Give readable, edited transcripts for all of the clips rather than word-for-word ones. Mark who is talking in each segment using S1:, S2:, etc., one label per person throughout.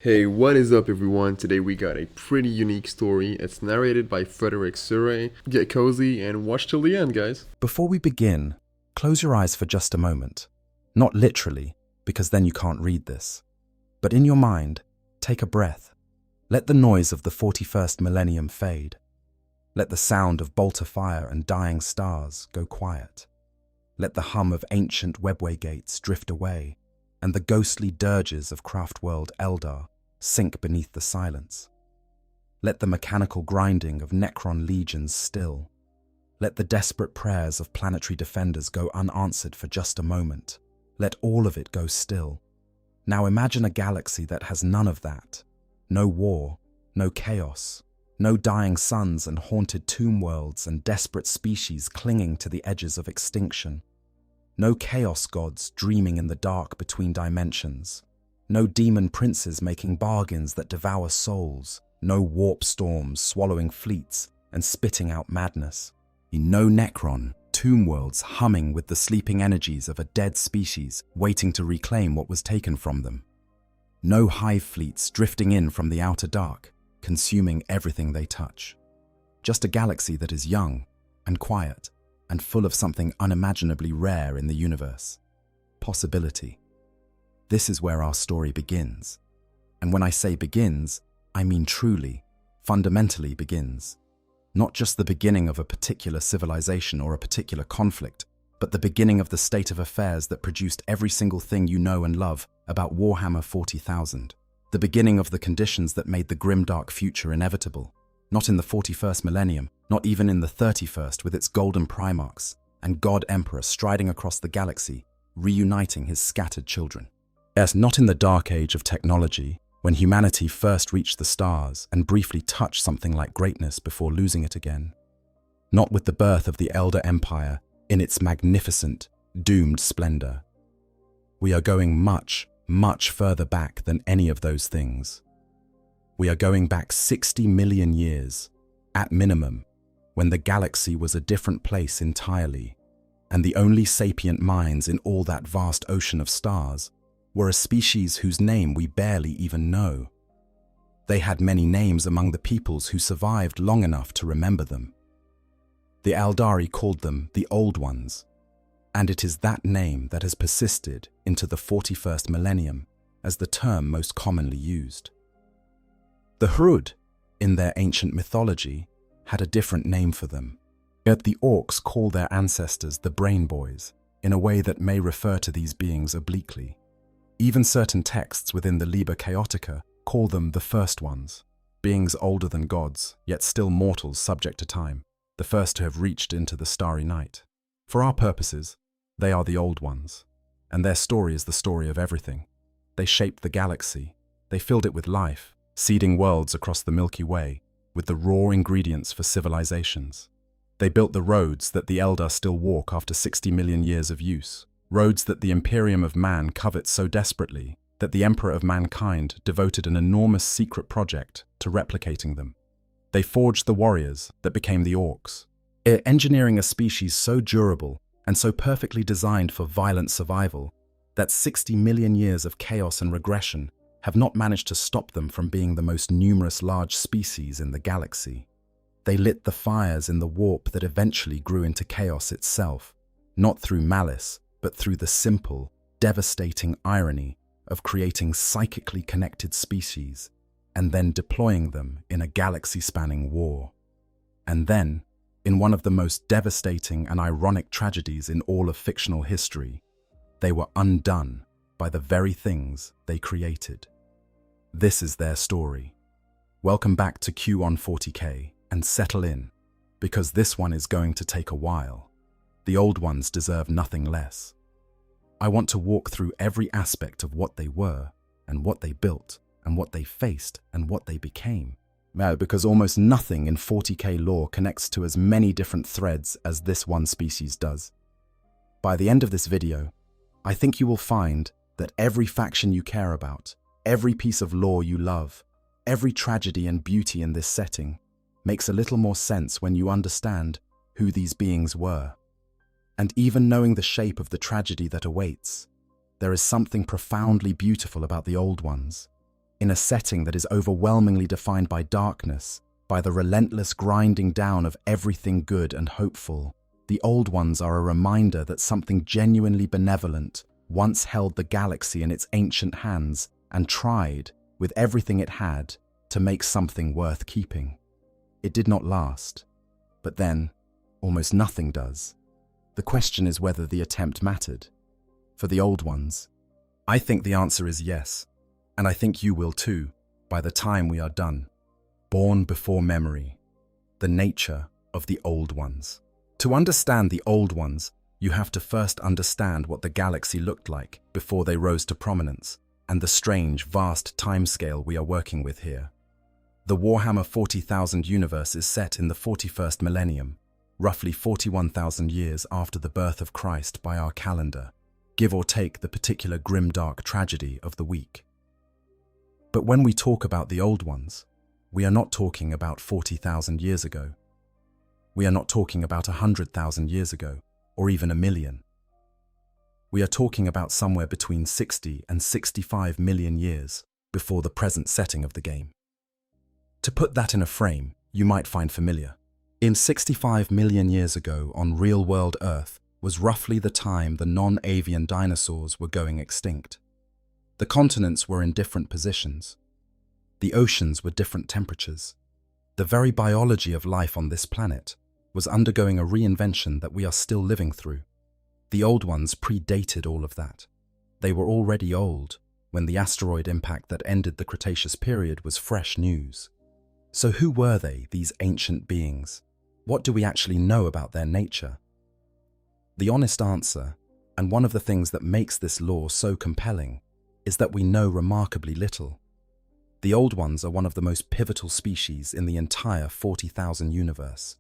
S1: Hey, what is up everyone? Today we got a pretty unique story. It's narrated by Frederick Surrey. Get cozy and watch till the end, guys.
S2: Before we begin, close your eyes for just a moment. Not literally, because then you can't read this. But in your mind, take a breath. Let the noise of the 41st millennium fade. Let the sound of bolter fire and dying stars go quiet. Let the hum of ancient webway gates drift away, and the ghostly dirges of Craftworld Eldar sink beneath the silence. Let the mechanical grinding of Necron legions still. Let the desperate prayers of planetary defenders go unanswered for just a moment. Let all of it go still. Now imagine a galaxy that has none of that. No war, no chaos, no dying suns and haunted tomb worlds and desperate species clinging to the edges of extinction. No chaos gods dreaming in the dark between dimensions. No demon princes making bargains that devour souls. No warp storms swallowing fleets and spitting out madness. No Necron, tomb worlds humming with the sleeping energies of a dead species waiting to reclaim what was taken from them. No hive fleets drifting in from the outer dark, consuming everything they touch. Just a galaxy that is young and quiet and full of something unimaginably rare in the universe. Possibility. This is where our story begins. And when I say begins, I mean truly, fundamentally begins. Not just the beginning of a particular civilization or a particular conflict, but the beginning of the state of affairs that produced every single thing you know and love about Warhammer 40,000. The beginning of the conditions that made the grimdark future inevitable. Not in the 41st millennium, not even in the 31st with its golden primarchs and God Emperor striding across the galaxy, reuniting his scattered children. Yes, not in the dark age of technology, when humanity first reached the stars and briefly touched something like greatness before losing it again. Not with the birth of the Elder Empire in its magnificent, doomed splendor. We are going much, much further back than any of those things. We are going back 60 million years, at minimum, when the galaxy was a different place entirely, and the only sapient minds in all that vast ocean of stars were a species whose name we barely even know. They had many names among the peoples who survived long enough to remember them. The Aldari called them the Old Ones, and it is that name that has persisted into the 41st millennium as the term most commonly used. The Hrud, in their ancient mythology, had a different name for them. Yet the Orcs call their ancestors the Brain Boys, in a way that may refer to these beings obliquely. Even certain texts within the Liber Chaotica call them the First Ones, beings older than gods, yet still mortals subject to time, the first to have reached into the starry night. For our purposes, they are the Old Ones, and their story is the story of everything. They shaped the galaxy, they filled it with life, seeding worlds across the Milky Way with the raw ingredients for civilizations. They built the roads that the Eldar still walk after 60 million years of use, roads that the Imperium of man covets so desperately that the Emperor of mankind devoted an enormous secret project to replicating them. They forged the warriors that became the Orcs, engineering a species so durable and so perfectly designed for violent survival that 60 million years of chaos and regression have not managed to stop them from being the most numerous large species in the galaxy. They lit the fires in the warp that eventually grew into chaos itself, not through malice, but through the simple, devastating irony of creating psychically connected species and then deploying them in a galaxy-spanning war. And then, in one of the most devastating and ironic tragedies in all of fictional history, they were undone by the very things they created. This is their story. Welcome back to Q on 40k, and settle in, because this one is going to take a while. The Old Ones deserve nothing less. I want to walk through every aspect of what they were, and what they built, and what they faced, and what they became. Now, because almost nothing in 40k lore connects to as many different threads as this one species does. By the end of this video, I think you will find that every faction you care about, every piece of lore you love, every tragedy and beauty in this setting makes a little more sense when you understand who these beings were. And even knowing the shape of the tragedy that awaits, there is something profoundly beautiful about the Old Ones. in a setting that is overwhelmingly defined by darkness, by the relentless grinding down of everything good and hopeful. The Old Ones are a reminder that something genuinely benevolent once held the galaxy in its ancient hands and tried, with everything it had, to make something worth keeping. It did not last, but then, almost nothing does. The question is whether the attempt mattered. For the Old Ones, I think the answer is yes, and I think you will too, by the time we are done. Born before memory, the nature of the Old Ones. To understand the Old Ones, you have to first understand what the galaxy looked like before they rose to prominence, and the strange, vast timescale we are working with here. The Warhammer 40,000 universe is set in the 41st millennium, roughly 41,000 years after the birth of Christ by our calendar, give or take the particular grim-dark tragedy of the week. But when we talk about the Old Ones, we are not talking about 40,000 years ago. We are not talking about 100,000 years ago, or even a million. We are talking about somewhere between 60 and 65 million years before the present setting of the game. To put that in a frame you might find familiar, in 65 million years ago on real-world Earth was roughly the time the non-avian dinosaurs were going extinct. The continents were in different positions. The oceans were different temperatures. The very biology of life on this planet was undergoing a reinvention that we are still living through. The Old Ones predated all of that. They were already old when the asteroid impact that ended the Cretaceous period was fresh news. So who were they, these ancient beings? What do we actually know about their nature? The honest answer, and one of the things that makes this lore so compelling, is that we know remarkably little. The Old Ones are one of the most pivotal species in the entire 40,000 universe,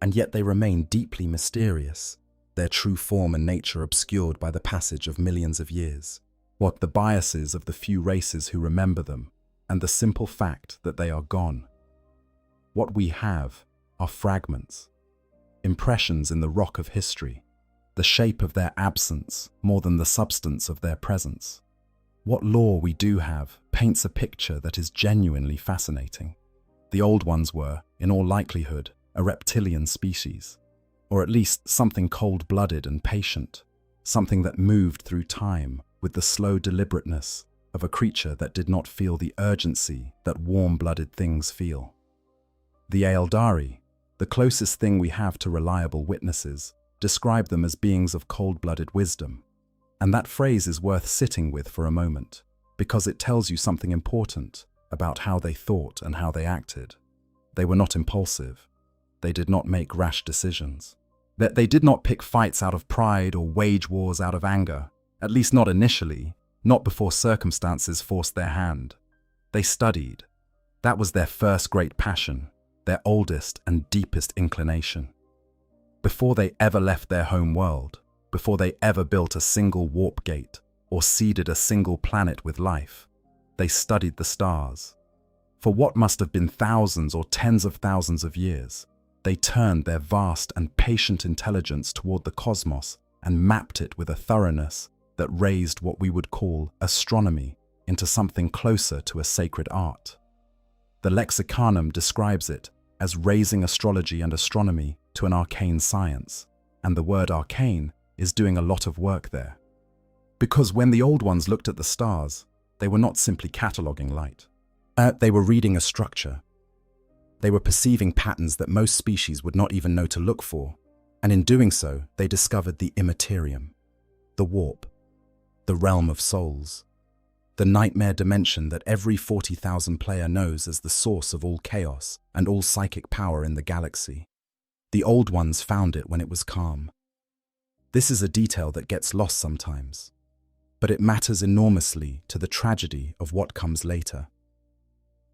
S2: and yet they remain deeply mysterious, their true form and nature obscured by the passage of millions of years. What the biases of the few races who remember them, and the simple fact that they are gone. What we have are fragments, impressions in the rock of history, the shape of their absence more than the substance of their presence. What lore we do have paints a picture that is genuinely fascinating. The Old Ones were, in all likelihood, a reptilian species, or at least something cold-blooded and patient, something that moved through time with the slow deliberateness of a creature that did not feel the urgency that warm-blooded things feel. The Aeldari, the closest thing we have to reliable witnesses, describe them as beings of cold-blooded wisdom. And that phrase is worth sitting with for a moment, because it tells you something important about how they thought and how they acted. They were not impulsive. They did not make rash decisions. That they did not pick fights out of pride or wage wars out of anger, at least not initially, not before circumstances forced their hand. They studied. That was their first great passion, their oldest and deepest inclination. Before they ever left their home world, before they ever built a single warp gate or seeded a single planet with life, they studied the stars. For what must have been thousands or tens of thousands of years, they turned their vast and patient intelligence toward the cosmos and mapped it with a thoroughness that raised what we would call astronomy into something closer to a sacred art. The Lexicanum describes it as raising astrology and astronomy to an arcane science, and the word arcane is doing a lot of work there. Because when the Old Ones looked at the stars, they were not simply cataloguing light. They were reading a structure. They were perceiving patterns that most species would not even know to look for, and in doing so, they discovered the Imperium, the warp, the realm of souls, the nightmare dimension that every 40,000 player knows as the source of all chaos and all psychic power in the galaxy. The Old Ones found it when it was calm. This is a detail that gets lost sometimes, but it matters enormously to the tragedy of what comes later.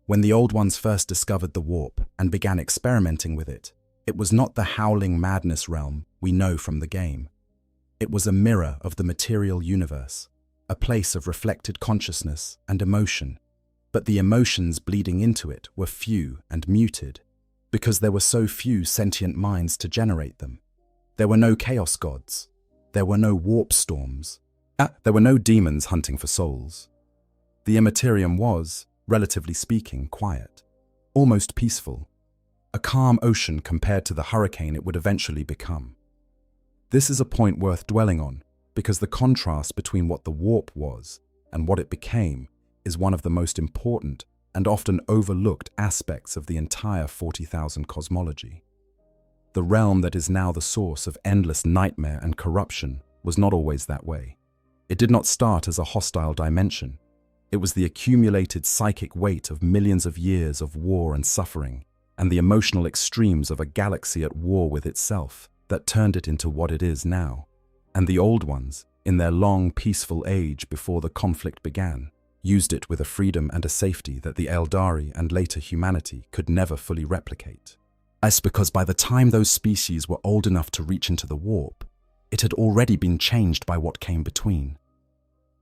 S2: When the Old Ones first discovered the warp and began experimenting with it, it was not the howling madness realm we know from the game. It was a mirror of the material universe, a place of reflected consciousness and emotion, but the emotions bleeding into it were few and muted, because there were so few sentient minds to generate them. There were no chaos gods. There were no warp storms. There were no demons hunting for souls. The Immaterium was, relatively speaking, quiet, almost peaceful, a calm ocean compared to the hurricane it would eventually become. This is a point worth dwelling on, because the contrast between what the warp was and what it became is one of the most important and often overlooked aspects of the entire 40,000 cosmology. The realm that is now the source of endless nightmare and corruption was not always that way. It did not start as a hostile dimension. It was the accumulated psychic weight of millions of years of war and suffering, and the emotional extremes of a galaxy at war with itself that turned it into what it is now. And the old ones, in their long, peaceful age before the conflict began, used it with a freedom and a safety that the Eldari and later humanity could never fully replicate. That's because by the time those species were old enough to reach into the warp, it had already been changed by what came between.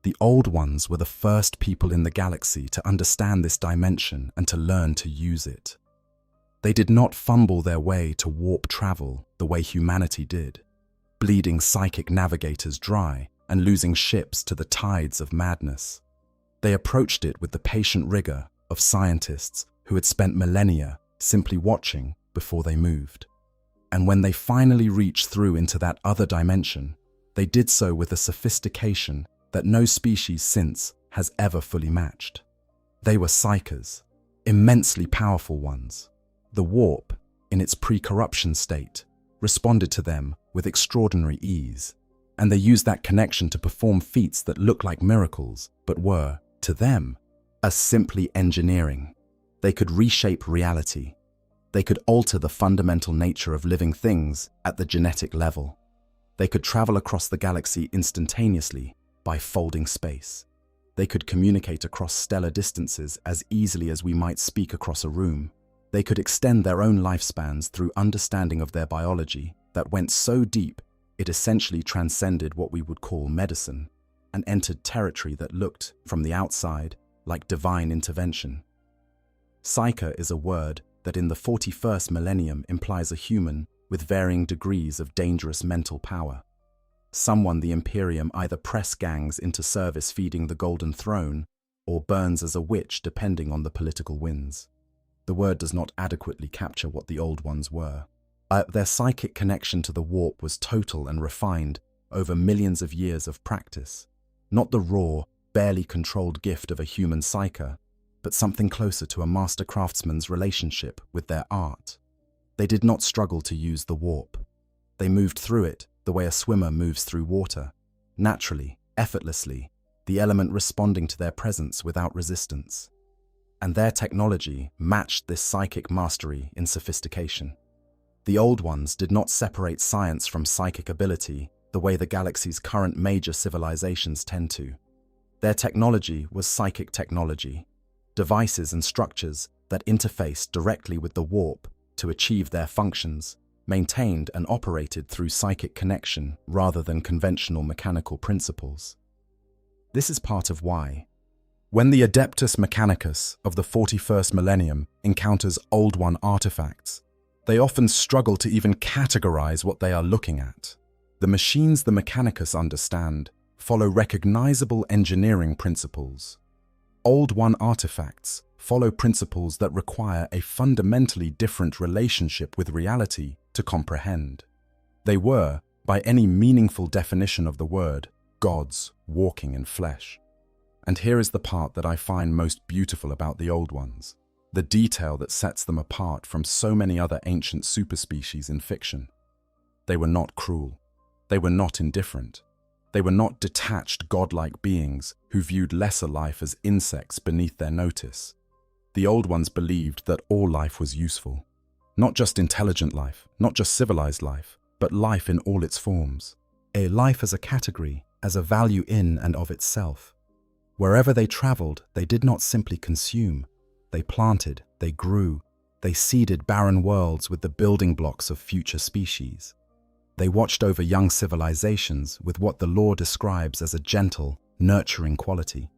S2: The old ones were the first people in the galaxy to understand this dimension and to learn to use it. They did not fumble their way to warp travel the way humanity did, bleeding psychic navigators dry and losing ships to the tides of madness. They approached it with the patient rigor of scientists who had spent millennia simply watching before they moved. And when they finally reached through into that other dimension, they did so with a sophistication that no species since has ever fully matched. They were psychers, immensely powerful ones. The warp, in its pre-corruption state, responded to them with extraordinary ease, and they used that connection to perform feats that looked like miracles, but were, to them, as simply engineering. They could reshape reality. They could alter the fundamental nature of living things at the genetic level. They could travel across the galaxy instantaneously by folding space. They could communicate across stellar distances as easily as we might speak across a room. They could extend their own lifespans through understanding of their biology that went so deep it essentially transcended what we would call medicine and entered territory that looked, from the outside, like divine intervention. Psyker is a word that in the 41st millennium implies a human with varying degrees of dangerous mental power. Someone the Imperium either press gangs into service feeding the Golden Throne or burns as a witch depending on the political winds. The word does not adequately capture what the old ones were. Their psychic connection to the warp was total and refined over millions of years of practice, not the raw, barely controlled gift of a human psyker, but something closer to a master craftsman's relationship with their art. They did not struggle to use the warp. They moved through it the way a swimmer moves through water, naturally, effortlessly, the element responding to their presence without resistance. And their technology matched this psychic mastery in sophistication. The old ones did not separate science from psychic ability the way the galaxy's current major civilizations tend to. Their technology was psychic technology, devices and structures that interfaced directly with the warp to achieve their functions, maintained and operated through psychic connection rather than conventional mechanical principles. This is part of why, when the Adeptus Mechanicus of the 41st millennium encounters Old One artifacts, they often struggle to even categorize what they are looking at. The machines the Mechanicus understand follow recognizable engineering principles. Old One artifacts follow principles that require a fundamentally different relationship with reality to comprehend. They were, by any meaningful definition of the word, gods walking in flesh. And here is the part that I find most beautiful about the old ones, the detail that sets them apart from so many other ancient superspecies in fiction. They were not cruel. They were not indifferent. They were not detached godlike beings who viewed lesser life as insects beneath their notice. The old ones believed that all life was useful. Not just intelligent life, not just civilized life, but life in all its forms. A life as a category, as a value in and of itself. Wherever they traveled, they did not simply consume. They planted, they grew, they seeded barren worlds with the building blocks of future species. They watched over young civilizations with what the lore describes as a gentle, nurturing quality.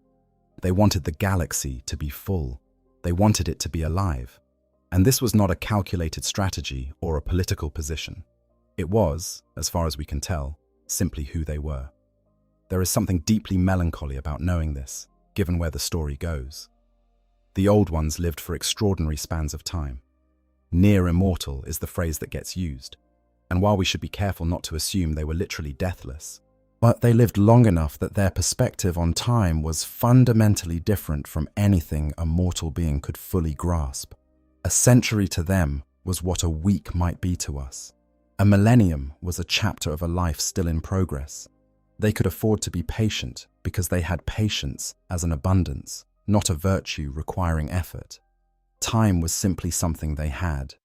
S2: They wanted the galaxy to be full. They wanted it to be alive. And this was not a calculated strategy or a political position. It was, as far as we can tell, simply who they were. There is something deeply melancholy about knowing this, given where the story goes. The Old Ones lived for extraordinary spans of time. Near immortal is the phrase that gets used, and while we should be careful not to assume they were literally deathless, but they lived long enough that their perspective on time was fundamentally different from anything a mortal being could fully grasp. A century to them was what a week might be to us. A millennium was a chapter of a life still in progress. They could afford to be patient because they had patience as an abundance, not a virtue requiring effort. Time was simply something they had.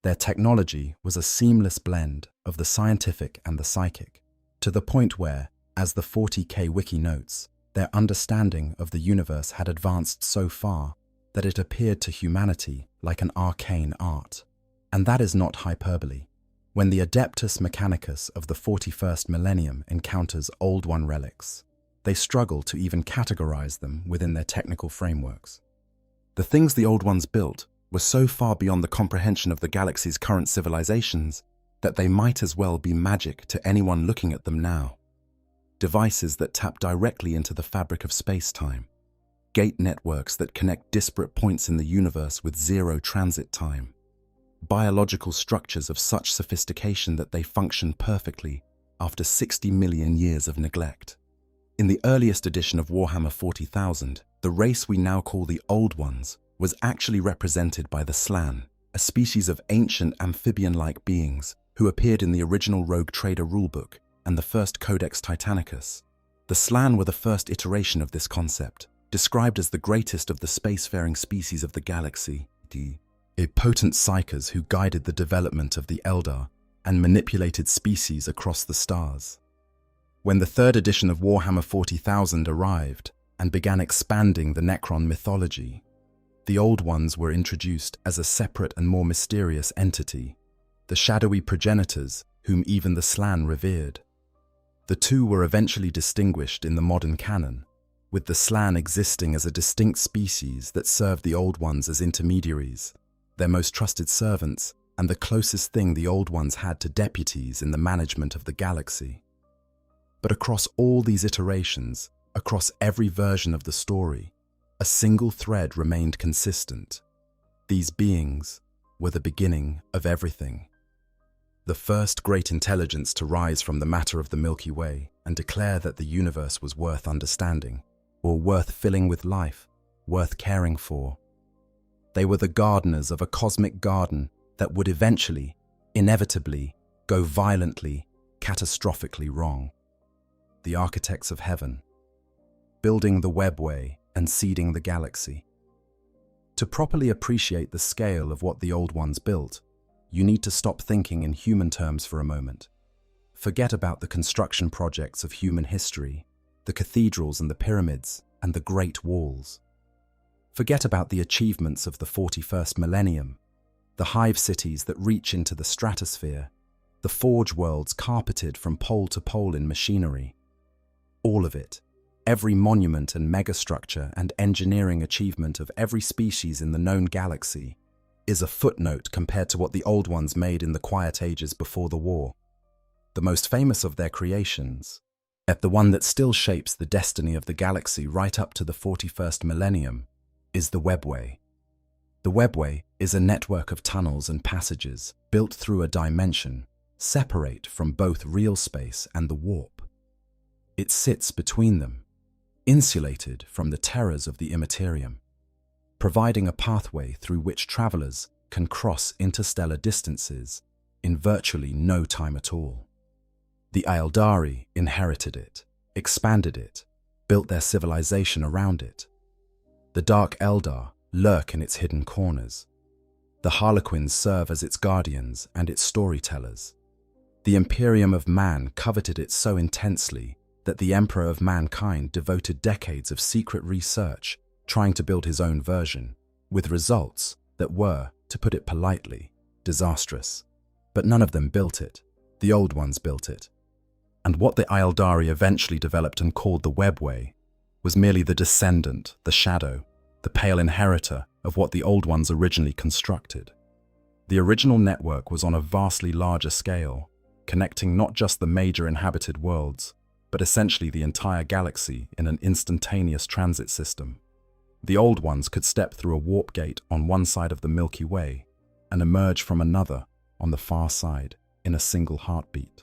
S2: Their technology was a seamless blend of the scientific and the psychic, to the point where, as the 40k wiki notes, their understanding of the universe had advanced so far that it appeared to humanity like an arcane art. And that is not hyperbole. When the Adeptus Mechanicus of the 41st millennium encounters Old One relics, they struggle to even categorize them within their technical frameworks. The things the Old Ones built were so far beyond the comprehension of the galaxy's current civilizations that they might as well be magic to anyone looking at them now. Devices that tap directly into the fabric of space-time, gate networks that connect disparate points in the universe with zero transit time, biological structures of such sophistication that they function perfectly after 60 million years of neglect. In the earliest edition of Warhammer 40,000, the race we now call the Old Ones was actually represented by the Slann, a species of ancient amphibian-like beings who appeared in the original Rogue Trader rulebook and the first Codex Titanicus. The Slann were the first iteration of this concept, described as the greatest of the spacefaring species of the galaxy, potent psychers who guided the development of the Eldar and manipulated species across the stars. When the third edition of Warhammer 40,000 arrived and began expanding the Necron mythology, the Old Ones were introduced as a separate and more mysterious entity, the shadowy progenitors whom even the Slann revered. The two were eventually distinguished in the modern canon, with the Slann existing as a distinct species that served the Old Ones as intermediaries, their most trusted servants, and the closest thing the Old Ones had to deputies in the management of the galaxy. But across all these iterations, across every version of the story, a single thread remained consistent. These beings were the beginning of everything. The first great intelligence to rise from the matter of the Milky Way and declare that the universe was worth understanding, or worth filling with life, worth caring for. They were the gardeners of a cosmic garden that would eventually, inevitably, go violently, catastrophically wrong. The architects of heaven, building the webway and seeding the galaxy. To properly appreciate the scale of what the Old Ones built, you need to stop thinking in human terms for a moment. Forget about the construction projects of human history, the cathedrals and the pyramids and the Great Walls. Forget about the achievements of the 41st millennium, the hive cities that reach into the stratosphere, the forge worlds carpeted from pole to pole in machinery. All of it, every monument and megastructure and engineering achievement of every species in the known galaxy, is a footnote compared to what the Old Ones made in the quiet ages before the war. The most famous of their creations, yet the one that still shapes the destiny of the galaxy right up to the 41st millennium, is the webway. The webway is a network of tunnels and passages built through a dimension separate from both real space and the warp. It sits between them, insulated from the terrors of the Imperium, providing a pathway through which travelers can cross interstellar distances in virtually no time at all. The Eldari inherited it, expanded it, built their civilization around it. The Dark Eldar lurk in its hidden corners. The Harlequins serve as its guardians and its storytellers. The Imperium of Man coveted it so intensely that the Emperor of Mankind devoted decades of secret research trying to build his own version, with results that were, to put it politely, disastrous. But none of them built it. The Old Ones built it. And what the Eldari eventually developed and called the webway was merely the descendant, the shadow, the pale inheritor of what the Old Ones originally constructed. The original network was on a vastly larger scale, connecting not just the major inhabited worlds, but essentially the entire galaxy in an instantaneous transit system. The Old Ones could step through a warp gate on one side of the Milky Way and emerge from another on the far side in a single heartbeat.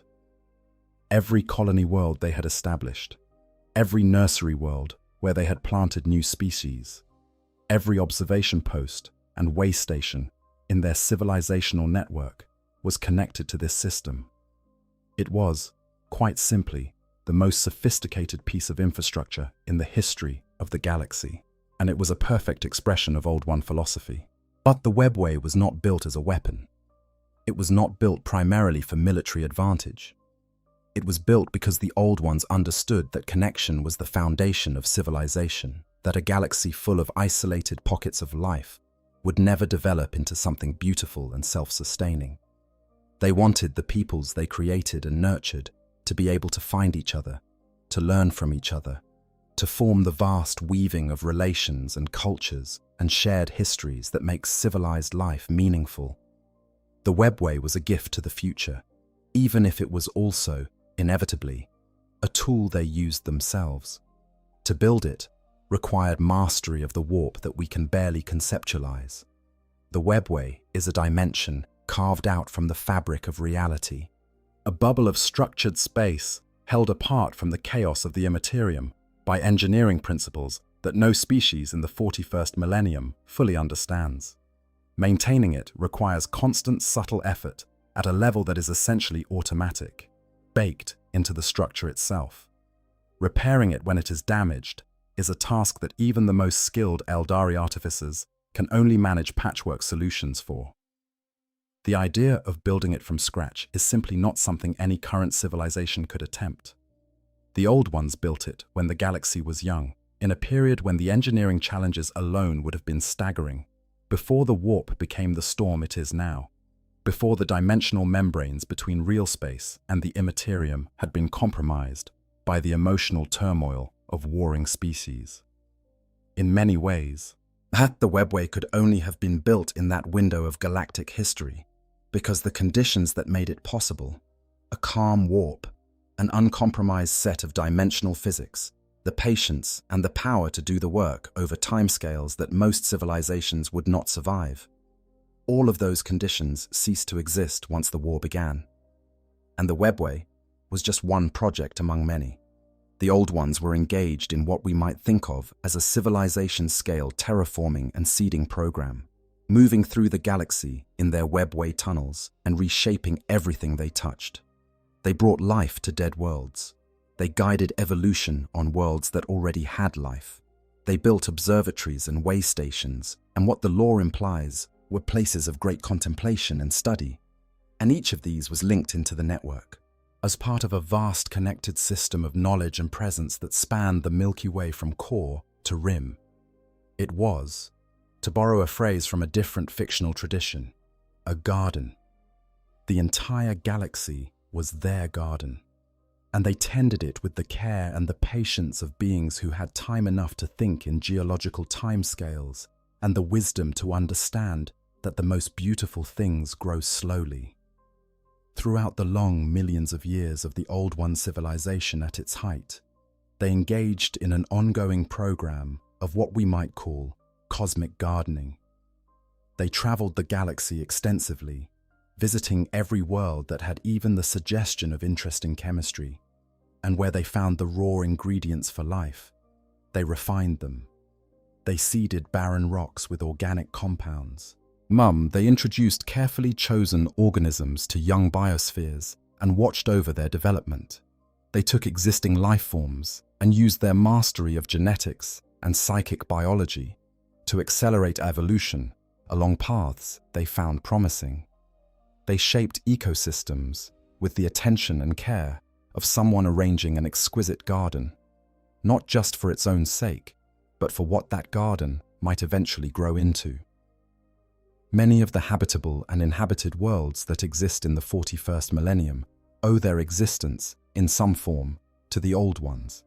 S2: Every colony world they had established, every nursery world where they had planted new species, every observation post and way station in their civilizational network was connected to this system. It was, quite simply, the most sophisticated piece of infrastructure in the history of the galaxy, and it was a perfect expression of Old One philosophy. But the webway was not built as a weapon. It was not built primarily for military advantage. It was built because the Old Ones understood that connection was the foundation of civilization, that a galaxy full of isolated pockets of life would never develop into something beautiful and self-sustaining. They wanted the peoples they created and nurtured to be able to find each other, to learn from each other, to form the vast weaving of relations and cultures and shared histories that makes civilized life meaningful. The webway was a gift to the future, even if it was also, inevitably, a tool they used themselves. To build it required mastery of the warp that we can barely conceptualize. The webway is a dimension carved out from the fabric of reality, a bubble of structured space held apart from the chaos of the Imperium by engineering principles that no species in the 41st millennium fully understands. Maintaining it requires constant subtle effort at a level that is essentially automatic, baked into the structure itself. Repairing it when it is damaged is a task that even the most skilled Eldari artificers can only manage patchwork solutions for. The idea of building it from scratch is simply not something any current civilization could attempt. The Old Ones built it when the galaxy was young, in a period when the engineering challenges alone would have been staggering, before the warp became the storm it is now, before the dimensional membranes between real space and the immaterium had been compromised by the emotional turmoil of warring species. In many ways, the webway could only have been built in that window of galactic history, because the conditions that made it possible, a calm warp, an uncompromised set of dimensional physics, the patience and the power to do the work over timescales that most civilizations would not survive. All of those conditions ceased to exist once the war began. And the webway was just one project among many. The Old Ones were engaged in what we might think of as a civilization-scale terraforming and seeding program, moving through the galaxy in their webway tunnels and reshaping everything they touched. They brought life to dead worlds. They guided evolution on worlds that already had life. They built observatories and way stations, and what the lore implies were places of great contemplation and study. And each of these was linked into the network, as part of a vast connected system of knowledge and presence that spanned the Milky Way from core to rim. It was, to borrow a phrase from a different fictional tradition, a garden. The entire galaxy was their garden, and they tended it with the care and the patience of beings who had time enough to think in geological timescales and the wisdom to understand that the most beautiful things grow slowly. Throughout the long millions of years of the Old One civilization at its height, they engaged in an ongoing program of what we might call cosmic gardening. They traveled the galaxy extensively, visiting every world that had even the suggestion of interesting chemistry, and where they found the raw ingredients for life, they refined them. They seeded barren rocks with organic compounds. They introduced carefully chosen organisms to young biospheres and watched over their development. They took existing life forms and used their mastery of genetics and psychic biology to accelerate evolution along paths they found promising. They shaped ecosystems with the attention and care of someone arranging an exquisite garden, not just for its own sake, but for what that garden might eventually grow into. Many of the habitable and inhabited worlds that exist in the 41st millennium owe their existence, in some form, to the Old Ones.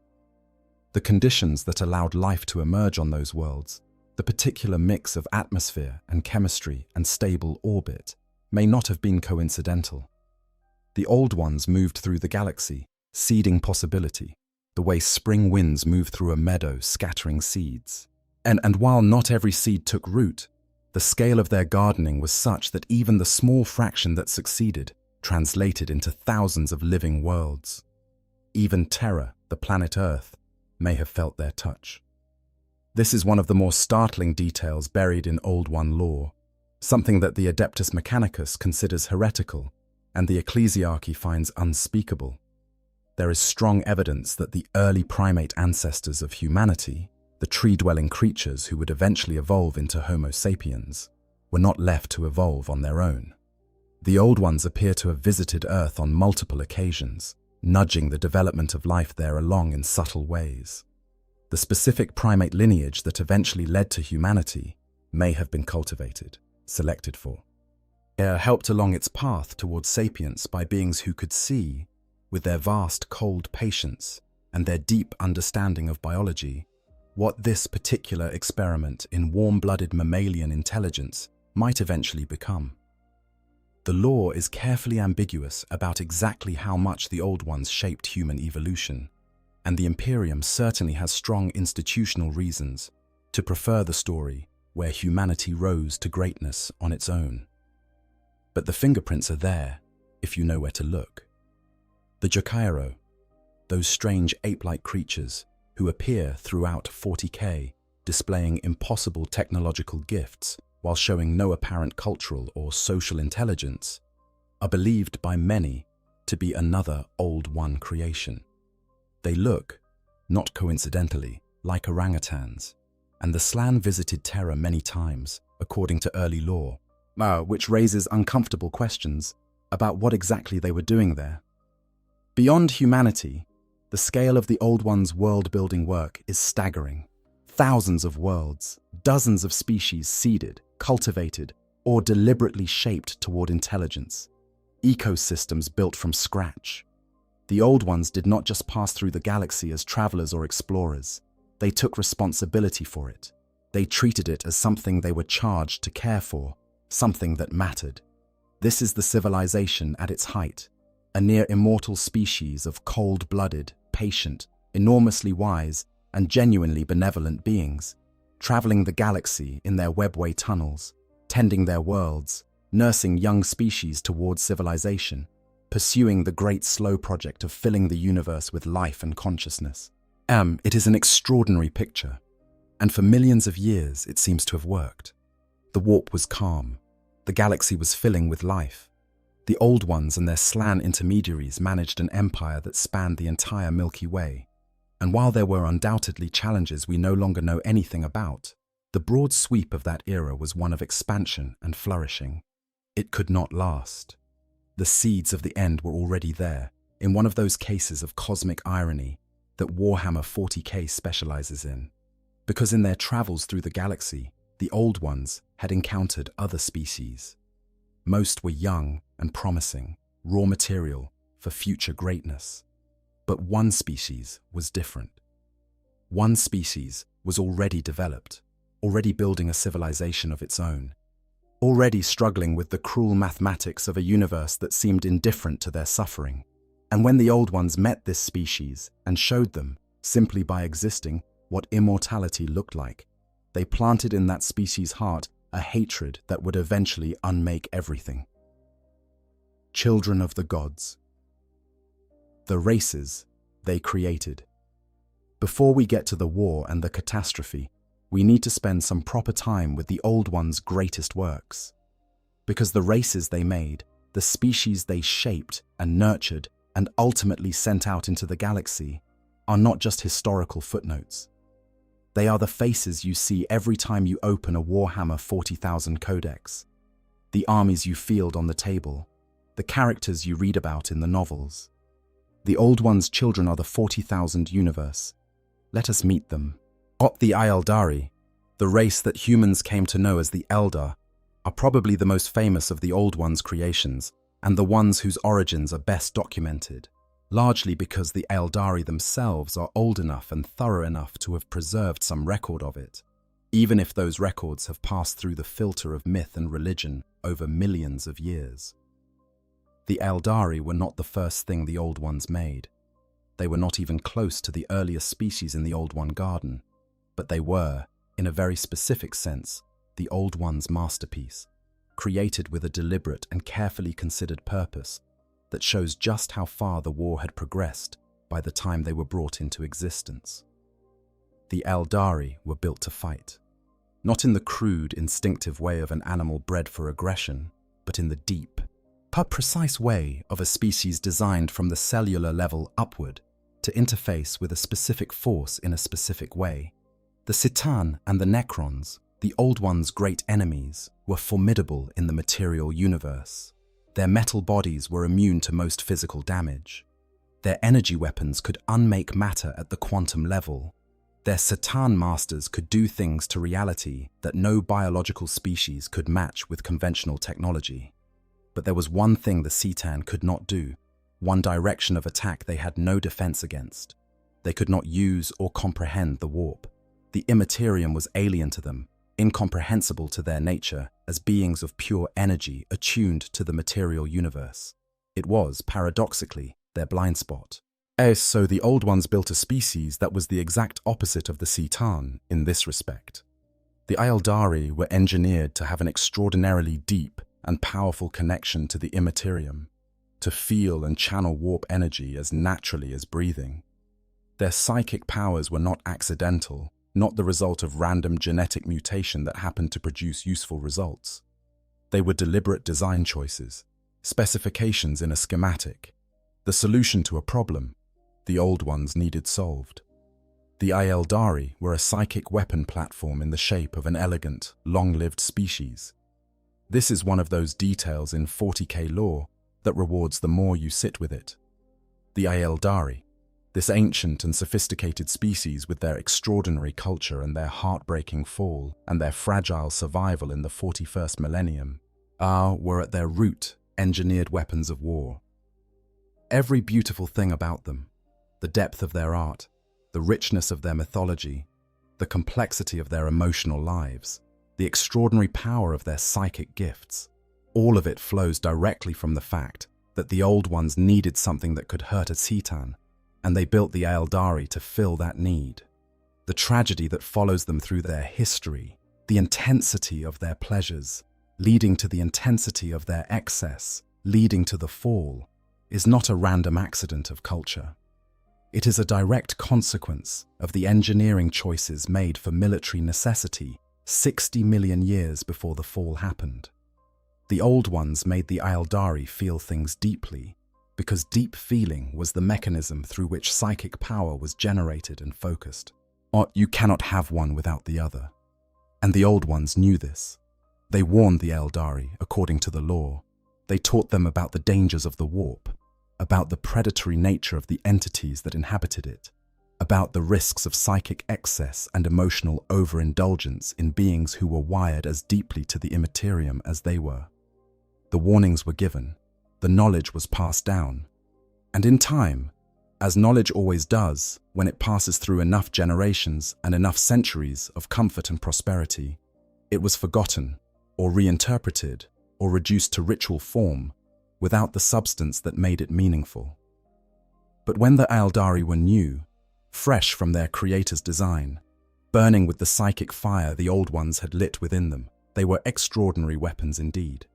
S2: The conditions that allowed life to emerge on those worlds, the particular mix of atmosphere and chemistry and stable orbit, may not have been coincidental. The Old Ones moved through the galaxy, seeding possibility, the way spring winds move through a meadow scattering seeds. And while not every seed took root, the scale of their gardening was such that even the small fraction that succeeded translated into thousands of living worlds. Even Terra, the planet Earth, may have felt their touch. This is one of the more startling details buried in Old One lore, something that the Adeptus Mechanicus considers heretical and the Ecclesiarchy finds unspeakable. There is strong evidence that the early primate ancestors of humanity, the tree-dwelling creatures who would eventually evolve into Homo sapiens, were not left to evolve on their own. The Old Ones appear to have visited Earth on multiple occasions, nudging the development of life there along in subtle ways. The specific primate lineage that eventually led to humanity may have been cultivated, selected for, helped along its path towards sapience by beings who could see, with their vast cold patience and their deep understanding of biology, what this particular experiment in warm-blooded mammalian intelligence might eventually become. The lore is carefully ambiguous about exactly how much the Old Ones shaped human evolution, and the Imperium certainly has strong institutional reasons to prefer the story where humanity rose to greatness on its own. But the fingerprints are there, if you know where to look. The Jokairo, those strange ape-like creatures who appear throughout 40k, displaying impossible technological gifts while showing no apparent cultural or social intelligence, are believed by many to be another Old One creation. They look, not coincidentally, like orangutans, and the Slan visited Terra many times, according to early lore, which raises uncomfortable questions about what exactly they were doing there. Beyond humanity, the scale of the Old One's world-building work is staggering. Thousands of worlds, dozens of species seeded, cultivated, or deliberately shaped toward intelligence. Ecosystems built from scratch. The Old Ones did not just pass through the galaxy as travelers or explorers. They took responsibility for it. They treated it as something they were charged to care for, something that mattered. This is the civilization at its height, a near-immortal species of cold-blooded, patient, enormously wise, and genuinely benevolent beings, traveling the galaxy in their webway tunnels, tending their worlds, nursing young species towards civilization, pursuing the great slow project of filling the universe with life and consciousness. It is an extraordinary picture, and for millions of years it seems to have worked. The warp was calm. The galaxy was filling with life. The Old Ones and their Slan intermediaries managed an empire that spanned the entire Milky Way. And while there were undoubtedly challenges we no longer know anything about, the broad sweep of that era was one of expansion and flourishing. It could not last. The seeds of the end were already there, in one of those cases of cosmic irony that Warhammer 40k specializes in. Because in their travels through the galaxy, the Old Ones had encountered other species. Most were young and promising, raw material for future greatness. But one species was different. One species was already developed, already building a civilization of its own, already struggling with the cruel mathematics of a universe that seemed indifferent to their suffering. And when the Old Ones met this species and showed them, simply by existing, what immortality looked like, they planted in that species' heart a hatred that would eventually unmake everything. Children of the gods. The races they created. Before we get to the war and the catastrophe, we need to spend some proper time with the Old Ones' greatest works. Because the races they made, the species they shaped and nurtured and ultimately sent out into the galaxy, are not just historical footnotes. They are the faces you see every time you open a Warhammer 40,000 codex, the armies you field on the table, the characters you read about in the novels. The Old Ones' children are the 40,000 universe. Let us meet them. The Eldari, the race that humans came to know as the Eldar, are probably the most famous of the Old Ones' creations and the ones whose origins are best documented, largely because the Eldari themselves are old enough and thorough enough to have preserved some record of it, even if those records have passed through the filter of myth and religion over millions of years. The Eldari were not the first thing the Old Ones made. They were not even close to the earliest species in the Old One garden, but they were, in a very specific sense, the Old One's masterpiece, created with a deliberate and carefully considered purpose that shows just how far the war had progressed by the time they were brought into existence. The Eldari were built to fight, not in the crude, instinctive way of an animal bred for aggression, but in the deep, precise way of a species designed from the cellular level upward to interface with a specific force in a specific way. The Citan and the Necrons, the Old One's great enemies, were formidable in the material universe. Their metal bodies were immune to most physical damage. Their energy weapons could unmake matter at the quantum level. Their Citan masters could do things to reality that no biological species could match with conventional technology. But there was one thing the Citan could not do, one direction of attack they had no defense against. They could not use or comprehend the warp. The Imperium was alien to them, incomprehensible to their nature as beings of pure energy attuned to the material universe. It was, paradoxically, their blind spot. So the Old Ones built a species that was the exact opposite of the Citan in this respect. The Eldari were engineered to have an extraordinarily deep and powerful connection to the Imperium, to feel and channel warp energy as naturally as breathing. Their psychic powers were not accidental, not the result of random genetic mutation that happened to produce useful results. They were deliberate design choices, specifications in a schematic, the solution to a problem the Old Ones needed solved. The Eldari were a psychic weapon platform in the shape of an elegant, long-lived species. This is one of those details in 40k lore that rewards the more you sit with it. The Eldari, this ancient and sophisticated species with their extraordinary culture and their heartbreaking fall and their fragile survival in the 41st millennium, were at their root engineered weapons of war. Every beautiful thing about them, the depth of their art, the richness of their mythology, the complexity of their emotional lives, the extraordinary power of their psychic gifts, all of it flows directly from the fact that the Old Ones needed something that could hurt a Citan, and they built the Eldari to fill that need. The tragedy that follows them through their history, the intensity of their pleasures, leading to the intensity of their excess, leading to the fall, is not a random accident of culture. It is a direct consequence of the engineering choices made for military necessity 60 million years before the fall happened. The Old Ones made the Eldari feel things deeply, because deep feeling was the mechanism through which psychic power was generated and focused. You cannot have one without the other. And the Old Ones knew this. They warned the Eldari according to the law. They taught them about the dangers of the warp, about the predatory nature of the entities that inhabited it, about the risks of psychic excess and emotional overindulgence in beings who were wired as deeply to the Imperium as they were. The warnings were given, the knowledge was passed down, and in time, as knowledge always does when it passes through enough generations and enough centuries of comfort and prosperity, it was forgotten, or reinterpreted, or reduced to ritual form, without the substance that made it meaningful. But when the Eldari were new, fresh from their creator's design, burning with the psychic fire the Old Ones had lit within them, they were extraordinary weapons indeed.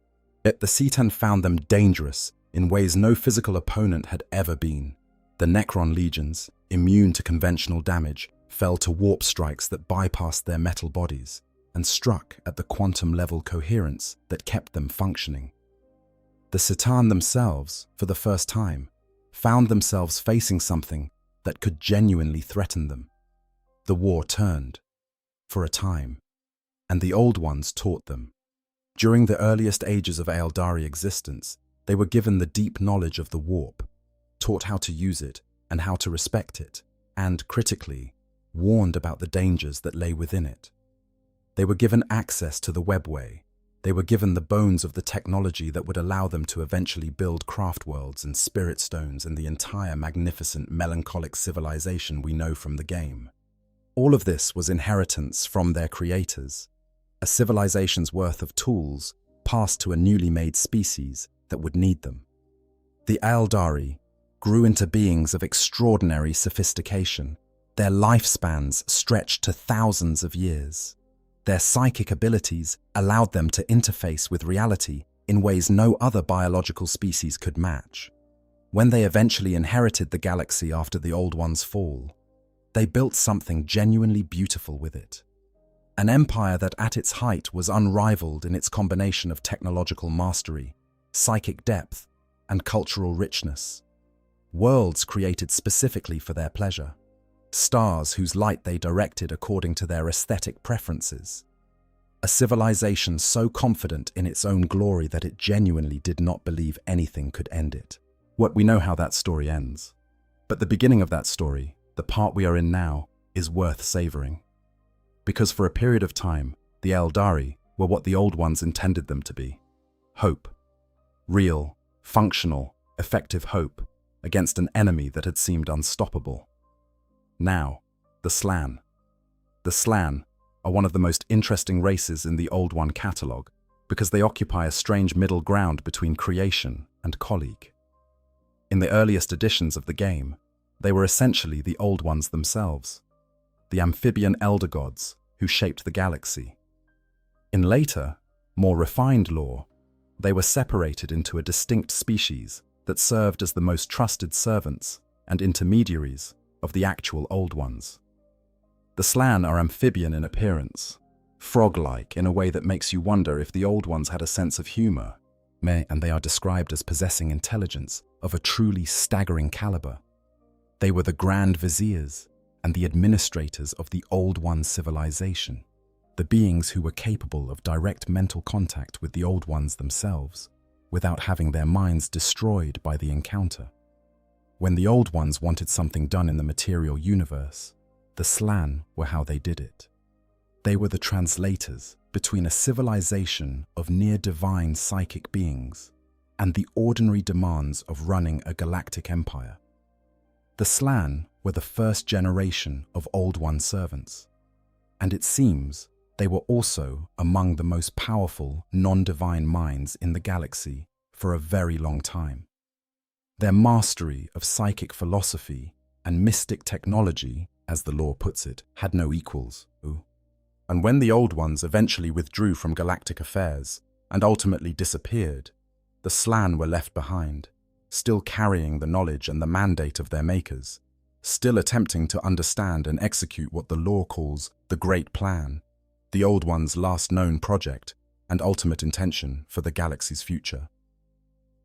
S2: Yet the Citan found them dangerous in ways no physical opponent had ever been. The Necron legions, immune to conventional damage, fell to warp strikes that bypassed their metal bodies and struck at the quantum-level coherence that kept them functioning. The Citan themselves, for the first time, found themselves facing something that could genuinely threaten them. The war turned, for a time, and the Old Ones taught them. During the earliest ages of Eldari existence, they were given the deep knowledge of the warp, taught how to use it and how to respect it, and, critically, warned about the dangers that lay within it. They were given access to the webway. They were given the bones of the technology that would allow them to eventually build craft worlds and spirit stones and the entire magnificent melancholic civilization we know from the game. All of this was inheritance from their creators, a civilization's worth of tools passed to a newly made species that would need them. The Eldari grew into beings of extraordinary sophistication. Their lifespans stretched to thousands of years. Their psychic abilities allowed them to interface with reality in ways no other biological species could match. When they eventually inherited the galaxy after the Old One's fall, they built something genuinely beautiful with it. An empire that at its height was unrivaled in its combination of technological mastery, psychic depth, and cultural richness. Worlds created specifically for their pleasure. Stars whose light they directed according to their aesthetic preferences. A civilization so confident in its own glory that it genuinely did not believe anything could end it. We know how that story ends. But the beginning of that story, the part we are in now, is worth savoring. Because for a period of time, the Eldari were what the Old Ones intended them to be. Hope. Real, functional, effective hope against an enemy that had seemed unstoppable. Now, the Slann. The Slann are one of the most interesting races in the Old One catalogue because they occupy a strange middle ground between creation and colleague. In the earliest editions of the game, they were essentially the Old Ones themselves, the amphibian elder gods who shaped the galaxy. In later, more refined lore, they were separated into a distinct species that served as the most trusted servants and intermediaries of the actual Old Ones. The Slann are amphibian in appearance, frog-like in a way that makes you wonder if the Old Ones had a sense of humor, and they are described as possessing intelligence of a truly staggering caliber. They were the Grand Viziers and the administrators of the Old One civilization, the beings who were capable of direct mental contact with the Old Ones themselves, without having their minds destroyed by the encounter. When the Old Ones wanted something done in the material universe, the Slann were how they did it. They were the translators between a civilization of near-divine psychic beings and the ordinary demands of running a galactic empire. The Slann were the first generation of Old One servants, and it seems they were also among the most powerful non-divine minds in the galaxy for a very long time. Their mastery of psychic philosophy and mystic technology, as the lore puts it, had no equals. And when the Old Ones eventually withdrew from galactic affairs and ultimately disappeared, the Slann were left behind, still carrying the knowledge and the mandate of their makers, still attempting to understand and execute what the lore calls the Great Plan, the Old One's last known project and ultimate intention for the galaxy's future.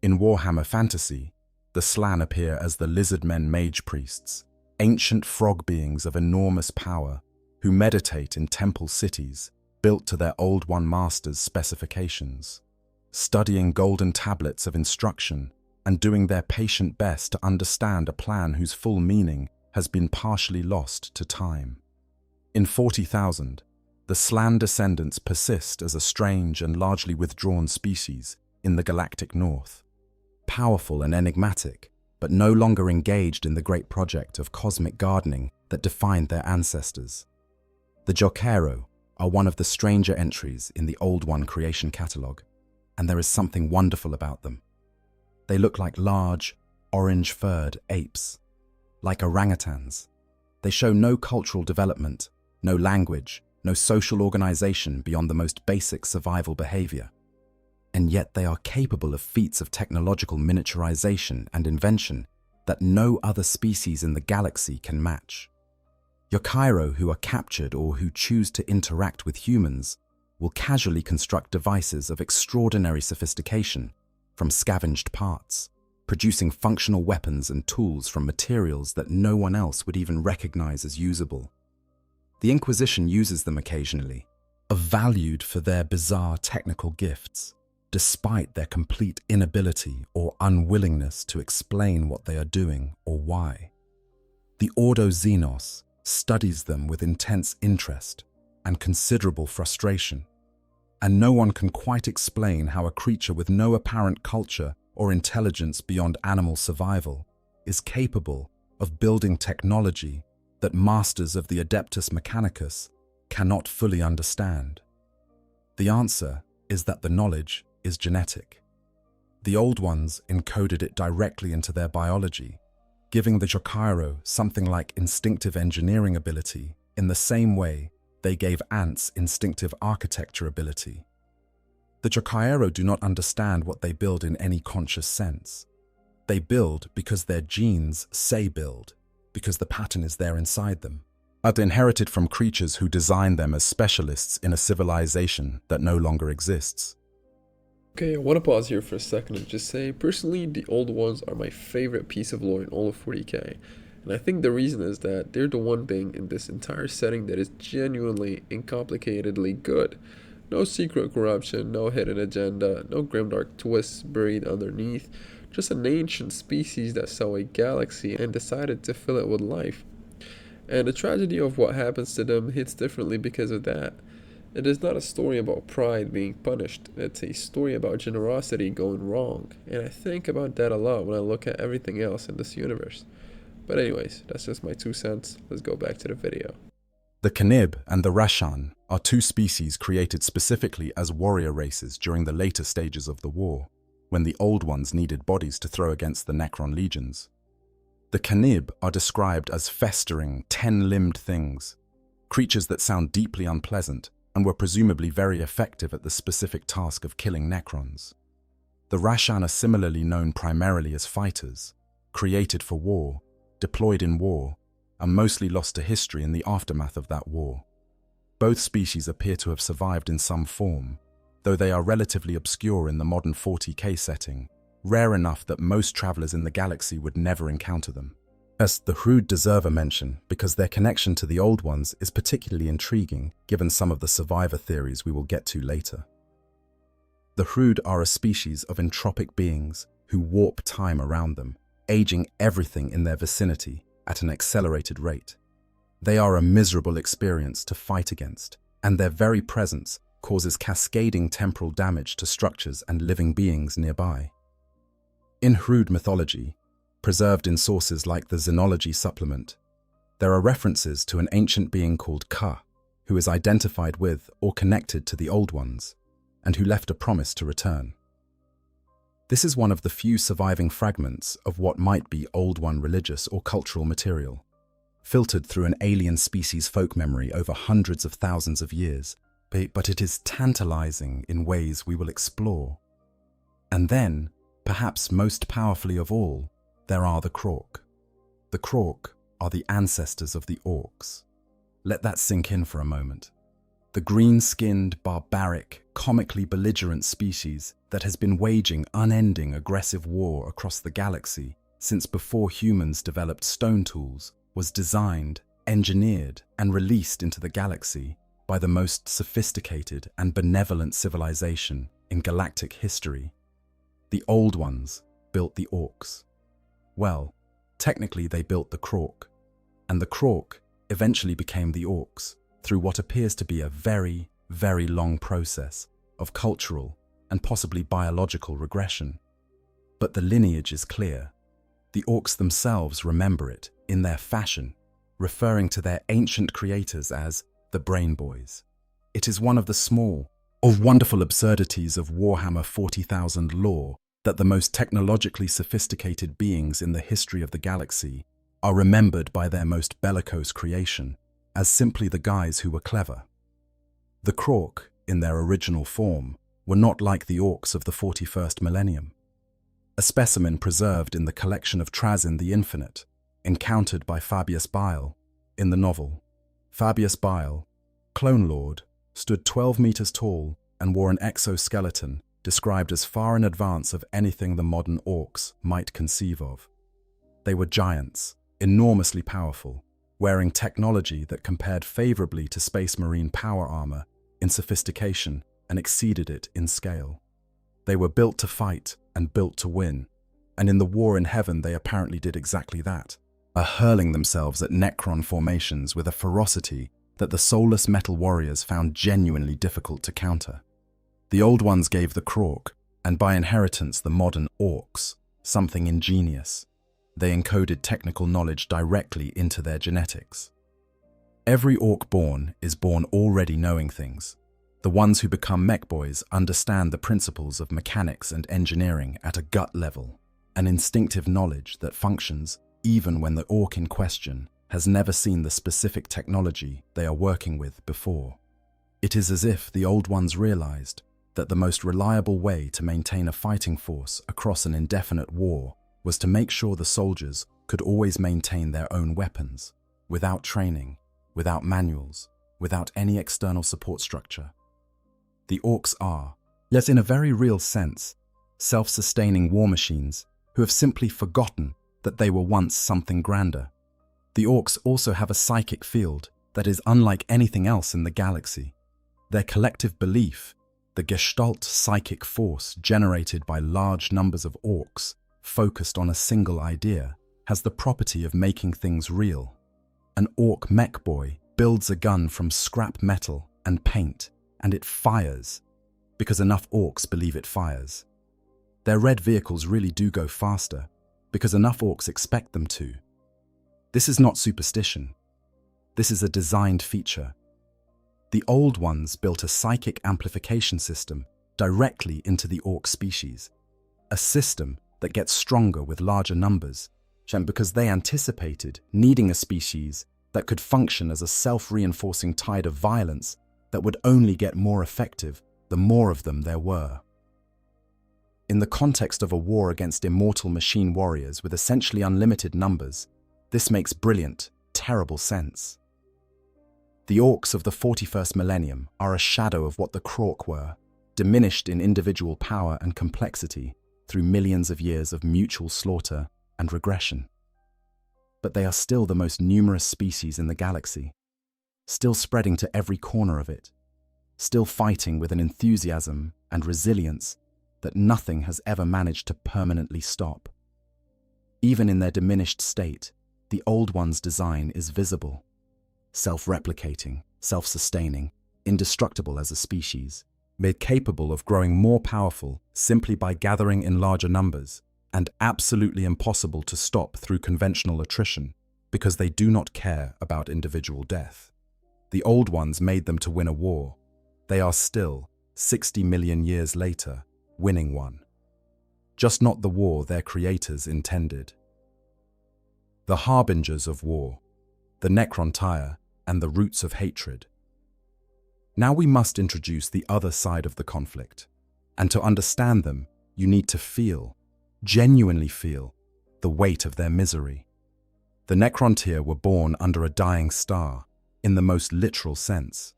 S2: In Warhammer Fantasy, the Slann appear as the lizardmen mage priests, ancient frog beings of enormous power who meditate in temple cities built to their Old One masters' specifications, studying golden tablets of instruction and doing their patient best to understand a plan whose full meaning has been partially lost to time. In 40,000, the Slann descendants persist as a strange and largely withdrawn species in the galactic north, powerful and enigmatic, but no longer engaged in the great project of cosmic gardening that defined their ancestors. The Jokero are one of the stranger entries in the Old One creation catalogue, and there is something wonderful about them. They look like large, orange-furred apes, like orangutans. They show no cultural development, no language, no social organization beyond the most basic survival behavior. And yet they are capable of feats of technological miniaturization and invention that no other species in the galaxy can match. Jokero who are captured or who choose to interact with humans will casually construct devices of extraordinary sophistication from scavenged parts, producing functional weapons and tools from materials that no one else would even recognize as usable. The Inquisition uses them occasionally, are valued for their bizarre technical gifts, despite their complete inability or unwillingness to explain what they are doing or why. The Ordo Xenos studies them with intense interest and considerable frustration, and no one can quite explain how a creature with no apparent culture or intelligence beyond animal survival is capable of building technology that masters of the Adeptus Mechanicus cannot fully understand. The answer is that the knowledge is genetic. The Old Ones encoded it directly into their biology, giving the Jokero something like instinctive engineering ability in the same way They gave ants instinctive architecture ability. The Jokairo do not understand what they build in any conscious sense. They build because their genes say build, because the pattern is there inside them, but inherited from creatures who design them as specialists in a civilization that no longer exists.
S1: Okay, I want to pause here for a second and just say, personally, the old ones are my favorite piece of lore in all of 40k. And I think the reason is that they're the one thing in this entire setting that is genuinely and complicatedly good. No secret corruption, no hidden agenda, no grimdark twists buried underneath, just an ancient species that saw a galaxy and decided to fill it with life. And the tragedy of what happens to them hits differently because of that. It is not a story about pride being punished, it's a story about generosity going wrong, and I think about that a lot when I look at everything else in this universe. But anyways, that's just my 2 cents. Let's go back to the video.
S2: The Kanib and the Rashan are two species created specifically as warrior races during the later stages of the war, when the old ones needed bodies to throw against the Necron legions. The Kanib are described as festering, 10-limbed things, creatures that sound deeply unpleasant and were presumably very effective at the specific task of killing Necrons. The Rashan are similarly known primarily as fighters, created for war, deployed in war, and mostly lost to history in the aftermath of that war. Both species appear to have survived in some form, though they are relatively obscure in the modern 40k setting, rare enough that most travelers in the galaxy would never encounter them. As the Hrud deserve a mention because their connection to the old ones is particularly intriguing given some of the survivor theories we will get to later. The Hrud are a species of entropic beings who warp time around them, aging everything in their vicinity at an accelerated rate. They are a miserable experience to fight against, and their very presence causes cascading temporal damage to structures and living beings nearby. In Hrud mythology, preserved in sources like the Xenology supplement, there are references to an ancient being called Ka, who is identified with or connected to the Old Ones, and who left a promise to return. This is one of the few surviving fragments of what might be Old One religious or cultural material, filtered through an alien species folk memory over hundreds of thousands of years, but it is tantalizing in ways we will explore. And then, perhaps most powerfully of all, there are the Krork. The Krork are the ancestors of the Orcs. Let that sink in for a moment. The green-skinned, barbaric, comically belligerent species that has been waging unending aggressive war across the galaxy since before humans developed stone tools was designed, engineered, and released into the galaxy by the most sophisticated and benevolent civilization in galactic history. The Old Ones built the Orcs. Well, technically they built the Krork, and the Krork eventually became the Orcs through what appears to be a very, very long process of cultural and possibly biological regression. But the lineage is clear. The Orcs themselves remember it in their fashion, referring to their ancient creators as the Brain Boys. It is one of the small, wonderful absurdities of Warhammer 40,000 lore that the most technologically sophisticated beings in the history of the galaxy are remembered by their most bellicose creation as simply the guys who were clever. The Krork, in their original form, were not like the Orcs of the 41st Millennium. A specimen preserved in the collection of Trazyn the Infinite, encountered by Fabius Bile in the novel. Fabius Bile, Clone Lord, stood 12 meters tall and wore an exoskeleton described as far in advance of anything the modern Orcs might conceive of. They were giants, enormously powerful, wearing technology that compared favorably to Space Marine power armor in sophistication and exceeded it in scale. They were built to fight and built to win, and in the war in heaven they apparently did exactly that, hurling themselves at Necron formations with a ferocity that the soulless metal warriors found genuinely difficult to counter. The Old Ones gave the Krork, and by inheritance the modern Orcs, something ingenious. They encoded technical knowledge directly into their genetics. Every Orc born is born already knowing things. The ones who become mech boys understand the principles of mechanics and engineering at a gut level, an instinctive knowledge that functions even when the Orc in question has never seen the specific technology they are working with before. It is as if the Old Ones realized that the most reliable way to maintain a fighting force across an indefinite war was to make sure the soldiers could always maintain their own weapons, without training, without manuals, without any external support structure. The Orcs are, yet in a very real sense, self-sustaining war machines who have simply forgotten that they were once something grander. The Orcs also have a psychic field that is unlike anything else in the galaxy. Their collective belief, the Gestalt psychic force generated by large numbers of Orcs focused on a single idea, has the property of making things real. An Orc mech boy builds a gun from scrap metal and paint, and it fires, because enough Orcs believe it fires. Their red vehicles really do go faster, because enough Orcs expect them to. This is not superstition. This is a designed feature. The Old Ones built a psychic amplification system directly into the Orc species, a system that gets stronger with larger numbers, because they anticipated needing a species that could function as a self-reinforcing tide of violence that would only get more effective the more of them there were. In the context of a war against immortal machine warriors with essentially unlimited numbers, this makes brilliant, terrible sense. The Orcs of the 41st millennium are a shadow of what the Krork were, diminished in individual power and complexity through millions of years of mutual slaughter and regression. But they are still the most numerous species in the galaxy, still spreading to every corner of it, still fighting with an enthusiasm and resilience that nothing has ever managed to permanently stop. Even in their diminished state, the Old Ones' design is visible, self-replicating, self-sustaining, indestructible as a species, made capable of growing more powerful simply by gathering in larger numbers, and absolutely impossible to stop through conventional attrition, because they do not care about individual death. The Old Ones made them to win a war. They are still, 60 million years later, winning one. Just not the war their creators intended. The harbingers of war, the Necrontyre, and the roots of hatred. Now we must introduce the other side of the conflict, and to understand them, you need to feel, genuinely feel, the weight of their misery. The Necrontyre were born under a dying star, in the most literal sense.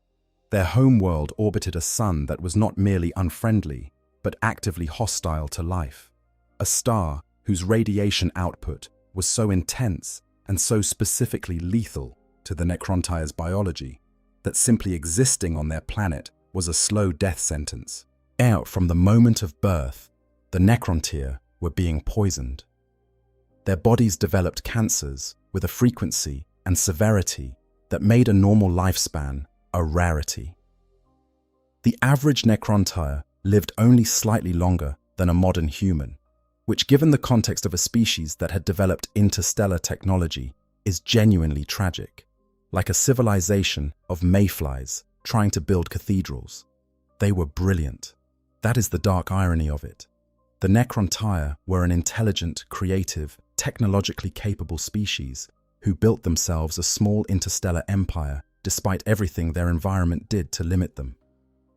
S2: Their home world orbited a sun that was not merely unfriendly, but actively hostile to life. A star whose radiation output was so intense and so specifically lethal to the Necrontyre's biology that simply existing on their planet was a slow death sentence. Out from the moment of birth, the Necrontyre were being poisoned. Their bodies developed cancers with a frequency and severity that made a normal lifespan a rarity. The average Necrontyre lived only slightly longer than a modern human, which, given the context of a species that had developed interstellar technology, is genuinely tragic, like a civilization of mayflies trying to build cathedrals. They were brilliant. That is the dark irony of it. The Necrontyre were an intelligent, creative, technologically capable species who built themselves a small interstellar empire despite everything their environment did to limit them.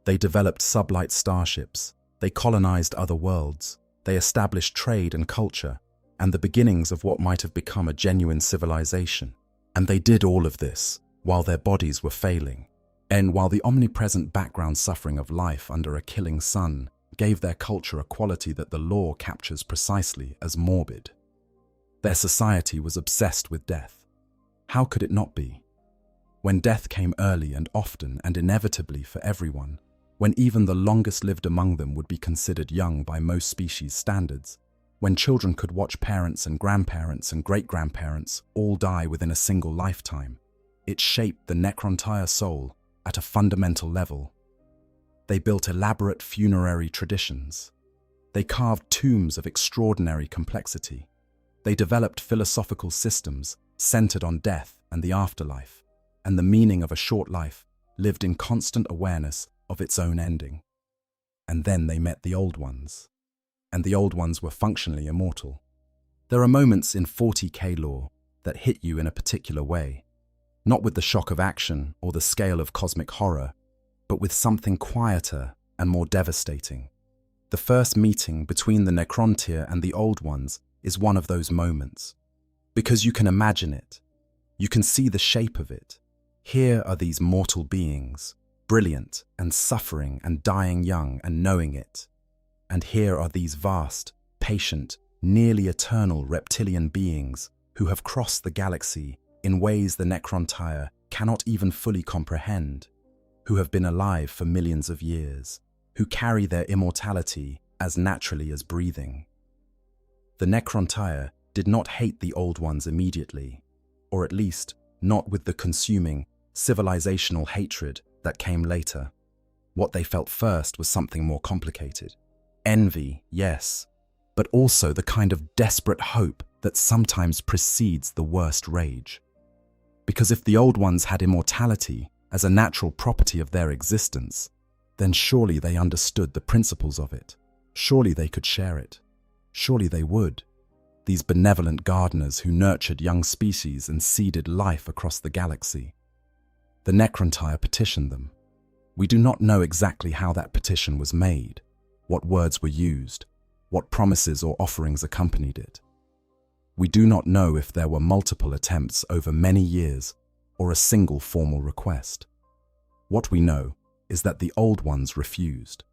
S2: They developed sublight starships, they colonized other worlds, they established trade and culture, and the beginnings of what might have become a genuine civilization. And they did all of this while their bodies were failing, and while the omnipresent background suffering of life under a killing sun gave their culture a quality that the lore captures precisely as morbid. Their society was obsessed with death. How could it not be? When death came early and often and inevitably for everyone, when even the longest lived among them would be considered young by most species standards, when children could watch parents and grandparents and great-grandparents all die within a single lifetime, it shaped the Necrontyre soul at a fundamental level. They built elaborate funerary traditions. They carved tombs of extraordinary complexity. They developed philosophical systems centered on death and the afterlife, and the meaning of a short life lived in constant awareness of its own ending. And then they met the Old Ones. And the Old Ones were functionally immortal. There are moments in 40k lore that hit you in a particular way, not with the shock of action or the scale of cosmic horror, but with something quieter and more devastating. The first meeting between the Necrontyr and the Old Ones is one of those moments, because you can imagine it. You can see the shape of it. Here are these mortal beings, brilliant and suffering and dying young and knowing it. And here are these vast, patient, nearly eternal reptilian beings who have crossed the galaxy in ways the Necrontyr cannot even fully comprehend, who have been alive for millions of years, who carry their immortality as naturally as breathing. The Necrontyr did not hate the Old Ones immediately, or at least not with the consuming, civilizational hatred that came later. What they felt first was something more complicated. Envy, yes, but also the kind of desperate hope that sometimes precedes the worst rage. Because if the Old Ones had immortality as a natural property of their existence, then surely they understood the principles of it. Surely they could share it. Surely they would. These benevolent gardeners who nurtured young species and seeded life across the galaxy. The Necrontyr petitioned them. We do not know exactly how that petition was made, what words were used, what promises or offerings accompanied it. We do not know if there were multiple attempts over many years or a single formal request. What we know is that the Old Ones refused.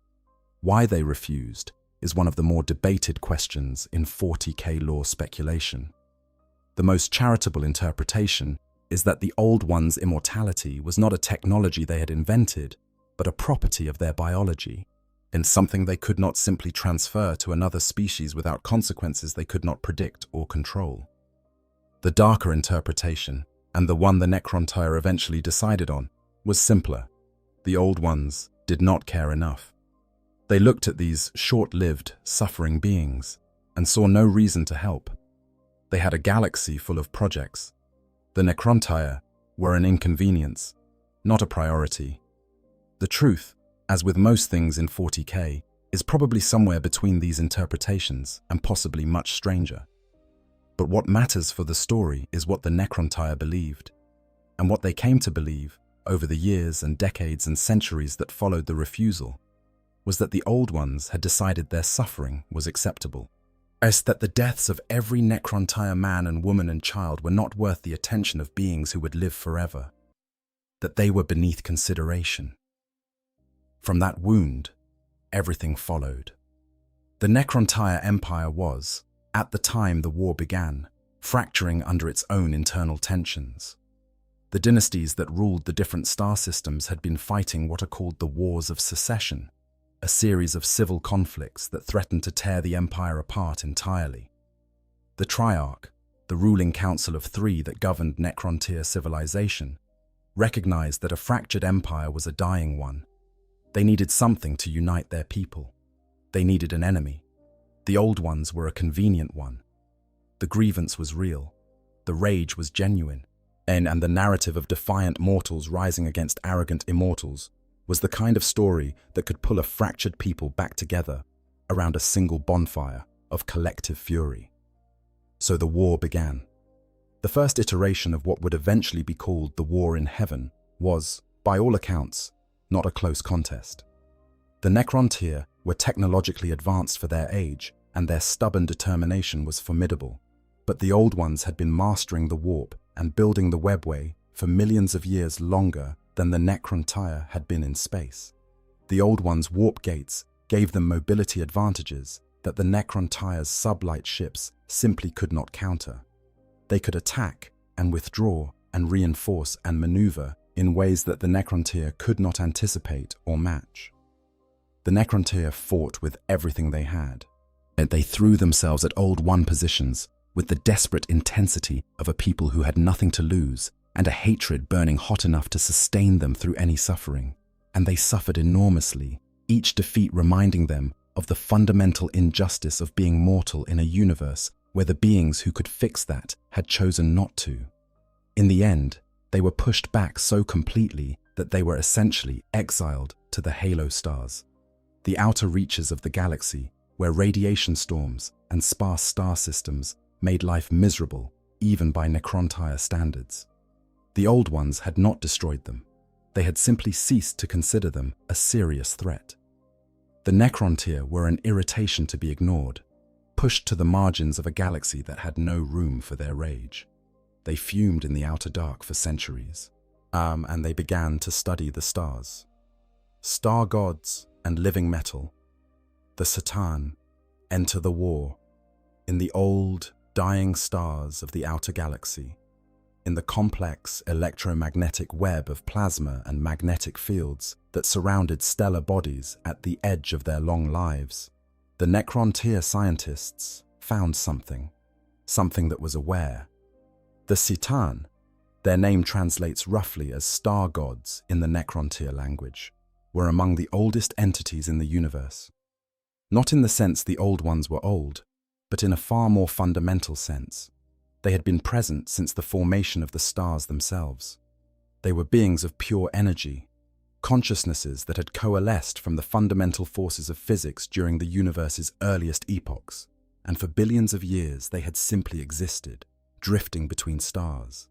S2: Why they refused is one of the more debated questions in 40k lore speculation. The most charitable interpretation is that the Old Ones' immortality was not a technology they had invented, but a property of their biology, and something they could not simply transfer to another species without consequences they could not predict or control. The darker interpretation, and the one the Necrontyr eventually decided on, was simpler. The Old Ones did not care enough. They looked at these short-lived, suffering beings and saw no reason to help. They had a galaxy full of projects. The Necrontyr were an inconvenience, not a priority. The truth, as with most things in 40k, is probably somewhere between these interpretations and possibly much stranger. But what matters for the story is what the Necrontyr believed, and what they came to believe over the years and decades and centuries that followed the refusal was that the Old Ones had decided their suffering was acceptable, as that the deaths of every Necrontyr man and woman and child were not worth the attention of beings who would live forever, that they were beneath consideration. From that wound, everything followed. The Necrontyr Empire was, at the time the war began, fracturing under its own internal tensions. The dynasties that ruled the different star systems had been fighting what are called the Wars of Secession, a series of civil conflicts that threatened to tear the empire apart entirely. The Triarch, the ruling council of three that governed Necrontyr civilization, recognized that a fractured empire was a dying one. They needed something to unite their people. They needed an enemy. The Old Ones were a convenient one. The grievance was real. The rage was genuine. And the narrative of defiant mortals rising against arrogant immortals was the kind of story that could pull a fractured people back together around a single bonfire of collective fury. So the war began. The first iteration of what would eventually be called the War in Heaven was, by all accounts, not a close contest. The Necrontyr were technologically advanced for their age, and their stubborn determination was formidable. But the Old Ones had been mastering the warp and building the webway for millions of years longer than the Necrontyr had been in space. The Old Ones' warp gates gave them mobility advantages that the Necrontyr's sublight ships simply could not counter. They could attack and withdraw and reinforce and maneuver in ways that the Necrontyr could not anticipate or match. The Necrontyr fought with everything they had, and they threw themselves at Old One positions with the desperate intensity of a people who had nothing to lose and a hatred burning hot enough to sustain them through any suffering. And they suffered enormously, each defeat reminding them of the fundamental injustice of being mortal in a universe where the beings who could fix that had chosen not to. In the end, they were pushed back so completely that they were essentially exiled to the halo stars, the outer reaches of the galaxy, where radiation storms and sparse star systems made life miserable, even by Necrontyre standards. The Old Ones had not destroyed them. They had simply ceased to consider them a serious threat. The Necrontyre were an irritation to be ignored, pushed to the margins of a galaxy that had no room for their rage. They fumed in the outer dark for centuries, and they began to study the stars. Star gods and living metal. The Satan enter the war in the old, dying stars of the outer galaxy, in the complex electromagnetic web of plasma and magnetic fields that surrounded stellar bodies at the edge of their long lives. The Necrontyre scientists found something that was aware. The Satan, their name translates roughly as star gods in the Necrontyre language, were among the oldest entities in the universe. Not in the sense the Old Ones were old, but in a far more fundamental sense. They had been present since the formation of the stars themselves. They were beings of pure energy, consciousnesses that had coalesced from the fundamental forces of physics during the universe's earliest epochs, and for billions of years they had simply existed, drifting between stars.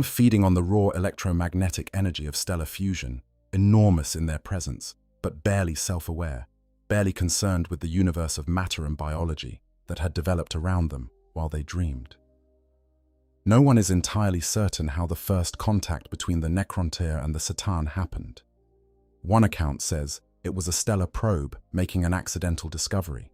S2: Feeding on the raw electromagnetic energy of stellar fusion, enormous in their presence, but barely self-aware, barely concerned with the universe of matter and biology that had developed around them while they dreamed. No one is entirely certain how the first contact between the Necrontyre and the Satan happened. One account says it was a stellar probe making an accidental discovery.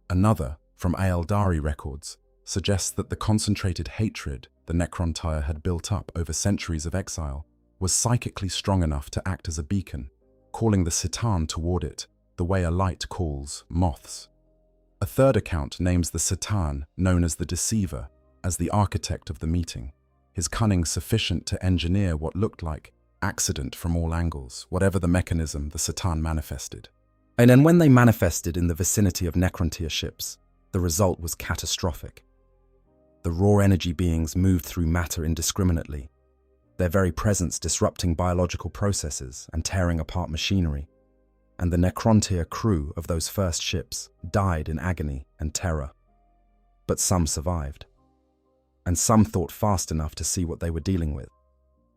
S2: Another, from Aeldari records, suggests that the concentrated hatred the Necrontyre had built up over centuries of exile was psychically strong enough to act as a beacon, calling the Satan toward it the way a light calls moths. A third account names the Satan, known as the Deceiver, as the architect of the meeting, his cunning sufficient to engineer what looked like accident from all angles, whatever the mechanism the Satan manifested. And then when they manifested in the vicinity of Necrontyre ships, the result was catastrophic. The raw energy beings moved through matter indiscriminately, their very presence disrupting biological processes and tearing apart machinery, and the Necrontyre crew of those first ships died in agony and terror. But some survived, and some thought fast enough to see what they were dealing with.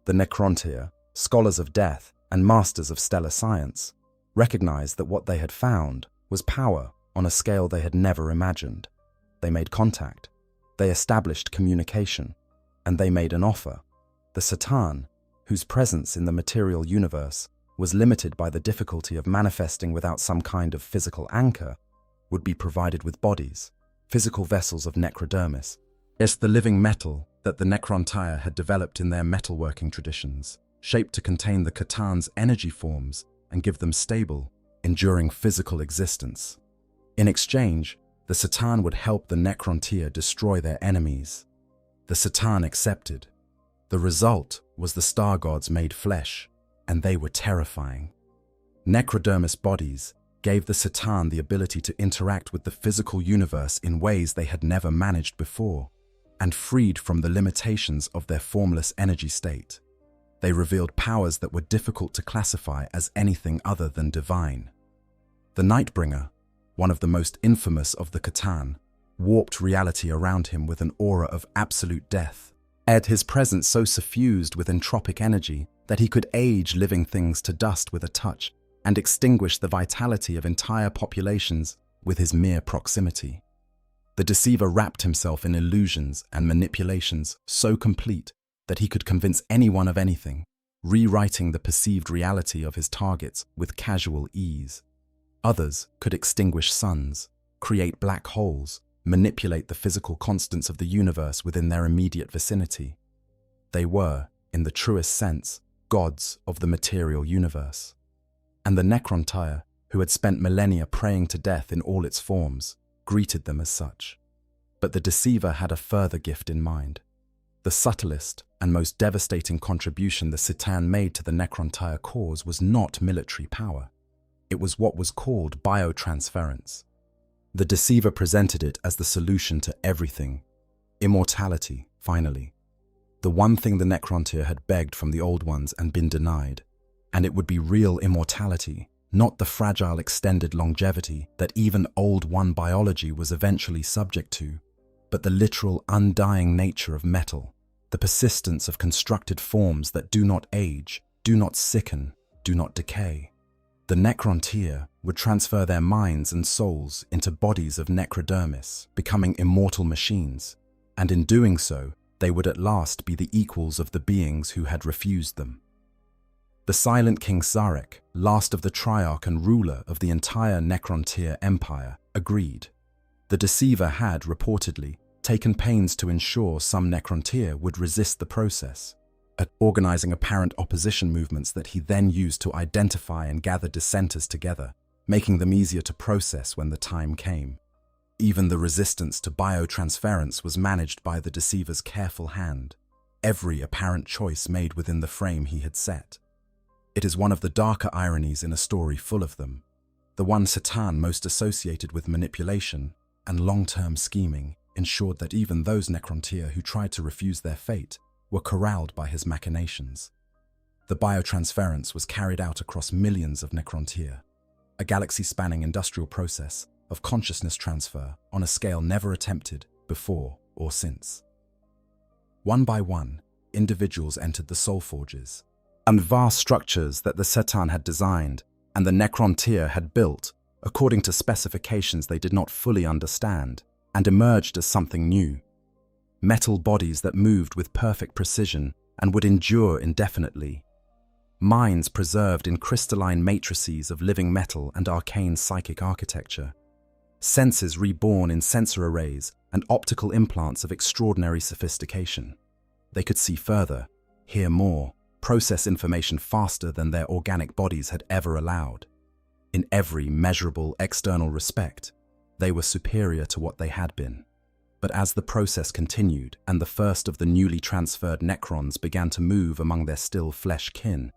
S2: The Necrontyre, scholars of death and masters of stellar science, recognized that what they had found was power on a scale they had never imagined. They made contact, they established communication, and they made an offer. The Satan, whose presence in the material universe was limited by the difficulty of manifesting without some kind of physical anchor, would be provided with bodies, physical vessels of necrodermis. It's the living metal that the Necrontyre had developed in their metalworking traditions, shaped to contain the C'tan's energy forms and give them stable, enduring physical existence. In exchange, the Satan would help the Necrontyre destroy their enemies. The Satan accepted. The result was the star gods made flesh, and they were terrifying. Necrodermis bodies gave the Satan the ability to interact with the physical universe in ways they had never managed before, and freed from the limitations of their formless energy state. They revealed powers that were difficult to classify as anything other than divine. The Nightbringer, one of the most infamous of the C'tan, warped reality around him with an aura of absolute death, his presence so suffused with entropic energy that he could age living things to dust with a touch and extinguish the vitality of entire populations with his mere proximity. The Deceiver wrapped himself in illusions and manipulations so complete that he could convince anyone of anything, rewriting the perceived reality of his targets with casual ease. Others could extinguish suns, create black holes, manipulate the physical constants of the universe within their immediate vicinity. They were, in the truest sense, gods of the material universe. And the Necrontyre, who had spent millennia praying to death in all its forms, greeted them as such. But the Deceiver had a further gift in mind. The subtlest and most devastating contribution the Satan made to the Necrontyre cause was not military power. It was what was called biotransference. The Deceiver presented it as the solution to everything. Immortality, finally. The one thing the Necrontyre had begged from the Old Ones and been denied. And it would be real immortality, not the fragile extended longevity that even Old One biology was eventually subject to. but the literal undying nature of metal, the persistence of constructed forms that do not age, do not sicken, do not decay. The necrontyr would transfer their minds and souls into bodies of necrodermis, becoming immortal machines, and in doing so, they would at last be the equals of the beings who had refused them. The silent King Zarek, last of the Triarch and ruler of the entire necrontyr empire, agreed. The deceiver had, reportedly, taken pains to ensure some necrontyr would resist the process, organizing apparent opposition movements that he then used to identify and gather dissenters together, making them easier to process when the time came. Even the resistance to biotransference was managed by the deceiver's careful hand, every apparent choice made within the frame he had set. It is one of the darker ironies in a story full of them, the one Satan most associated with manipulation and long-term scheming ensured that even those necrontyr who tried to refuse their fate were corralled by his machinations. The biotransference was carried out across millions of necrontyr, a galaxy-spanning industrial process of consciousness transfer on a scale never attempted before or since. One by one, individuals entered the soul forges, and vast structures that the Satan had designed and the necrontyr had built according to specifications they did not fully understand, and emerged as something new. Metal bodies that moved with perfect precision and would endure indefinitely. Minds preserved in crystalline matrices of living metal and arcane psychic architecture. Senses reborn in sensor arrays and optical implants of extraordinary sophistication. They could see further, hear more, process information faster than their organic bodies had ever allowed. In every measurable external respect, they were superior to what they had been. But as the process continued and the first of the newly transferred necrons began to move among their still flesh kin,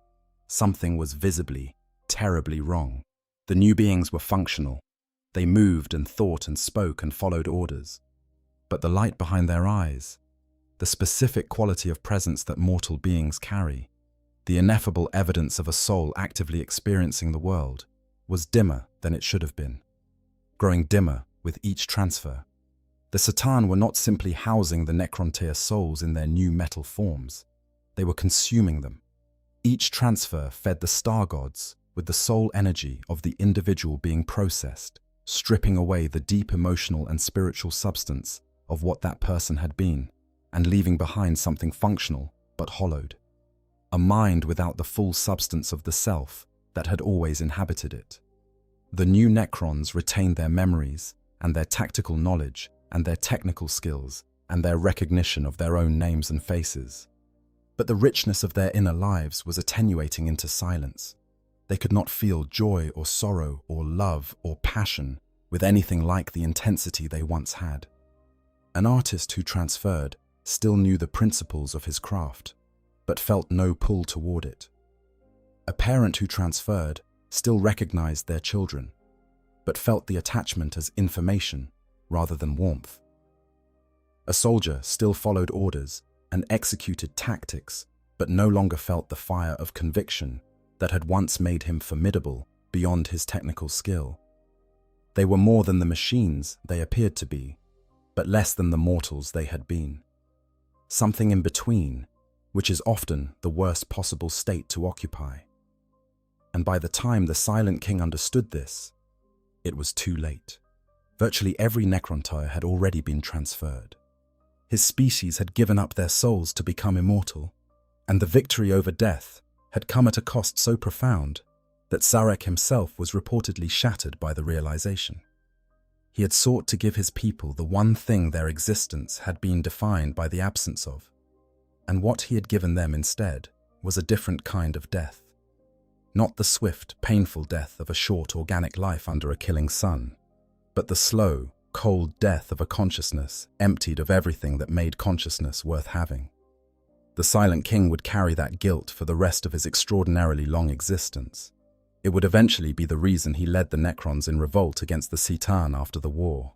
S2: something was visibly, terribly wrong. The new beings were functional. They moved and thought and spoke and followed orders. But the light behind their eyes, the specific quality of presence that mortal beings carry, the ineffable evidence of a soul actively experiencing the world, was dimmer than it should have been, growing dimmer with each transfer. The Satan were not simply housing the necrontyr souls in their new metal forms, they were consuming them. Each transfer fed the star gods with the soul energy of the individual being processed, stripping away the deep emotional and spiritual substance of what that person had been, and leaving behind something functional but hollowed. A mind without the full substance of the self that had always inhabited it. The new necrons retained their memories and their tactical knowledge and their technical skills and their recognition of their own names and faces. But the richness of their inner lives was attenuating into silence. They could not feel joy or sorrow or love or passion with anything like the intensity they once had. An artist who transferred still knew the principles of his craft, but felt no pull toward it. A parent who transferred still recognized their children, but felt the attachment as information rather than warmth. A soldier still followed orders and executed tactics, but no longer felt the fire of conviction that had once made him formidable beyond his technical skill. They were more than the machines they appeared to be, but less than the mortals they had been. Something in between, which is often the worst possible state to occupy. And by the time the Silent King understood this, it was too late. Virtually every necrontyr had already been transferred. His species had given up their souls to become immortal, and the victory over death had come at a cost so profound that Zarek himself was reportedly shattered by the realization. He had sought to give his people the one thing their existence had been defined by the absence of, and what he had given them instead was a different kind of death. Not the swift, painful death of a short organic life under a killing sun, but the slow, cold death of a consciousness emptied of everything that made consciousness worth having. The Silent King would carry that guilt for the rest of his extraordinarily long existence. It would eventually be the reason he led the Necrons in revolt against the Citan after the war.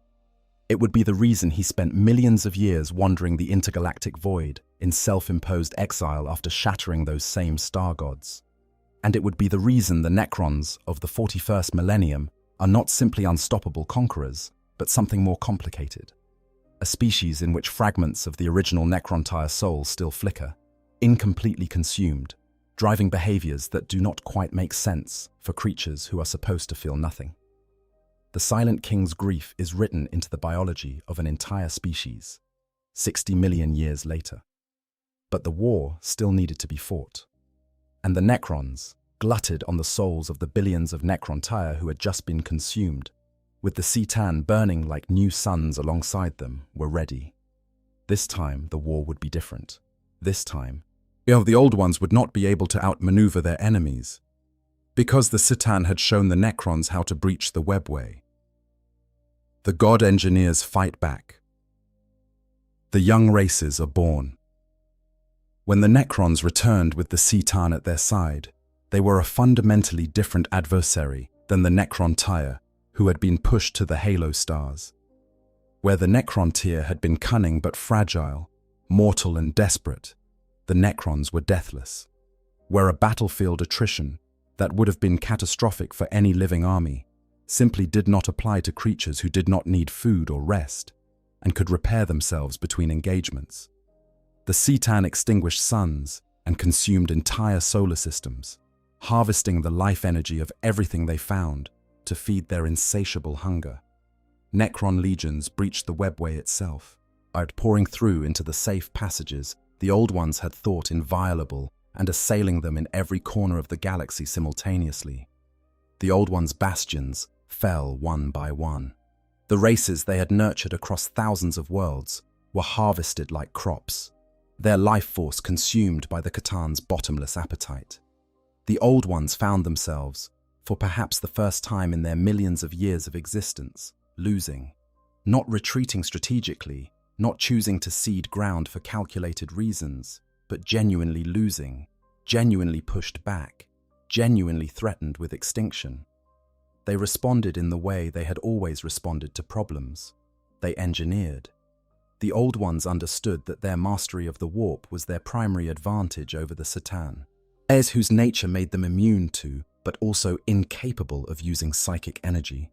S2: It would be the reason he spent millions of years wandering the intergalactic void in self-imposed exile after shattering those same star gods. And it would be the reason the Necrons of the 41st Millennium are not simply unstoppable conquerors, but something more complicated. a species in which fragments of the original necrontire soul still flicker, incompletely consumed, driving behaviors that do not quite make sense for creatures who are supposed to feel nothing. The Silent King's grief is written into the biology of an entire species, 60 million years later. But the war still needed to be fought. And the Necrons, glutted on the souls of the billions of necrontire who had just been consumed, with the Citan burning like new suns alongside them, were ready. This time, the war would be different. This time, the old ones would not be able to outmaneuver their enemies, because the Citan had shown the Necrons how to breach the webway. The god engineers fight back. The young races are born. When the Necrons returned with the Citan at their side, they were a fundamentally different adversary than the necrontire who had been pushed to the halo stars. Where the necrontyr had been cunning but fragile, mortal and desperate, the Necrons were deathless. Where a battlefield attrition that would have been catastrophic for any living army simply did not apply to creatures who did not need food or rest and could repair themselves between engagements. The Citan extinguished suns and consumed entire solar systems, harvesting the life energy of everything they found to feed their insatiable hunger. Necron legions breached the webway itself, outpouring through into the safe passages the old ones had thought inviolable and assailing them in every corner of the galaxy simultaneously. The old ones' bastions fell one by one. The races they had nurtured across thousands of worlds were harvested like crops, their life force consumed by the C'tan's bottomless appetite. The old ones found themselves, for perhaps the first time in their millions of years of existence, losing, not retreating strategically, not choosing to cede ground for calculated reasons, but genuinely losing, genuinely pushed back, genuinely threatened with extinction. They responded in the way they had always responded to problems. They engineered. The old ones understood that their mastery of the warp was their primary advantage over the Citan, heirs whose nature made them immune to, but also incapable of using psychic energy.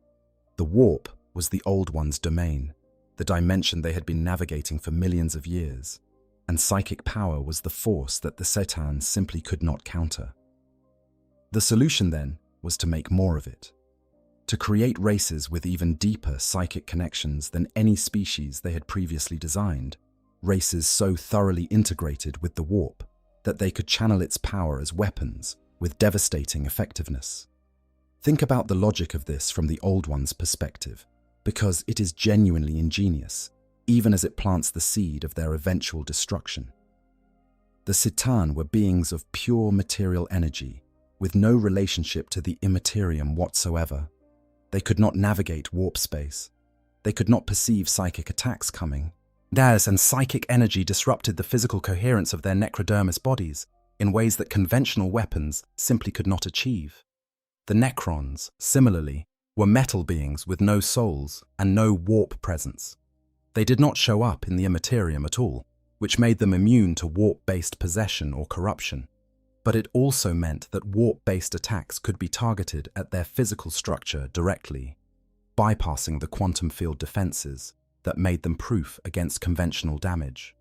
S2: The warp was the old ones' domain, the dimension they had been navigating for millions of years, and psychic power was the force that the Citan simply could not counter. The solution, then, was to make more of it, to create races with even deeper psychic connections than any species they had previously designed, races so thoroughly integrated with the warp that they could channel its power as weapons with devastating effectiveness. Think about the logic of this from the old one's perspective, because it is genuinely ingenious, even as it plants the seed of their eventual destruction. The Citan were beings of pure material energy, with no relationship to the Imperium whatsoever. They could not navigate warp space. They could not perceive psychic attacks coming. Theirs and psychic energy disrupted the physical coherence of their necrodermis bodies in ways that conventional weapons simply could not achieve. The Necrons, similarly, were metal beings with no souls and no warp presence. They did not show up in the Imperium at all, which made them immune to warp-based possession or corruption. But it also meant that warp-based attacks could be targeted at their physical structure directly, bypassing the quantum field defenses that made them proof against conventional damage.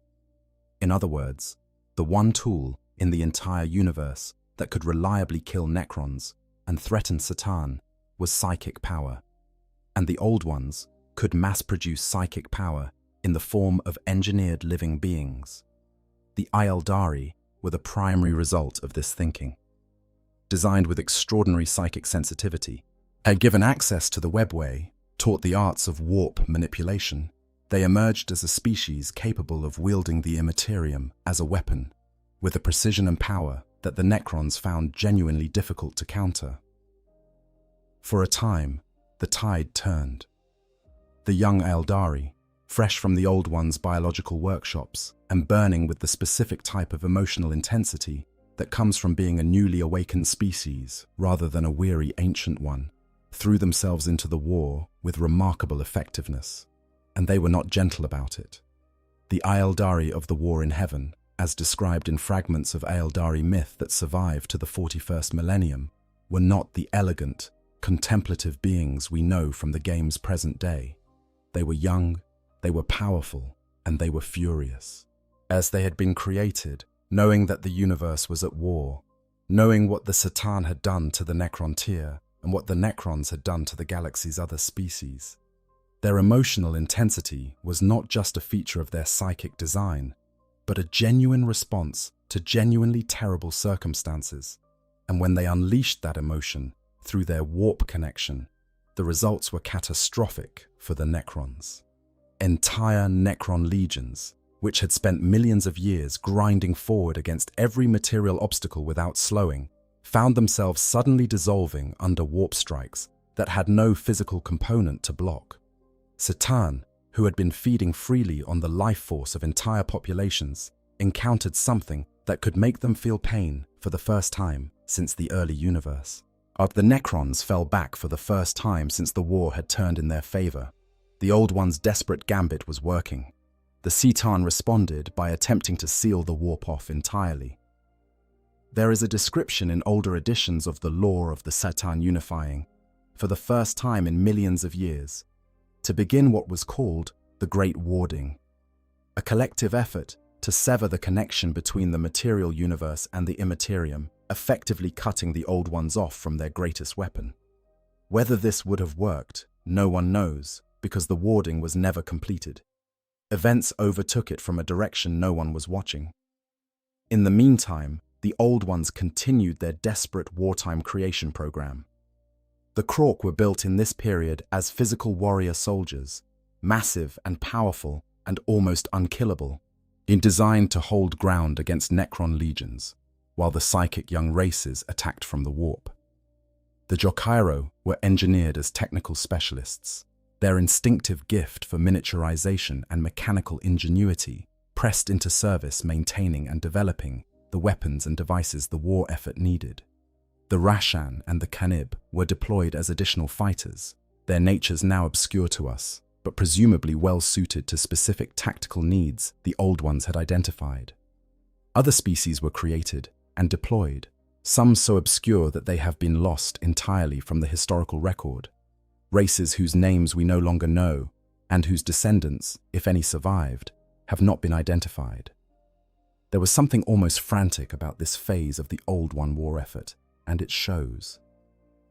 S2: In other words, the one tool in the entire universe that could reliably kill Necrons and threaten Citan was psychic power, and the old ones could mass-produce psychic power in the form of engineered living beings. The Aeldari were the primary result of this thinking. Designed with extraordinary psychic sensitivity, had given access to the webway, taught the arts of warp manipulation, they emerged as a species capable of wielding the Imperium as a weapon, with a precision and power that the Necrons found genuinely difficult to counter. For a time, the tide turned. The young Aeldari, fresh from the old one's biological workshops and burning with the specific type of emotional intensity that comes from being a newly awakened species rather than a weary ancient one, threw themselves into the war with remarkable effectiveness, and they were not gentle about it. The Aeldari of the War in Heaven, as described in fragments of Aeldari myth that survived to the 41st millennium, were not the elegant, contemplative beings we know from the game's present day. They were young, They were powerful, and they were furious. As they had been created, knowing that the universe was at war, knowing what the Satan had done to the Necrontyr and what the Necrons had done to the galaxy's other species. Their emotional intensity was not just a feature of their psychic design, but a genuine response to genuinely terrible circumstances. And when they unleashed that emotion through their warp connection, the results were catastrophic for the Necrons. Entire Necron legions, which had spent millions of years grinding forward against every material obstacle without slowing, found themselves suddenly dissolving under warp strikes that had no physical component to block. Satan, who had been feeding freely on the life force of entire populations, encountered something that could make them feel pain for the first time since the early universe. The Necrons fell back for the first time since the war had turned in their favor. The Old One's desperate gambit was working. The Satan responded by attempting to seal the warp off entirely. There is a description in older editions of the lore of the Satan unifying, for the first time in millions of years, to begin what was called the Great Warding, a collective effort to sever the connection between the material universe and the Imperium, effectively cutting the Old Ones off from their greatest weapon. Whether this would have worked, no one knows, because the warding was never completed. Events overtook it from a direction no one was watching. In the meantime, the Old Ones continued their desperate wartime creation program. The Krork were built in this period as physical warrior soldiers, massive and powerful and almost unkillable, designed to hold ground against Necron legions, while the psychic young races attacked from the warp. The Jokairo were engineered as technical specialists. Their instinctive gift for miniaturization and mechanical ingenuity pressed into service maintaining and developing the weapons and devices the war effort needed. The Rashan and the Kanib were deployed as additional fighters, their natures now obscure to us, but presumably well suited to specific tactical needs the Old Ones had identified. Other species were created and deployed, some so obscure that they have been lost entirely from the historical record. Races whose names we no longer know, and whose descendants, if any survived, have not been identified. There was something almost frantic about this phase of the Old One war effort, and it shows.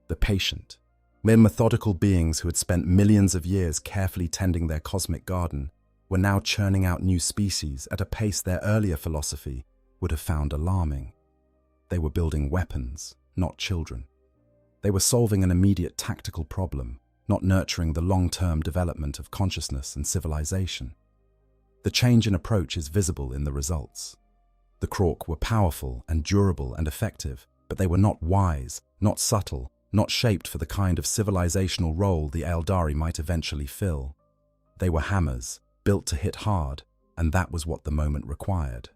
S2: The patient, mere methodical beings who had spent millions of years carefully tending their cosmic garden, were now churning out new species at a pace their earlier philosophy would have found alarming. They were building weapons, not children. They were solving an immediate tactical problem, not nurturing the long-term development of consciousness and civilization. The change in approach is visible in the results. The Krork were powerful and durable and effective, but they were not wise, not subtle, not shaped for the kind of civilizational role the Eldari might eventually fill. They were hammers, built to hit hard, and that was what the moment required.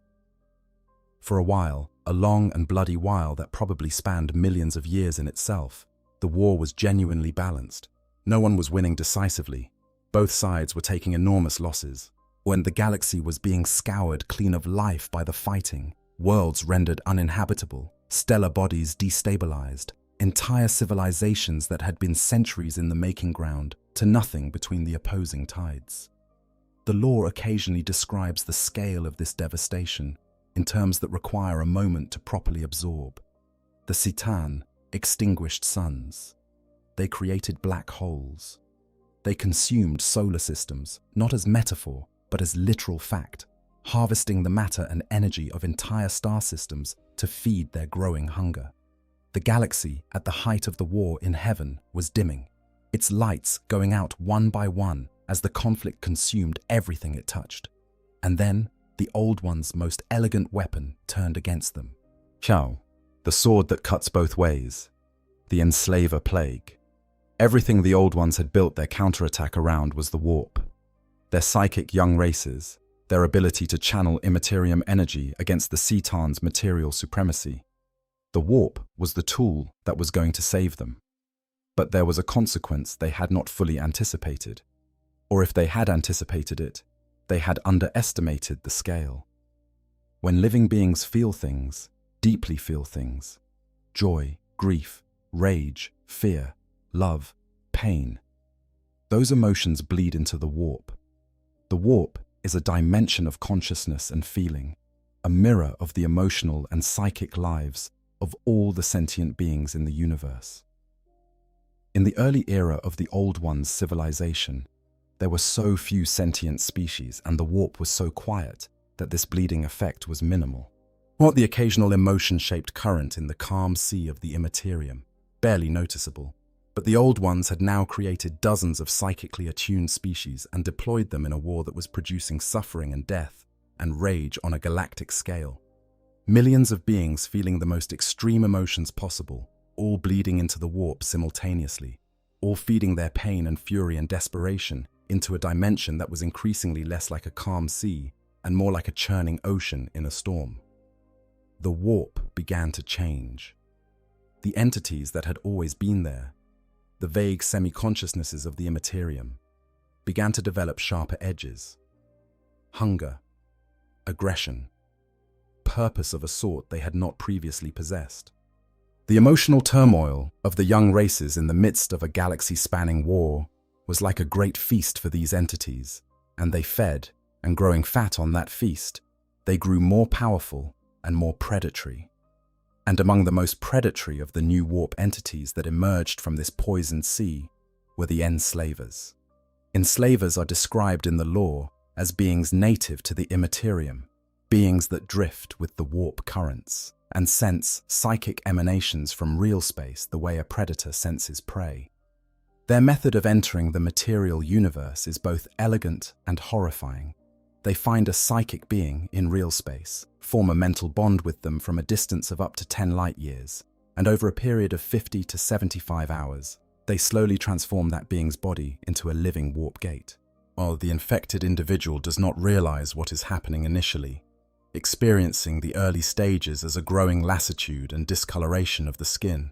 S2: For a while, a long and bloody while that probably spanned millions of years in itself, the war was genuinely balanced. No one was winning decisively. Both sides were taking enormous losses. When the galaxy was being scoured clean of life by the fighting, worlds rendered uninhabitable, stellar bodies destabilized, entire civilizations that had been centuries in the making ground to nothing between the opposing tides. The lore occasionally describes the scale of this devastation in terms that require a moment to properly absorb. The Satan extinguished suns. They created black holes. They consumed solar systems, not as metaphor, but as literal fact, harvesting the matter and energy of entire star systems to feed their growing hunger. The galaxy, at the height of the war in heaven, was dimming, its lights going out one by one as the conflict consumed everything it touched. And then, the Old One's most elegant weapon turned against them. Qiao, the sword that cuts both ways, the enslaver plague. Everything the Old Ones had built their counterattack around was the warp. Their psychic young races, their ability to channel Imperium energy against the Satan's material supremacy. The warp was the tool that was going to save them. But there was a consequence they had not fully anticipated. Or if they had anticipated it, they had underestimated the scale. When living beings feel things, deeply feel things, joy, grief, rage, fear, love, pain, those emotions bleed into the warp. The warp is a dimension of consciousness and feeling, a mirror of the emotional and psychic lives of all the sentient beings in the universe. In the early era of the Old One's civilization, there were so few sentient species and the warp was so quiet that this bleeding effect was minimal. What the occasional emotion-shaped current in the calm sea of the Imperium, barely noticeable. But the Old Ones had now created dozens of psychically attuned species and deployed them in a war that was producing suffering and death and rage on a galactic scale. Millions of beings feeling the most extreme emotions possible, all bleeding into the warp simultaneously, all feeding their pain and fury and desperation into a dimension that was increasingly less like a calm sea and more like a churning ocean in a storm. The warp began to change. The entities that had always been there, the vague semi-consciousnesses of the Imperium, began to develop sharper edges. Hunger, aggression, purpose of a sort they had not previously possessed. The emotional turmoil of the young races in the midst of a galaxy-spanning war was like a great feast for these entities, and they fed, and growing fat on that feast, they grew more powerful and more predatory. And among the most predatory of the new warp entities that emerged from this poisoned sea were the enslavers. Enslavers are described in the lore as beings native to the Imperium, beings that drift with the warp currents and sense psychic emanations from real space the way a predator senses prey. Their method of entering the material universe is both elegant and horrifying. They find a psychic being in real space, form a mental bond with them from a distance of up to 10 light years, and over a period of 50 to 75 hours, they slowly transform that being's body into a living warp gate. While the infected individual does not realize what is happening initially, experiencing the early stages as a growing lassitude and discoloration of the skin.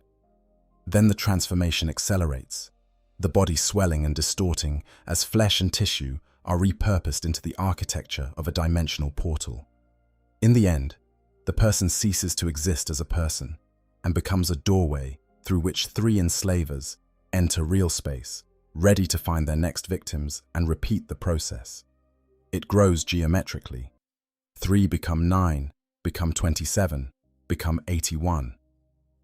S2: Then the transformation accelerates, the body swelling and distorting as flesh and tissue are repurposed into the architecture of a dimensional portal. In the end, the person ceases to exist as a person and becomes a doorway through which 3 enslavers enter real space, ready to find their next victims and repeat the process. It grows geometrically. 3 become 9, become 27, become 81.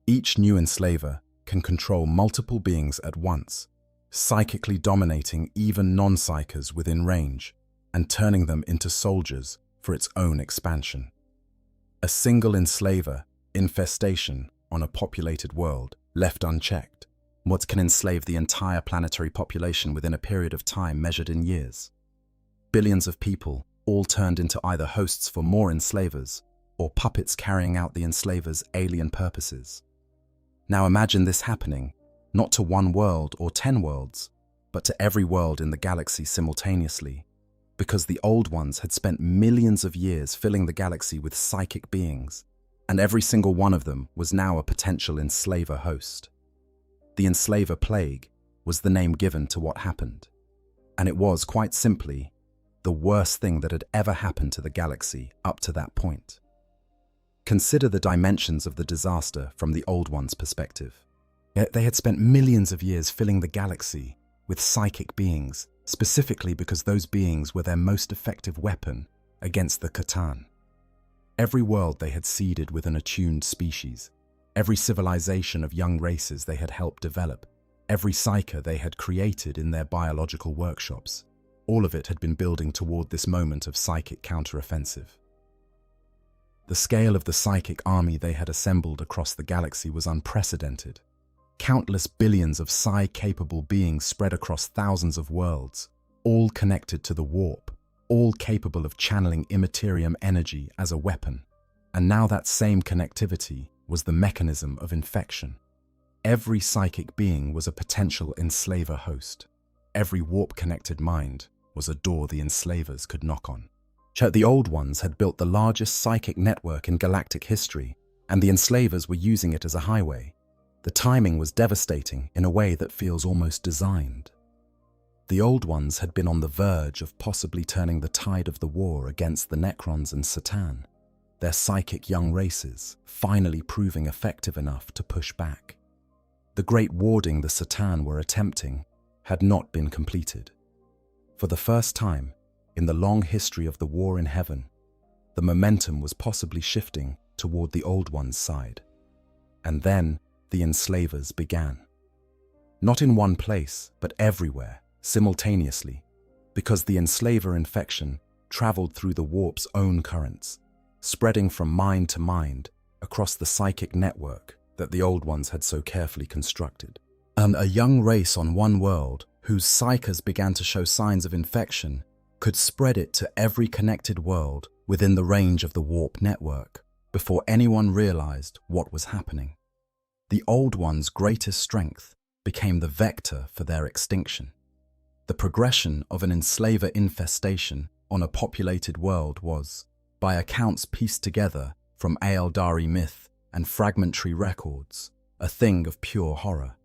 S2: Each new enslaver can control multiple beings at once, psychically dominating even non-psychers within range and turning them into soldiers for its own expansion. A single enslaver infestation on a populated world left unchecked. What can enslave the entire planetary population within a period of time measured in years? Billions of people, all turned into either hosts for more enslavers or puppets carrying out the enslavers' alien purposes. Now imagine this happening, not to one world or 10 worlds, but to every world in the galaxy simultaneously, because the Old Ones had spent millions of years filling the galaxy with psychic beings, and every single one of them was now a potential enslaver host. The enslaver plague was the name given to what happened, and it was, quite simply, the worst thing that had ever happened to the galaxy up to that point. Consider the dimensions of the disaster from the Old Ones' perspective. Yet they had spent millions of years filling the galaxy with psychic beings, specifically because those beings were their most effective weapon against the Catan. Every world they had seeded with an attuned species, every civilization of young races they had helped develop, every psyker they had created in their biological workshops, all of it had been building toward this moment of psychic counteroffensive. The scale of the psychic army they had assembled across the galaxy was unprecedented. Countless billions of psi-capable beings spread across thousands of worlds, all connected to the warp, all capable of channeling Imperium energy as a weapon. And now that same connectivity was the mechanism of infection. Every psychic being was a potential enslaver host. Every warp-connected mind was a door the enslavers could knock on. The Old Ones had built the largest psychic network in galactic history, and the enslavers were using it as a highway. The timing was devastating in a way that feels almost designed. The Old Ones had been on the verge of possibly turning the tide of the war against the Necrons and Satan, their psychic young races finally proving effective enough to push back. The great warding the Satan were attempting had not been completed. For the first time, in the long history of the war in heaven, the momentum was possibly shifting toward the Old One's side. And then the enslavers began. Not in one place, but everywhere, simultaneously, because the enslaver infection traveled through the warp's own currents, spreading from mind to mind across the psychic network that the Old Ones had so carefully constructed. And a young race on one world, whose psychers began to show signs of infection, could spread it to every connected world within the range of the warp network before anyone realized what was happening. The Old Ones' greatest strength became the vector for their extinction. The progression of an enslaver infestation on a populated world was, by accounts pieced together from Aeldari myth and fragmentary records, a thing of pure horror.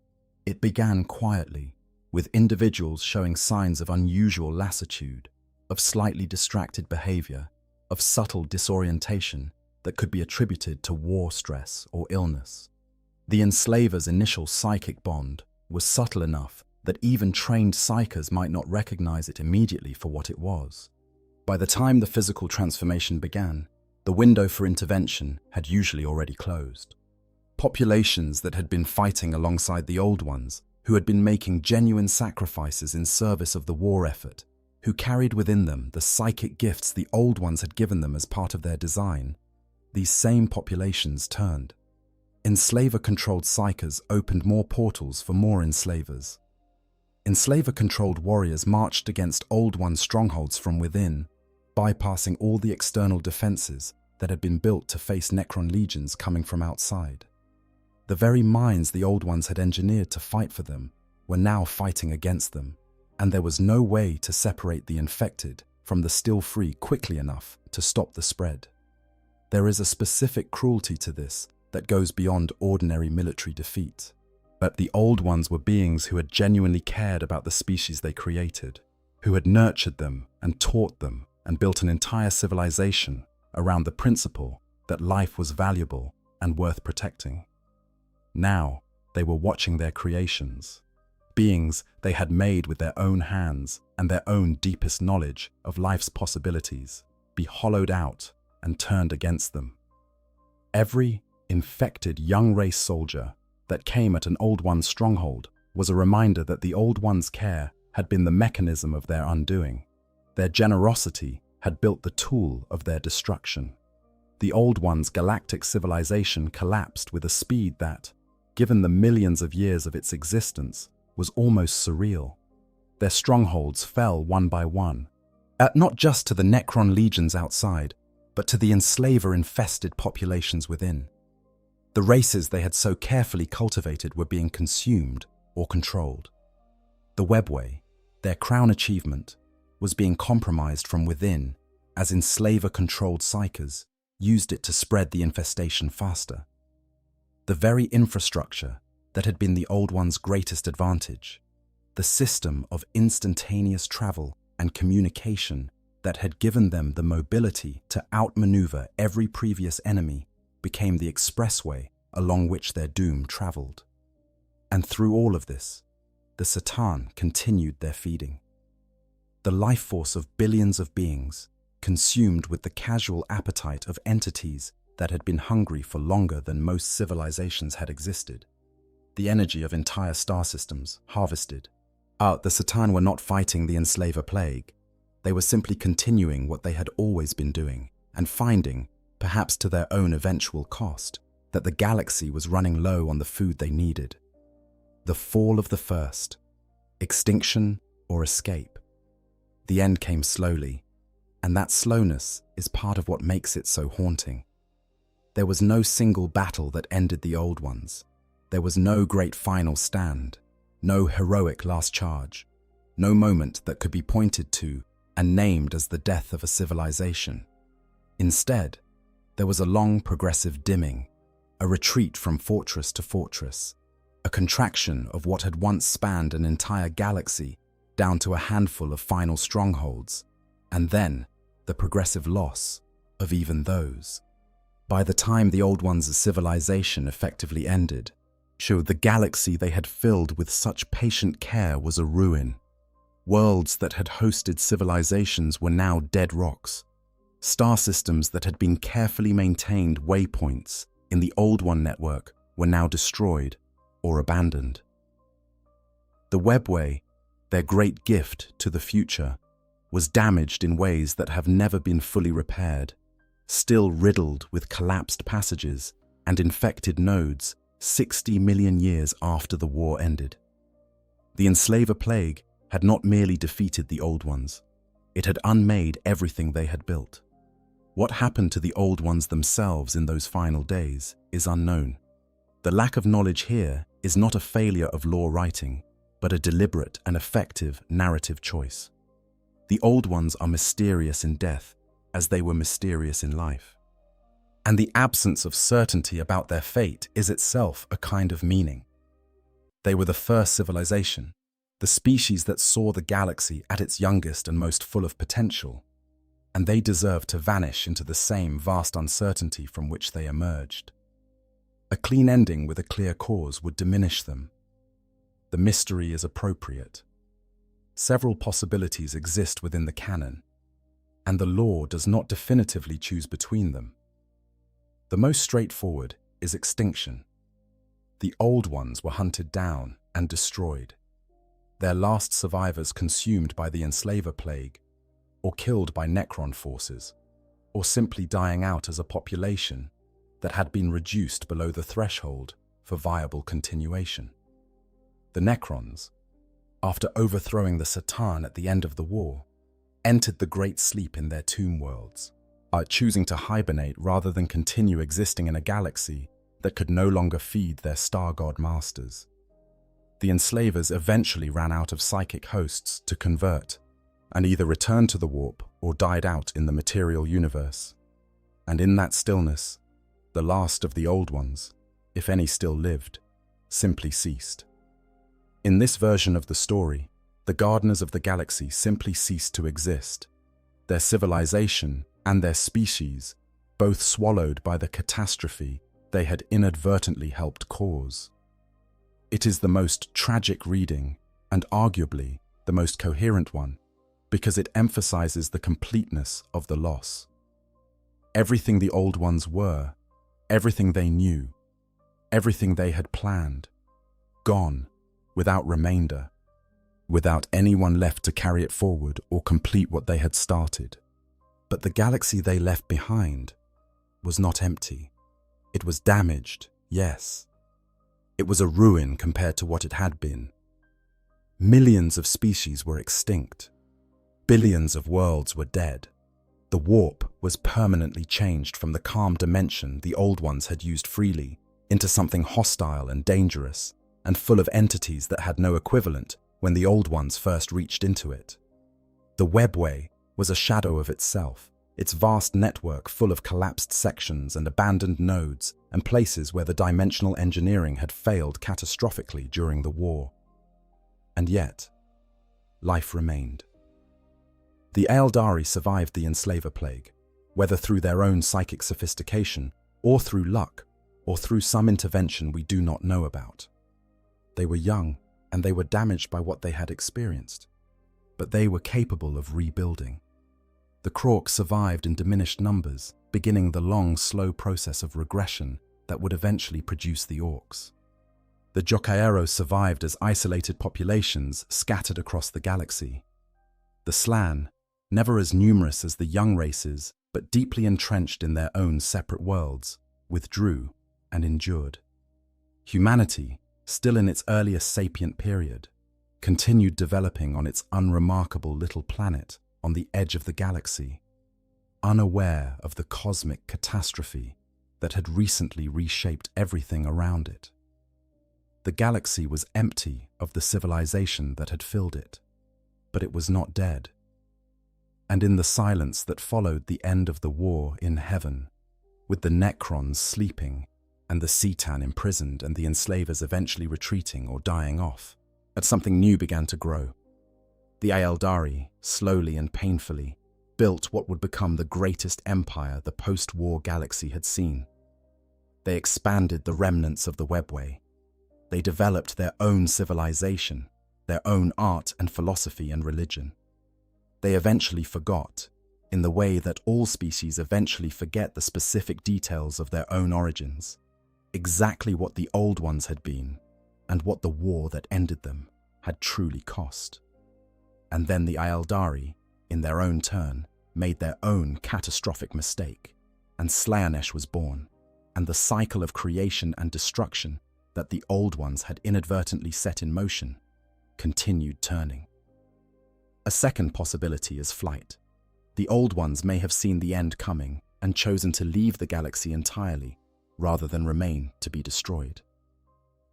S2: It began quietly, with individuals showing signs of unusual lassitude, of slightly distracted behavior, of subtle disorientation that could be attributed to war stress or illness. The enslaver's initial psychic bond was subtle enough that even trained psychers might not recognize it immediately for what it was. By the time the physical transformation began, the window for intervention had usually already closed. Populations that had been fighting alongside the Old Ones, who had been making genuine sacrifices in service of the war effort, who carried within them the psychic gifts the Old Ones had given them as part of their design, these same populations turned. Enslaver-controlled psychers opened more portals for more enslavers. Enslaver-controlled warriors marched against Old One strongholds from within, bypassing all the external defenses that had been built to face Necron legions coming from outside. The very minds the Old Ones had engineered to fight for them were now fighting against them, and there was no way to separate the infected from the still free quickly enough to stop the spread. There is a specific cruelty to this that goes beyond ordinary military defeat. But the Old Ones were beings who had genuinely cared about the species they created, who had nurtured them and taught them and built an entire civilization around the principle that life was valuable and worth protecting. Now, they were watching their creations, beings they had made with their own hands and their own deepest knowledge of life's possibilities, be hollowed out and turned against them. Every infected young race soldier that came at an Old One's stronghold was a reminder that the Old One's care had been the mechanism of their undoing. Their generosity had built the tool of their destruction. The Old One's galactic civilization collapsed with a speed that, given the millions of years of its existence, was almost surreal. Their strongholds fell one by one, not just to the Necron legions outside, but to the enslaver-infested populations within. The races they had so carefully cultivated were being consumed or controlled. The Webway, their crown achievement, was being compromised from within as enslaver-controlled psychers used it to spread the infestation faster. The very infrastructure that had been the Old One's greatest advantage, the system of instantaneous travel and communication that had given them the mobility to outmaneuver every previous enemy, became the expressway along which their doom traveled. And through all of this, the Satan continued their feeding. The life force of billions of beings, consumed with the casual appetite of entities that had been hungry for longer than most civilizations had existed. The energy of entire star systems harvested. The Satan were not fighting the enslaver plague. They were simply continuing what they had always been doing and finding, perhaps to their own eventual cost, that the galaxy was running low on the food they needed. The fall of the first, extinction or escape. The end came slowly, and that slowness is part of what makes it so haunting. There was no single battle that ended the Old Ones. There was no great final stand, no heroic last charge, no moment that could be pointed to and named as the death of a civilization. Instead, there was a long progressive dimming, a retreat from fortress to fortress, a contraction of what had once spanned an entire galaxy down to a handful of final strongholds, and then the progressive loss of even those. By the time the Old Ones' civilization effectively ended, the galaxy they had filled with such patient care was a ruin. Worlds that had hosted civilizations were now dead rocks. Star systems that had been carefully maintained waypoints in the Old One network were now destroyed or abandoned. The webway, their great gift to the future, was damaged in ways that have never been fully repaired, still riddled with collapsed passages and infected nodes 60 million years after the war ended. The Enslaver Plague had not merely defeated the Old Ones, it had unmade everything they had built. What happened to the Old Ones themselves in those final days is unknown. The lack of knowledge here is not a failure of lore writing, but a deliberate and effective narrative choice. The Old Ones are mysterious in death, as they were mysterious in life. And the absence of certainty about their fate is itself a kind of meaning. They were the first civilization, the species that saw the galaxy at its youngest and most full of potential, and they deserve to vanish into the same vast uncertainty from which they emerged. A clean ending with a clear cause would diminish them. The mystery is appropriate. Several possibilities exist within the canon, and the lore does not definitively choose between them. The most straightforward is extinction. The Old Ones were hunted down and destroyed, their last survivors consumed by the Enslaver Plague, or killed by Necron forces, or simply dying out as a population that had been reduced below the threshold for viable continuation. The Necrons, after overthrowing the Satan at the end of the war, entered the Great Sleep in their tomb worlds, choosing to hibernate rather than continue existing in a galaxy that could no longer feed their star god masters. The Enslavers eventually ran out of psychic hosts to convert, and either returned to the warp or died out in the material universe. And in that stillness, the last of the Old Ones, if any still lived, simply ceased. In this version of the story, the Gardeners of the Galaxy simply ceased to exist, their civilization and their species both swallowed by the catastrophe they had inadvertently helped cause. It is the most tragic reading, and arguably the most coherent one, because it emphasizes the completeness of the loss. Everything the Old Ones were, everything they knew, everything they had planned, gone, without remainder, without anyone left to carry it forward or complete what they had started. But the galaxy they left behind was not empty. It was damaged, yes. It was a ruin compared to what it had been. Millions of species were extinct. Billions of worlds were dead. The warp was permanently changed from the calm dimension the Old Ones had used freely into something hostile and dangerous, and full of entities that had no equivalent when the Old Ones first reached into it. The webway was a shadow of itself, its vast network full of collapsed sections and abandoned nodes and places where the dimensional engineering had failed catastrophically during the war. And yet, life remained. The Aeldari survived the Enslaver Plague, whether through their own psychic sophistication, or through luck, or through some intervention we do not know about. They were young, and they were damaged by what they had experienced, but they were capable of rebuilding. The Krork survived in diminished numbers, beginning the long, slow process of regression that would eventually produce the Orcs. The Jokaero survived as isolated populations scattered across the galaxy. The Slan, never as numerous as the young races, but deeply entrenched in their own separate worlds, withdrew and endured. Humanity, still in its earliest sapient period, continued developing on its unremarkable little planet on the edge of the galaxy, unaware of the cosmic catastrophe that had recently reshaped everything around it. The galaxy was empty of the civilization that had filled it, but it was not dead. And in the silence that followed the end of the war in heaven, with the Necrons sleeping and the Cetan imprisoned and the enslavers eventually retreating or dying off, something new began to grow. The Aeldari, slowly and painfully, built what would become the greatest empire the post-war galaxy had seen. They expanded the remnants of the webway. They developed their own civilization, their own art and philosophy and religion. They eventually forgot, in the way that all species eventually forget the specific details of their own origins, exactly what the old ones had been and what the war that ended them had truly cost. And then the Aeldari, in their own turn, made their own catastrophic mistake, and Slaanesh was born, and the cycle of creation and destruction that the old ones had inadvertently set in motion continued turning. A second possibility is flight. The old ones may have seen the end coming and chosen to leave the galaxy entirely, rather than remain to be destroyed.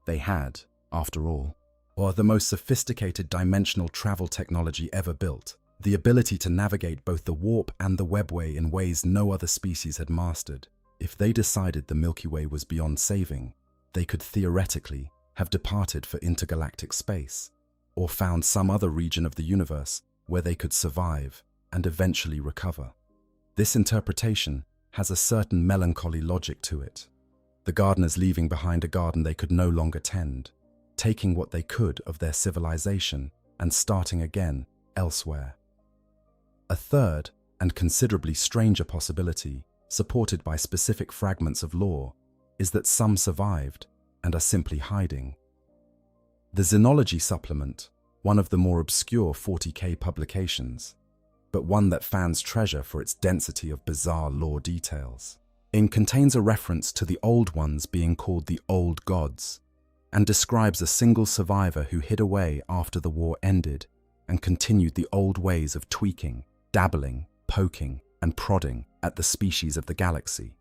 S2: They had, after all, the most sophisticated dimensional travel technology ever built, the ability to navigate both the warp and the webway in ways no other species had mastered. If they decided the Milky Way was beyond saving, they could theoretically have departed for intergalactic space, or found some other region of the universe where they could survive and eventually recover. This interpretation has a certain melancholy logic to it. The gardeners leaving behind a garden they could no longer tend, taking what they could of their civilization and starting again elsewhere. A third and considerably stranger possibility, supported by specific fragments of lore, is that some survived and are simply hiding. The Xenology supplement, one of the more obscure 40k publications, but one that fans treasure for its density of bizarre lore details, contains a reference to the Old Ones being called the Old Gods, and describes a single survivor who hid away after the war ended and continued the old ways of tweaking, dabbling, poking, and prodding at the species of the galaxy.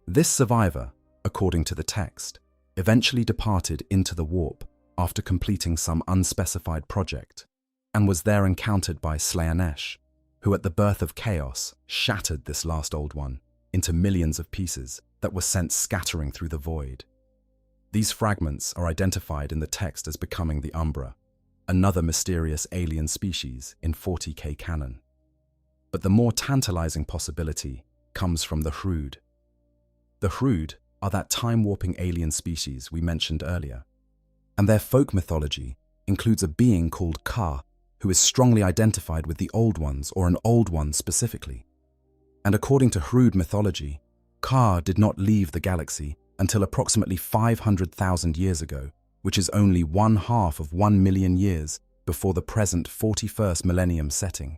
S2: This survivor, according to the text, eventually departed into the warp after completing some unspecified project, and was there encountered by Slaanesh, who at the birth of chaos shattered this last Old One into millions of pieces that were sent scattering through the void. These fragments are identified in the text as becoming the Umbra, another mysterious alien species in 40k canon. But the more tantalizing possibility comes from the Hrood. The Hrood are that time-warping alien species we mentioned earlier, and their folk mythology includes a being called Ka, who is strongly identified with the Old Ones or an Old One specifically. And according to Hrood mythology, Ka did not leave the galaxy until approximately 500,000 years ago, which is only 1/2 of 1 million years before the present 41st Millennium setting.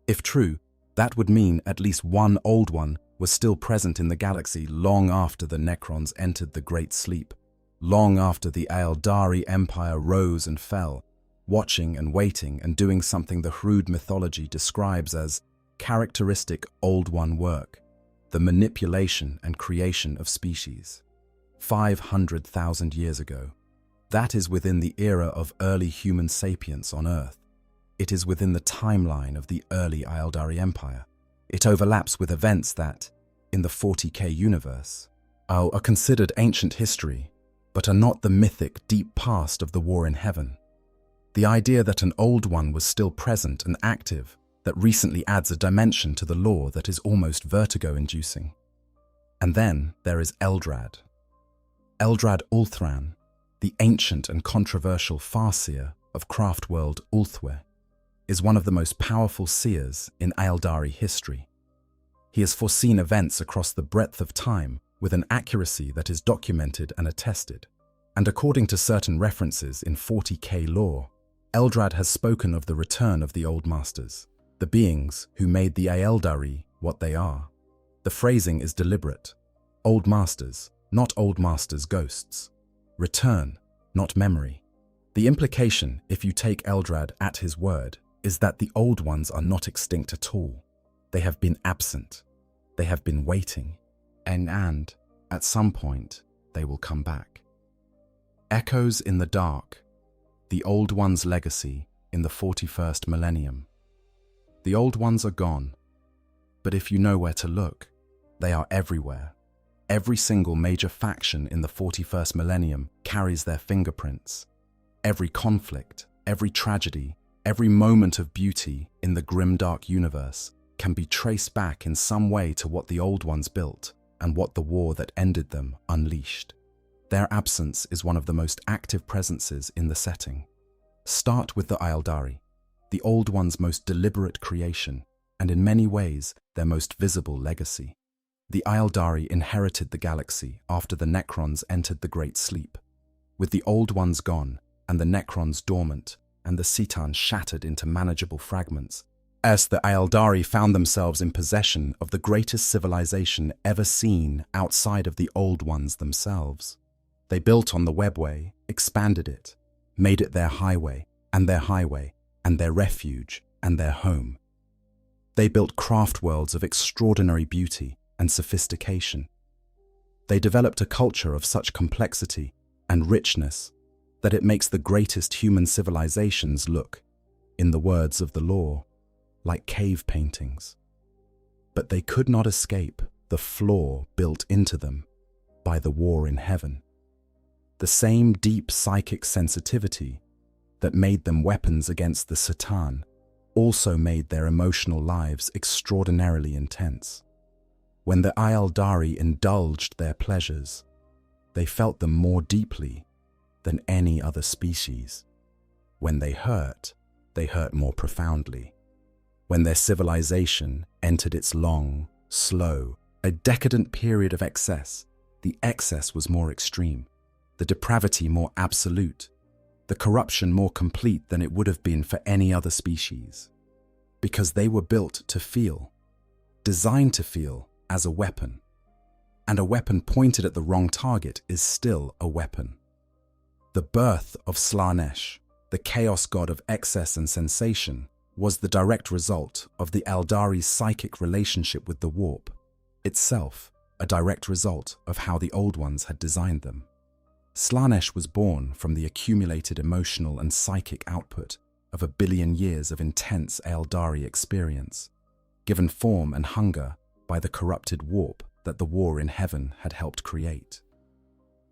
S2: If true, that would mean at least one Old One was still present in the galaxy long after the Necrons entered the Great Sleep, long after the Aeldari Empire rose and fell, watching and waiting and doing something the Hrood mythology describes as characteristic Old One work, the manipulation and creation of species. 500,000 years ago. That is within the era of early human sapience on Earth. It is within the timeline of the early Aeldari Empire. It overlaps with events that, in the 40k universe, are considered ancient history, but are not the mythic deep past of the War in Heaven. The idea that an Old One was still present and active that recently adds a dimension to the lore that is almost vertigo-inducing. And then there is Eldrad. Eldrad Ulthran, the ancient and controversial Farseer of Craftworld Ulthwé, is one of the most powerful seers in Aeldari history. He has foreseen events across the breadth of time with an accuracy that is documented and attested. And according to certain references in 40k lore, Eldrad has spoken of the return of the Old Masters, the beings who made the Aeldari what they are. The phrasing is deliberate. Old Masters, not Old Masters' ghosts. Return, not memory. The implication, if you take Eldrad at his word, is that the Old Ones are not extinct at all. They have been absent. They have been waiting. And at some point, they will come back. Echoes in the dark. The Old Ones' legacy in the 41st Millennium. The Old Ones are gone. But if you know where to look, they are everywhere. Every single major faction in the 41st Millennium carries their fingerprints. Every conflict, every tragedy, every moment of beauty in the grimdark universe can be traced back in some way to what the Old Ones built and what the war that ended them unleashed. Their absence is one of the most active presences in the setting. Start with the Aeldari, the Old One's most deliberate creation, and in many ways their most visible legacy. The Aeldari inherited the galaxy after the Necrons entered the Great Sleep. With the Old Ones gone, and the Necrons dormant, and the Citan shattered into manageable fragments, as the Aeldari found themselves in possession of the greatest civilization ever seen outside of the Old Ones themselves. They built on the webway, expanded it, made it their highway, and their refuge, and their home. They built craft worlds of extraordinary beauty and sophistication. They developed a culture of such complexity and richness that it makes the greatest human civilizations look, in the words of the lore, like cave paintings. But they could not escape the flaw built into them by the war in heaven. The same deep psychic sensitivity that made them weapons against the Satan also made their emotional lives extraordinarily intense. When the Aeldari indulged their pleasures, they felt them more deeply than any other species. When they hurt more profoundly. When their civilization entered its long, slow, a decadent period of excess, the excess was more extreme, the depravity more absolute, the corruption more complete than it would have been for any other species. Because they were built to feel, designed to feel as a weapon. And a weapon pointed at the wrong target is still a weapon. The birth of Slaanesh, the chaos god of excess and sensation, was the direct result of the Eldari's psychic relationship with the warp, itself a direct result of how the Old Ones had designed them. Slaanesh was born from the accumulated emotional and psychic output of 1 billion years of intense Eldari experience, given form and hunger by the corrupted warp that the war in heaven had helped create.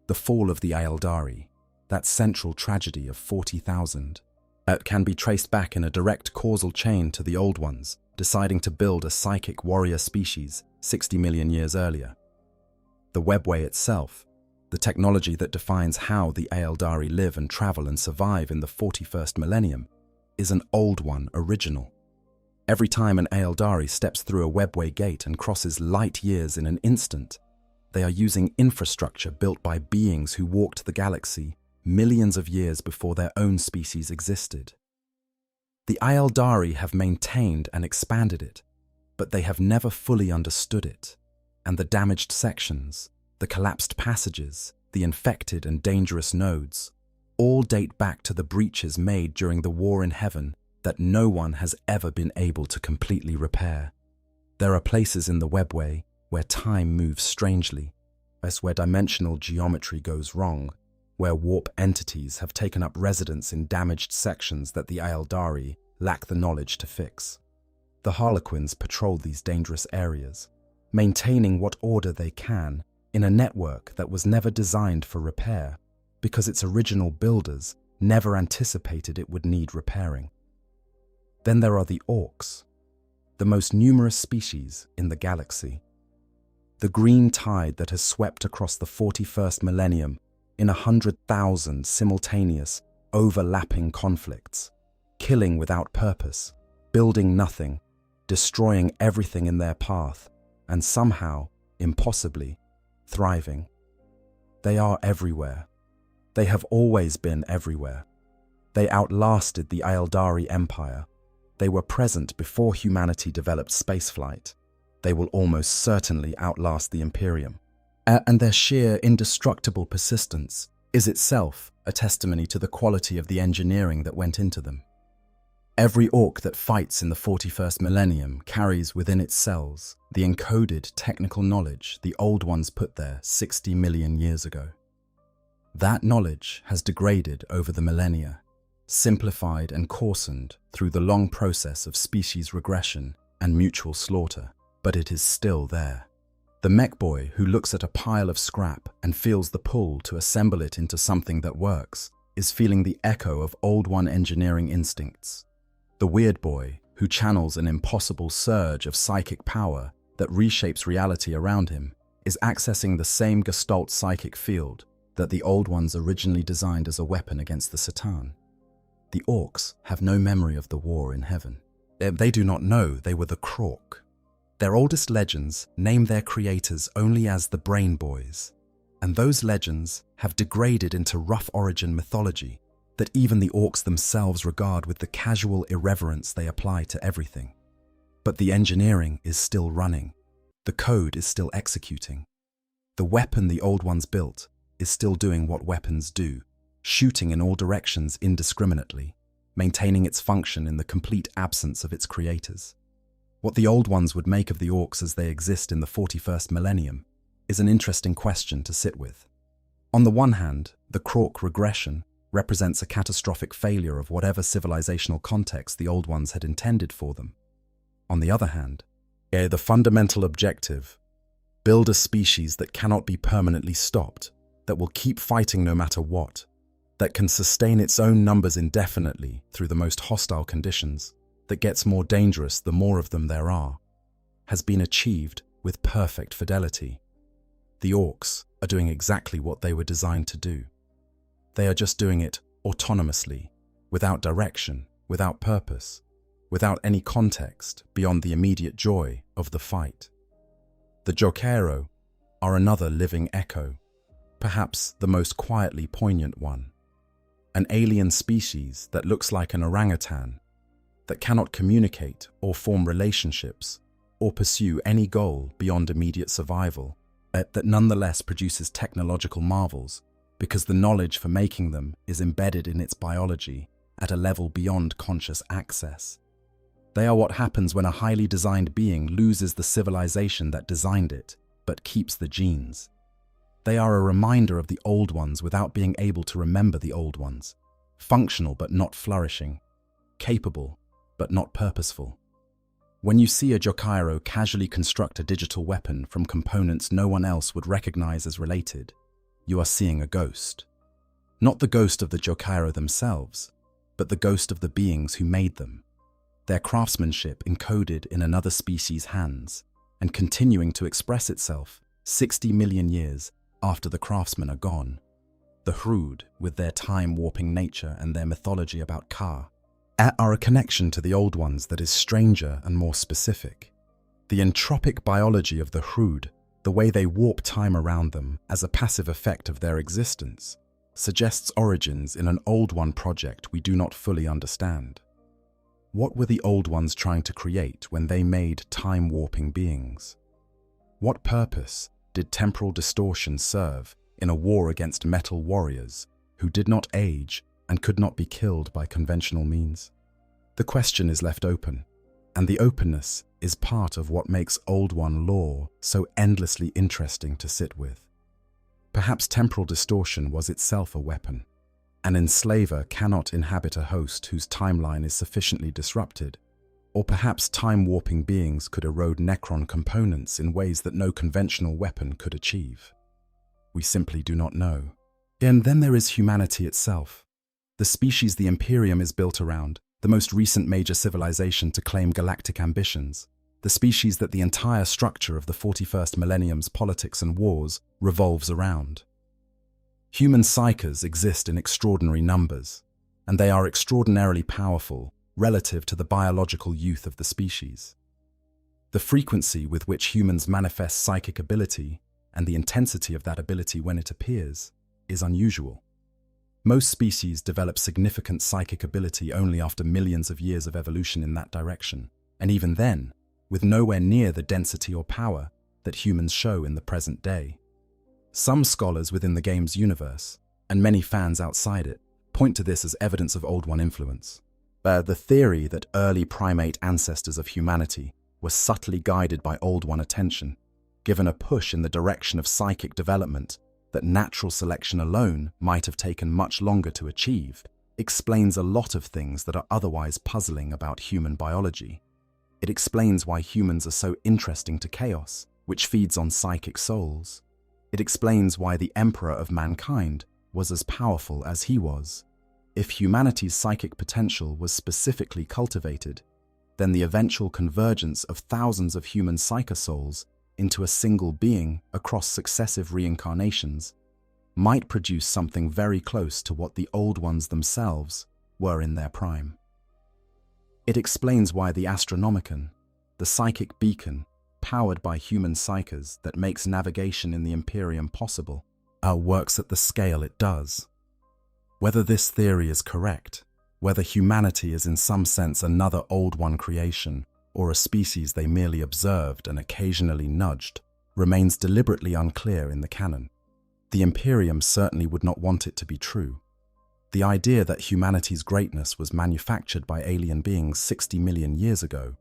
S2: The fall of the Eldari, that central tragedy of 40,000, can be traced back in a direct causal chain to the Old Ones deciding to build a psychic warrior species 60 million years earlier. The webway itself, the technology that defines how the Aeldari live and travel and survive in the 41st millennium, is an Old One original. Every time an Aeldari steps through a webway gate and crosses light years in an instant, they are using infrastructure built by beings who walked the galaxy millions of years before their own species existed. The Aeldari have maintained and expanded it, but they have never fully understood it, and the damaged sections, the collapsed passages, the infected and dangerous nodes, all date back to the breaches made during the war in heaven that no one has ever been able to completely repair. There are places in the webway where time moves strangely, as where dimensional geometry goes wrong, where warp entities have taken up residence in damaged sections that the Aeldari lack the knowledge to fix. The Harlequins patrol these dangerous areas, maintaining what order they can in a network that was never designed for repair, because its original builders never anticipated it would need repairing. Then there are the Orcs, the most numerous species in the galaxy. The green tide that has swept across the 41st millennium in 100,000 simultaneous, overlapping conflicts, killing without purpose, building nothing, destroying everything in their path, and somehow, impossibly, thriving. They are everywhere. They have always been everywhere. They outlasted the Aeldari Empire. They were present before humanity developed spaceflight. They will almost certainly outlast the Imperium. And their sheer indestructible persistence is itself a testimony to the quality of the engineering that went into them. Every orc that fights in the 41st millennium carries within its cells the encoded technical knowledge the Old Ones put there 60 million years ago. That knowledge has degraded over the millennia, simplified and coarsened through the long process of species regression and mutual slaughter, but it is still there. The mech boy who looks at a pile of scrap and feels the pull to assemble it into something that works is feeling the echo of Old One engineering instincts. The weird boy who channels an impossible surge of psychic power that reshapes reality around him is accessing the same Gestalt psychic field that the Old Ones originally designed as a weapon against the Satan. The orcs have no memory of the war in heaven. They do not know they were the Krork. Their oldest legends name their creators only as the Brain Boys, and those legends have degraded into rough origin mythology that even the orcs themselves regard with the casual irreverence they apply to everything. But the engineering is still running. The code is still executing. The weapon the Old Ones built is still doing what weapons do, shooting in all directions indiscriminately, maintaining its function in the complete absence of its creators. What the Old Ones would make of the orcs as they exist in the 41st millennium is an interesting question to sit with. On the one hand, the Krork regression represents a catastrophic failure of whatever civilizational context the Old Ones had intended for them. On the other hand, the fundamental objective, build a species that cannot be permanently stopped, that will keep fighting no matter what, that can sustain its own numbers indefinitely through the most hostile conditions, that gets more dangerous the more of them there are, has been achieved with perfect fidelity. The orcs are doing exactly what they were designed to do. They are just doing it autonomously, without direction, without purpose, without any context beyond the immediate joy of the fight. The Jokaero are another living echo, perhaps the most quietly poignant one. An alien species that looks like an orangutan, that cannot communicate or form relationships or pursue any goal beyond immediate survival, that nonetheless produces technological marvels because the knowledge for making them is embedded in its biology at a level beyond conscious access. They are what happens when a highly designed being loses the civilization that designed it, but keeps the genes. They are a reminder of the Old Ones without being able to remember the Old Ones, functional but not flourishing, capable but not purposeful. When you see a Jokaero casually construct a digital weapon from components no one else would recognize as related, you are seeing a ghost. Not the ghost of the Jokaero themselves, but the ghost of the beings who made them. Their craftsmanship encoded in another species' hands and continuing to express itself 60 million years after the craftsmen are gone. The Hrud, with their time-warping nature and their mythology about Ka, are a connection to the Old Ones that is stranger and more specific. The entropic biology of the Hrud, the way they warp time around them as a passive effect of their existence, suggests origins in an Old One project we do not fully understand. What were the Old Ones trying to create when they made time-warping beings? What purpose did temporal distortion serve in a war against metal warriors who did not age and could not be killed by conventional means? The question is left open, and the openness is part of what makes Old One lore so endlessly interesting to sit with. Perhaps temporal distortion was itself a weapon. An enslaver cannot inhabit a host whose timeline is sufficiently disrupted, or perhaps time-warping beings could erode Necron components in ways that no conventional weapon could achieve. We simply do not know. And then there is humanity itself, the species the Imperium is built around, the most recent major civilization to claim galactic ambitions, the species that the entire structure of the 41st millennium's politics and wars revolves around. Human psychers exist in extraordinary numbers, and they are extraordinarily powerful relative to the biological youth of the species. The frequency with which humans manifest psychic ability and the intensity of that ability when it appears is unusual. Most species develop significant psychic ability only after millions of years of evolution in that direction, and even then, with nowhere near the density or power that humans show in the present day. Some scholars within the game's universe, and many fans outside it, point to this as evidence of Old One influence. The theory that early primate ancestors of humanity were subtly guided by Old One attention, given a push in the direction of psychic development that natural selection alone might have taken much longer to achieve, explains a lot of things that are otherwise puzzling about human biology. It explains why humans are so interesting to chaos, which feeds on psychic souls. It explains why the Emperor of mankind was as powerful as he was. If humanity's psychic potential was specifically cultivated, then the eventual convergence of thousands of human psychosouls into a single being across successive reincarnations might produce something very close to what the Old Ones themselves were in their prime. It explains why the Astronomicon, the psychic beacon powered by human psychers that makes navigation in the Imperium possible, works at the scale it does. Whether this theory is correct, whether humanity is in some sense another Old One creation, or a species they merely observed and occasionally nudged, remains deliberately unclear in the canon. The Imperium certainly would not want it to be true. The idea that humanity's greatness was manufactured by alien beings 60 million years ago,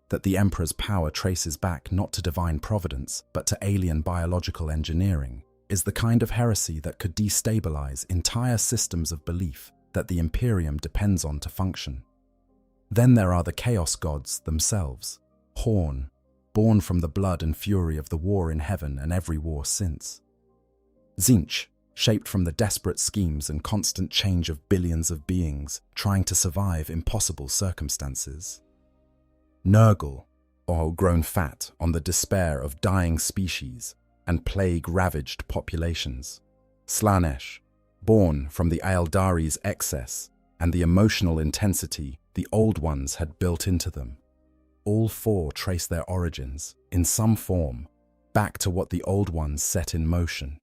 S2: that the Emperor's power traces back not to divine providence but to alien biological engineering, is the kind of heresy that could destabilize entire systems of belief that the Imperium depends on to function. Then there are the Chaos Gods themselves, Horn, born from the blood and fury of the war in heaven and every war since. Tzeentch, shaped from the desperate schemes and constant change of billions of beings trying to survive impossible circumstances. Nurgle, or grown fat on the despair of dying species and plague-ravaged populations. Slaanesh, born from the Aeldari's excess and the emotional intensity the Old Ones had built into them. All four trace their origins, in some form, back to what the Old Ones set in motion.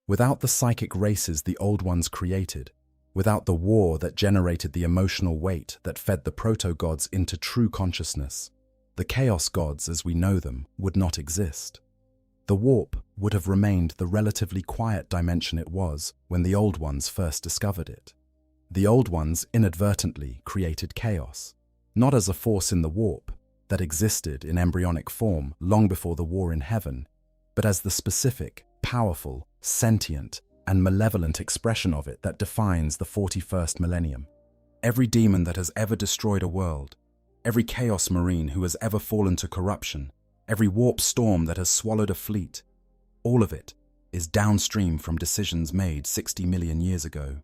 S2: Without the psychic races the Old Ones created, without the war that generated the emotional weight that fed the proto-gods into true consciousness, the Chaos Gods as we know them would not exist. The warp would have remained the relatively quiet dimension it was when the Old Ones first discovered it. The Old Ones inadvertently created chaos, not as a force in the warp that existed in embryonic form long before the war in heaven, but as the specific, powerful, sentient, and malevolent expression of it that defines the 41st millennium. Every demon that has ever destroyed a world, every chaos marine who has ever fallen to corruption, every warp storm that has swallowed a fleet, all of it is downstream from decisions made 60 million years ago.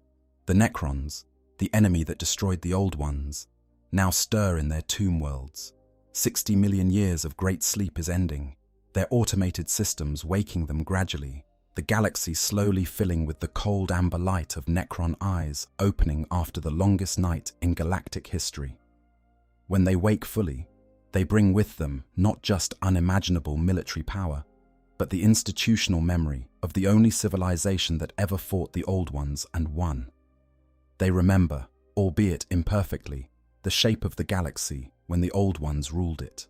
S2: The Necrons, the enemy that destroyed the Old Ones, now stir in their tomb worlds. 60 million years of great sleep is ending, their automated systems waking them gradually, the galaxy slowly filling with the cold amber light of Necron eyes opening after the longest night in galactic history. When they wake fully, they bring with them not just unimaginable military power, but the institutional memory of the only civilization that ever fought the Old Ones and won. They remember, albeit imperfectly, the shape of the galaxy when the Old Ones ruled it.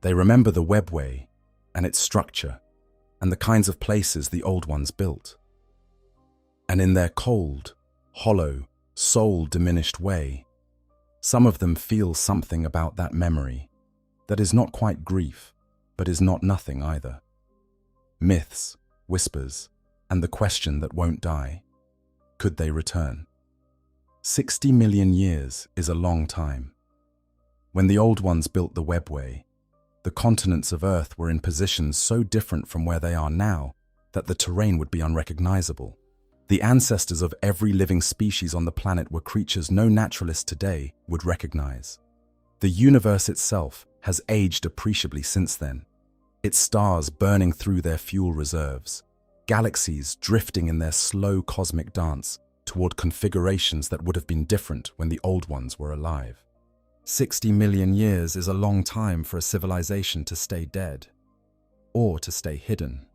S2: They remember the webway and its structure, and the kinds of places the Old Ones built. And in their cold, hollow, soul-diminished way, some of them feel something about that memory that is not quite grief, but is not nothing either. Myths, whispers, and the question that won't die. Could they return? 60 million years is a long time. When the Old Ones built the webway, the continents of Earth were in positions so different from where they are now that the terrain would be unrecognizable. The ancestors of every living species on the planet were creatures no naturalist today would recognize. The universe itself has aged appreciably since then, its stars burning through their fuel reserves, galaxies drifting in their slow cosmic dance toward configurations that would have been different when the Old Ones were alive. 60 million years is a long time for a civilization to stay dead, or to stay hidden.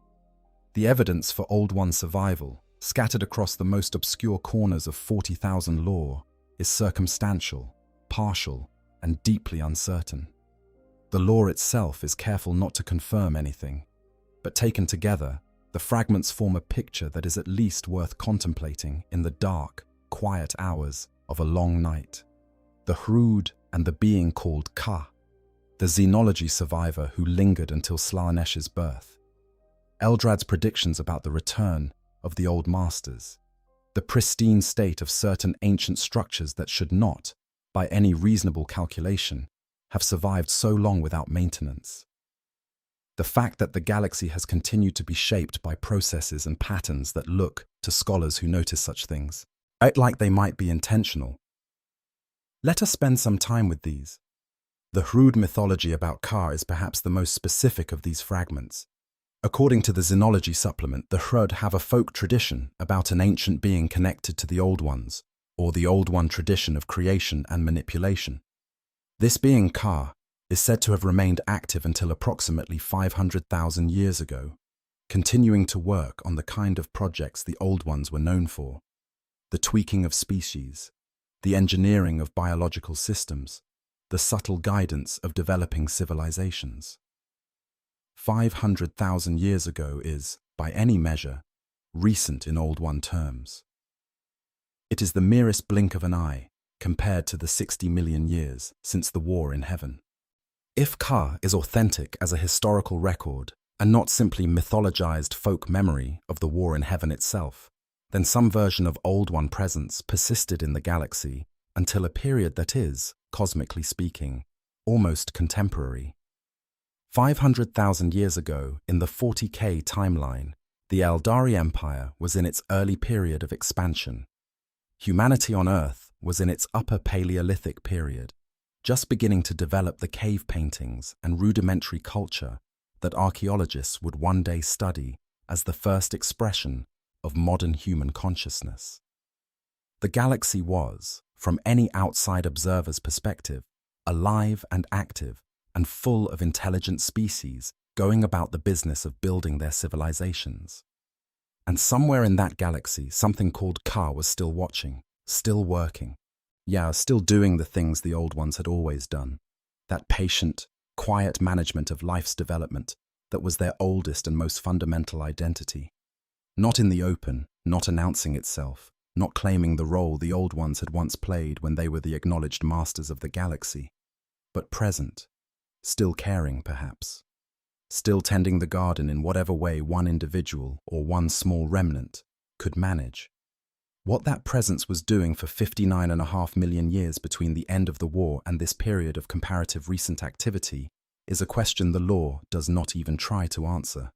S2: The evidence for Old One survival, scattered across the most obscure corners of 40,000 lore, is circumstantial, partial, and deeply uncertain. The lore itself is careful not to confirm anything, but taken together, the fragments form a picture that is at least worth contemplating in the dark, quiet hours of a long night. The Hrood and the being called Ka, the xenology survivor who lingered until Slaanesh's birth. Eldrad's predictions about the return of the Old Masters, the pristine state of certain ancient structures that should not, by any reasonable calculation, have survived so long without maintenance. The fact that the galaxy has continued to be shaped by processes and patterns that look, to scholars who notice such things, like they might be intentional. Let us spend some time with these. The Hrood mythology about Ka is perhaps the most specific of these fragments. According to the Xenology supplement, the Hrood have a folk tradition about an ancient being connected to the Old Ones, or the Old One tradition of creation and manipulation. This being Ka is said to have remained active until approximately 500,000 years ago, continuing to work on the kind of projects the Old Ones were known for: the tweaking of species, the engineering of biological systems, the subtle guidance of developing civilizations. 500,000 years ago is, by any measure, recent in Old One terms. It is the merest blink of an eye compared to the 60 million years since the war in heaven. If Ka is authentic as a historical record and not simply mythologized folk memory of the war in heaven itself, then some version of Old One presence persisted in the galaxy until a period that is, cosmically speaking, almost contemporary. 500,000 years ago, in the 40k timeline, the Eldari Empire was in its early period of expansion. Humanity on Earth was in its Upper Paleolithic period, just beginning to develop the cave paintings and rudimentary culture that archaeologists would one day study as the first expression of modern human consciousness. The galaxy was, from any outside observer's perspective, alive and active and full of intelligent species going about the business of building their civilizations. And somewhere in that galaxy, something called Ka was still watching, still working. Yeah, still doing the things the Old Ones had always done. That patient, quiet management of life's development that was their oldest and most fundamental identity. Not in the open, not announcing itself, not claiming the role the Old Ones had once played when they were the acknowledged masters of the galaxy, but present, still caring perhaps, still tending the garden in whatever way one individual or one small remnant could manage. What that presence was doing for 59.5 million years between the end of the war and this period of comparative recent activity is a question the lore does not even try to answer.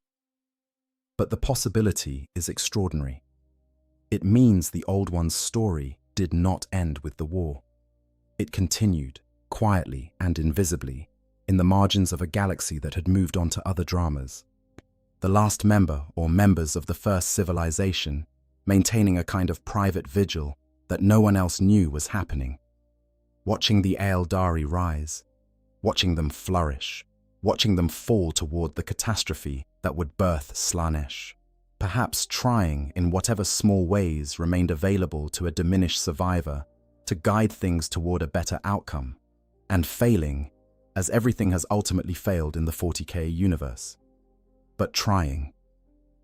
S2: But the possibility is extraordinary. It means the Old One's story did not end with the war. It continued, quietly and invisibly, in the margins of a galaxy that had moved on to other dramas. The last member or members of the first civilization maintaining a kind of private vigil that no one else knew was happening. Watching the Eldari rise, watching them flourish, watching them fall toward the catastrophe that would birth Slaanesh. Perhaps trying, in whatever small ways remained available to a diminished survivor, to guide things toward a better outcome, and failing, as everything has ultimately failed in the 40k universe. But trying.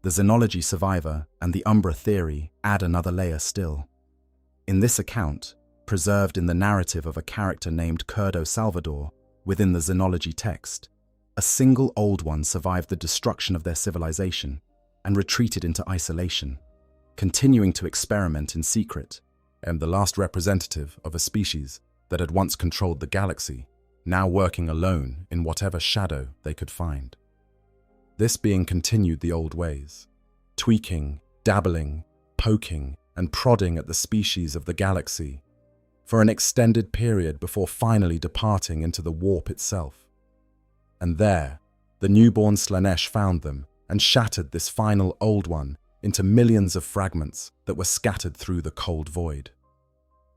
S2: The Xenology survivor and the Umbra theory add another layer still. In this account, preserved in the narrative of a character named Curdo Salvador within the Xenology text, a single Old One survived the destruction of their civilization and retreated into isolation, continuing to experiment in secret, and the last representative of a species that had once controlled the galaxy, now working alone in whatever shadow they could find. This being continued the old ways, tweaking, dabbling, poking, and prodding at the species of the galaxy for an extended period before finally departing into the warp itself. And there, the newborn Slaanesh found them and shattered this final Old One into millions of fragments that were scattered through the cold void.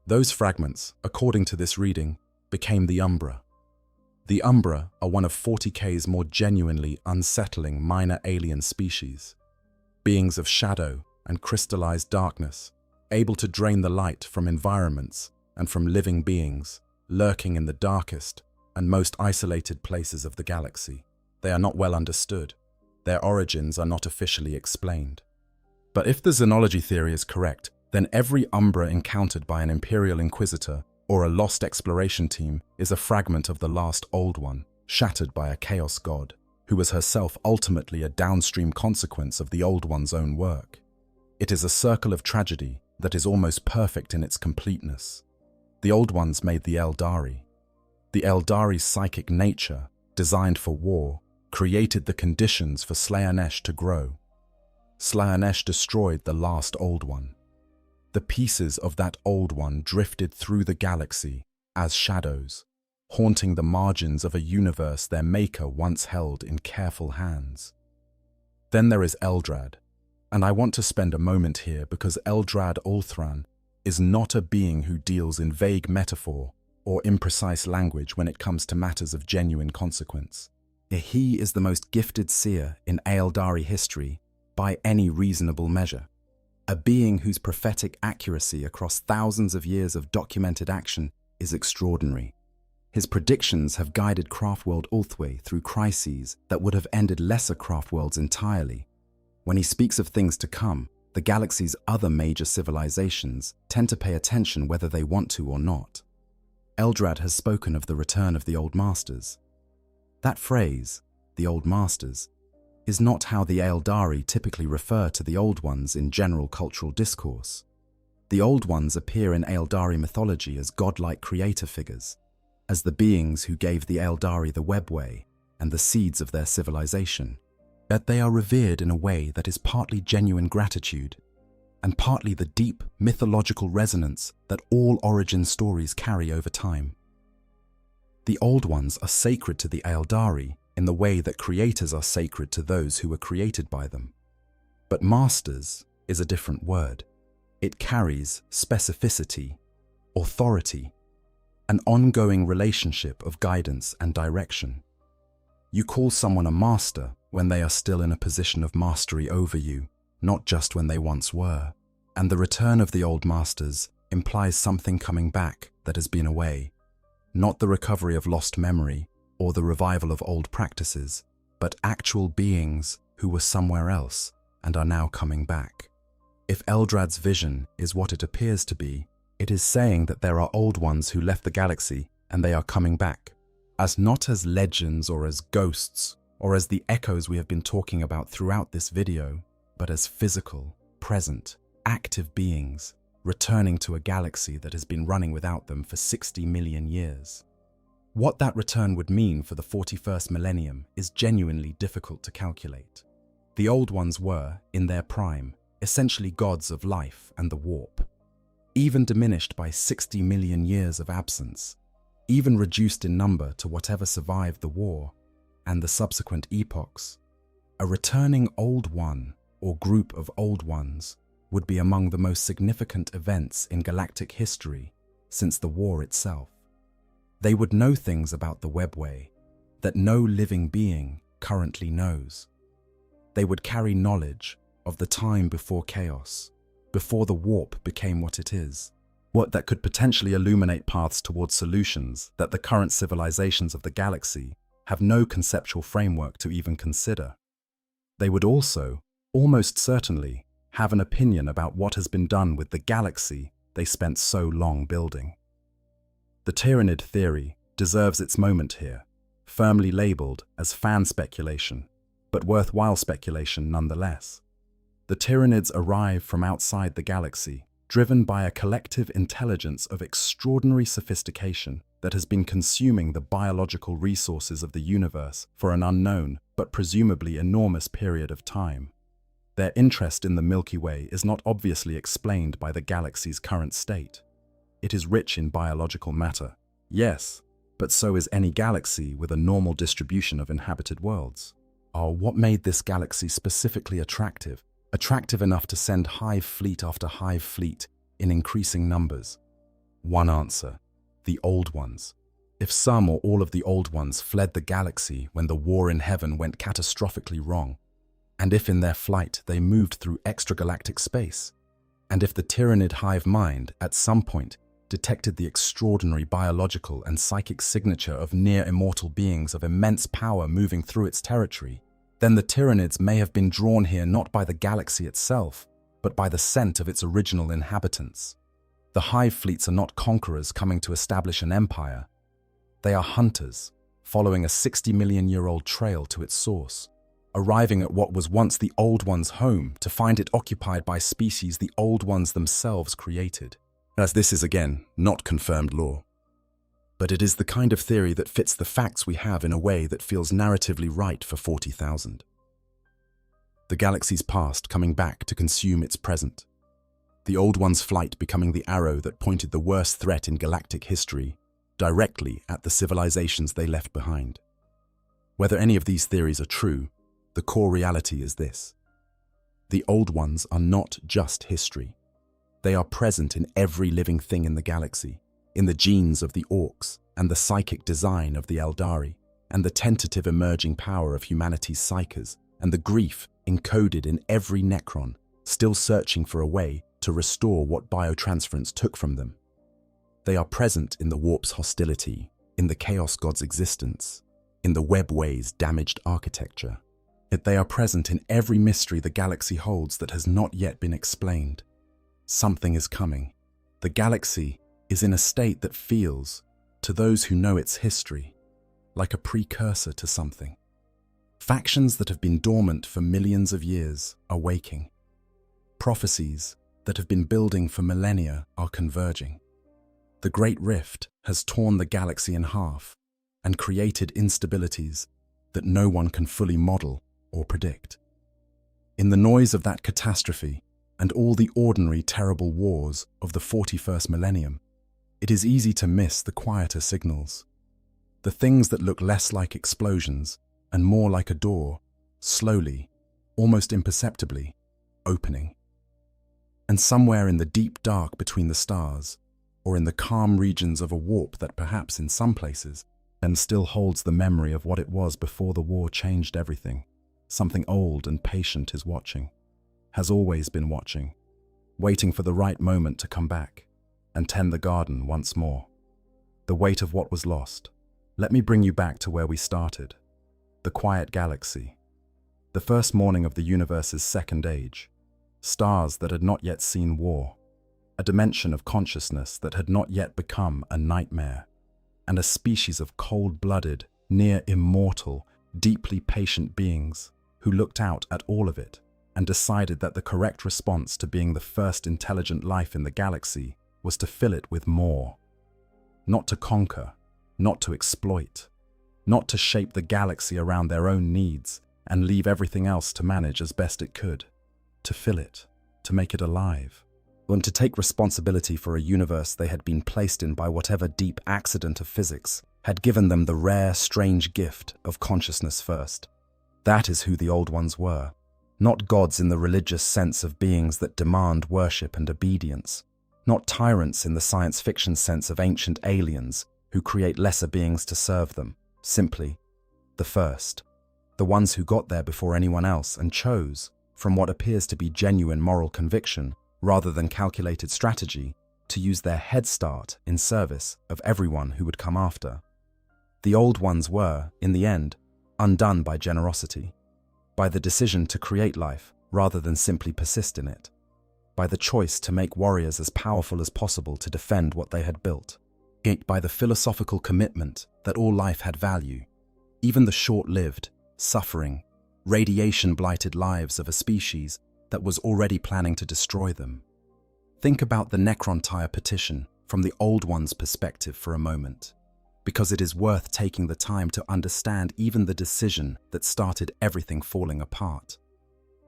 S2: Those fragments, according to this reading, became the Umbra. The Umbra are one of 40k's more genuinely unsettling minor alien species, beings of shadow and crystallized darkness, able to drain the light from environments and from living beings, lurking in the darkest and most isolated places of the galaxy. They are not well understood. Their origins are not officially explained. But if the Xenology theory is correct, then every Umbra encountered by an Imperial Inquisitor or a lost exploration team is a fragment of the last Old One, shattered by a Chaos God, who was herself ultimately a downstream consequence of the Old One's own work. It is a circle of tragedy that is almost perfect in its completeness. The Old Ones made the Eldari. The Eldari's psychic nature, designed for war, created the conditions for Slaanesh to grow. Slaanesh destroyed the last Old One. The pieces of that Old One drifted through the galaxy as shadows, haunting the margins of a universe their maker once held in careful hands. Then there is Eldrad, and I want to spend a moment here because Eldrad Ulthran is not a being who deals in vague metaphor or imprecise language when it comes to matters of genuine consequence. He is the most gifted seer in Aeldari history by any reasonable measure. A being whose prophetic accuracy across thousands of years of documented action is extraordinary. His predictions have guided Craftworld Ulthwé through crises that would have ended lesser Craftworlds entirely. When he speaks of things to come, the galaxy's other major civilizations tend to pay attention whether they want to or not. Eldrad has spoken of the return of the Old Masters. That phrase, the Old Masters, is not how the Aeldari typically refer to the Old Ones in general cultural discourse. The Old Ones appear in Aeldari mythology as godlike creator figures, as the beings who gave the Aeldari the webway and the seeds of their civilization. Yet they are revered in a way that is partly genuine gratitude and partly the deep mythological resonance that all origin stories carry over time. The Old Ones are sacred to the Aeldari in the way that creators are sacred to those who were created by them. But Masters is a different word. It carries specificity, authority, an ongoing relationship of guidance and direction. You call someone a master when they are still in a position of mastery over you, not just when they once were. And the return of the Old Masters implies something coming back that has been away, not the recovery of lost memory or the revival of old practices, but actual beings who were somewhere else and are now coming back. If Eldrad's vision is what it appears to be, it is saying that there are old ones who left the galaxy and they are coming back, not as legends or as ghosts or as the echoes we have been talking about throughout this video, but as physical, present, active beings returning to a galaxy that has been running without them for 60 million years. What that return would mean for the 41st millennium is genuinely difficult to calculate. The Old Ones were, in their prime, essentially gods of life and the warp. Even diminished by 60 million years of absence, even reduced in number to whatever survived the war and the subsequent epochs, a returning Old One or group of Old Ones would be among the most significant events in galactic history since the war itself. They would know things about the webway that no living being currently knows. They would carry knowledge of the time before chaos, before the warp became what it is, what that could potentially illuminate paths towards solutions that the current civilizations of the galaxy have no conceptual framework to even consider. They would also, almost certainly, have an opinion about what has been done with the galaxy they spent so long building. The Tyrannid theory deserves its moment here, firmly labeled as fan speculation, but worthwhile speculation nonetheless. The Tyrannids arrive from outside the galaxy, driven by a collective intelligence of extraordinary sophistication that has been consuming the biological resources of the universe for an unknown but presumably enormous period of time. Their interest in the Milky Way is not obviously explained by the galaxy's current state. It is rich in biological matter, yes, but so is any galaxy with a normal distribution of inhabited worlds. What made this galaxy specifically attractive enough to send hive fleet after hive fleet in increasing numbers? One answer: the Old Ones. If some or all of the Old Ones fled the galaxy when the war in heaven went catastrophically wrong, and if in their flight they moved through extragalactic space, and if the Tyrannid hive mind at some point detected the extraordinary biological and psychic signature of near-immortal beings of immense power moving through its territory, then the Tyrannids may have been drawn here not by the galaxy itself, but by the scent of its original inhabitants. The hive fleets are not conquerors coming to establish an empire. They are hunters, following a 60-million-year-old trail to its source, arriving at what was once the Old Ones' home to find it occupied by species the Old Ones themselves created. As this is, again, not confirmed lore. But it is the kind of theory that fits the facts we have in a way that feels narratively right for 40,000. The galaxy's past coming back to consume its present. The Old One's flight becoming the arrow that pointed the worst threat in galactic history directly at the civilizations they left behind. Whether any of these theories are true, the core reality is this: the Old Ones are not just history. They are present in every living thing in the galaxy, in the genes of the orcs and the psychic design of the Eldari, and the tentative emerging power of humanity's psychers, and the grief encoded in every Necron, still searching for a way to restore what biotransference took from them. They are present in the warp's hostility, in the Chaos God's existence, in the webway's damaged architecture. Yet they are present in every mystery the galaxy holds that has not yet been explained. Something is coming. The galaxy is in a state that feels, to those who know its history, like a precursor to something. Factions that have been dormant for millions of years are waking. Prophecies that have been building for millennia are converging. The Great Rift has torn the galaxy in half and created instabilities that no one can fully model or predict. In the noise of that catastrophe and all the ordinary terrible wars of the 41st millennium, it is easy to miss the quieter signals. The things that look less like explosions and more like a door, slowly, almost imperceptibly, opening. And somewhere in the deep dark between the stars, or in the calm regions of a warp that perhaps in some places, and still holds the memory of what it was before the war changed everything, something old and patient is watching, has always been watching, waiting for the right moment to come back and tend the garden once more. The weight of what was lost. Let me bring you back to where we started. The quiet galaxy. The first morning of the universe's second age. Stars that had not yet seen war. A dimension of consciousness that had not yet become a nightmare. And a species of cold-blooded, near immortal, deeply patient beings who looked out at all of it and decided that the correct response to being the first intelligent life in the galaxy was to fill it with more. Not to conquer, not to exploit, not to shape the galaxy around their own needs and leave everything else to manage as best it could. To fill it, to make it alive, and to take responsibility for a universe they had been placed in by whatever deep accident of physics had given them the rare, strange gift of consciousness first. That is who the Old Ones were, not gods in the religious sense of beings that demand worship and obedience, not tyrants in the science fiction sense of ancient aliens who create lesser beings to serve them, simply the first, the ones who got there before anyone else and chose, from what appears to be genuine moral conviction rather than calculated strategy, to use their head start in service of everyone who would come after. The Old Ones were, in the end, undone by generosity, by the decision to create life rather than simply persist in it, by the choice to make warriors as powerful as possible to defend what they had built, by the philosophical commitment that all life had value, even the short-lived, suffering, radiation-blighted lives of a species that was already planning to destroy them. Think about the Necron-Tyre petition from the Old One's perspective for a moment, because it is worth taking the time to understand even the decision that started everything falling apart.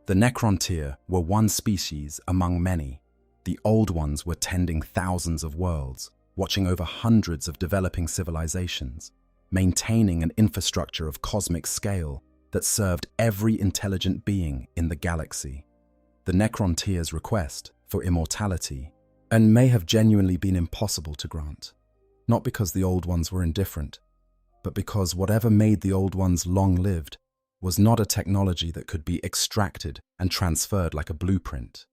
S2: The Necron-Tyre were one species among many. The Old Ones were tending thousands of worlds, watching over hundreds of developing civilizations, maintaining an infrastructure of cosmic scale that served every intelligent being in the galaxy. The Necron-Tyre's request for immortality and may have genuinely been impossible to grant, not because the Old Ones were indifferent, but because whatever made the Old Ones long-lived was not a technology that could be extracted and transferred like a blueprint.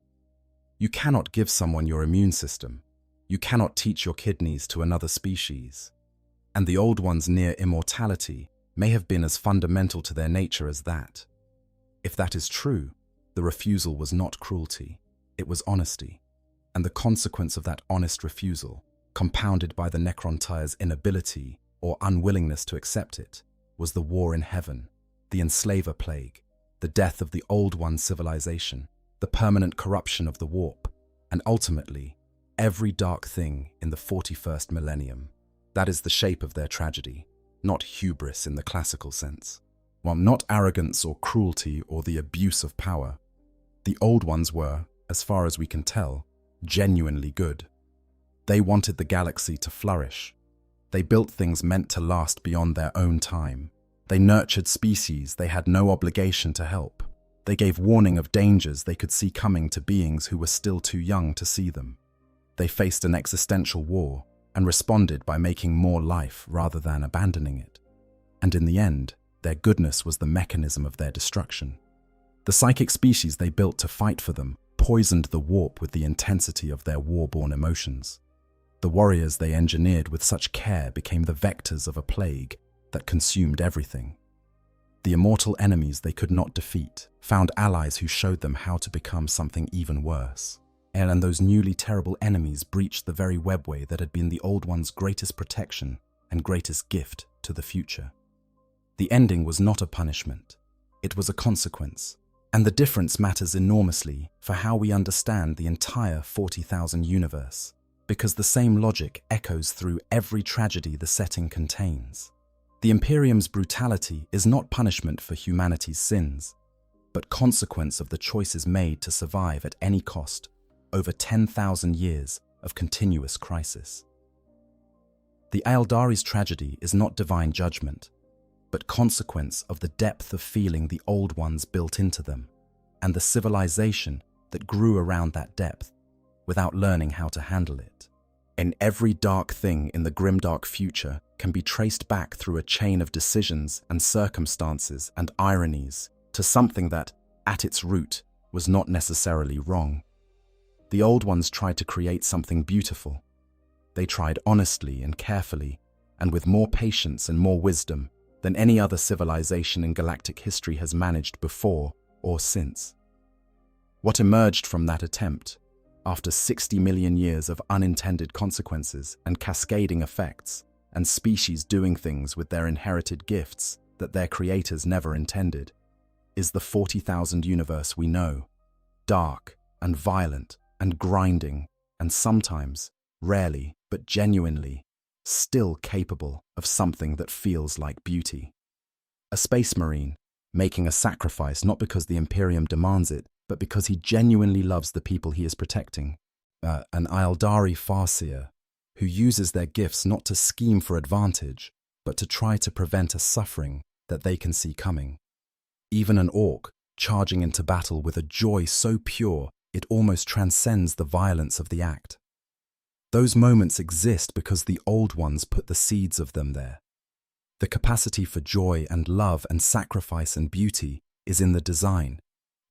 S2: You cannot give someone your immune system. You cannot teach your kidneys to another species. And the Old Ones' near immortality may have been as fundamental to their nature as that. If that is true, the refusal was not cruelty, it was honesty. And the consequence of that honest refusal, compounded by the Necron-Tyre's inability or unwillingness to accept it, was the war in heaven, the enslaver plague, the death of the Old One civilization, the permanent corruption of the warp, and ultimately, every dark thing in the 41st millennium. That is the shape of their tragedy, not hubris in the classical sense. While not arrogance or cruelty or the abuse of power, the Old Ones were, as far as we can tell, genuinely good. They wanted the galaxy to flourish. They built things meant to last beyond their own time. They nurtured species they had no obligation to help. They gave warning of dangers they could see coming to beings who were still too young to see them. They faced an existential war and responded by making more life rather than abandoning it. And in the end, their goodness was the mechanism of their destruction. The psychic species they built to fight for them poisoned the warp with the intensity of their war-born emotions. The warriors they engineered with such care became the vectors of a plague that consumed everything. The immortal enemies they could not defeat found allies who showed them how to become something even worse. And those newly terrible enemies breached the very webway that had been the Old One's greatest protection and greatest gift to the future. The ending was not a punishment. It was a consequence. And the difference matters enormously for how we understand the entire 40,000 universe, because the same logic echoes through every tragedy the setting contains. The Imperium's brutality is not punishment for humanity's sins, but consequence of the choices made to survive at any cost over 10,000 years of continuous crisis. The Aeldari's tragedy is not divine judgment, but consequence of the depth of feeling the Old Ones built into them, and the civilization that grew around that depth without learning how to handle it. And every dark thing in the grimdark future can be traced back through a chain of decisions and circumstances and ironies to something that, at its root, was not necessarily wrong. The Old Ones tried to create something beautiful. They tried honestly and carefully, and with more patience and more wisdom than any other civilization in galactic history has managed before or since. What emerged from that attempt, after 60 million years of unintended consequences and cascading effects, and species doing things with their inherited gifts that their creators never intended, is the 40,000 universe we know, dark and violent and grinding, and sometimes, rarely, but genuinely, still capable of something that feels like beauty. A space marine, making a sacrifice not because the Imperium demands it, but because he genuinely loves the people he is protecting. An Aeldari farseer, who uses their gifts not to scheme for advantage, but to try to prevent a suffering that they can see coming. Even an orc, charging into battle with a joy so pure it almost transcends the violence of the act. Those moments exist because the Old Ones put the seeds of them there. The capacity for joy and love and sacrifice and beauty is in the design,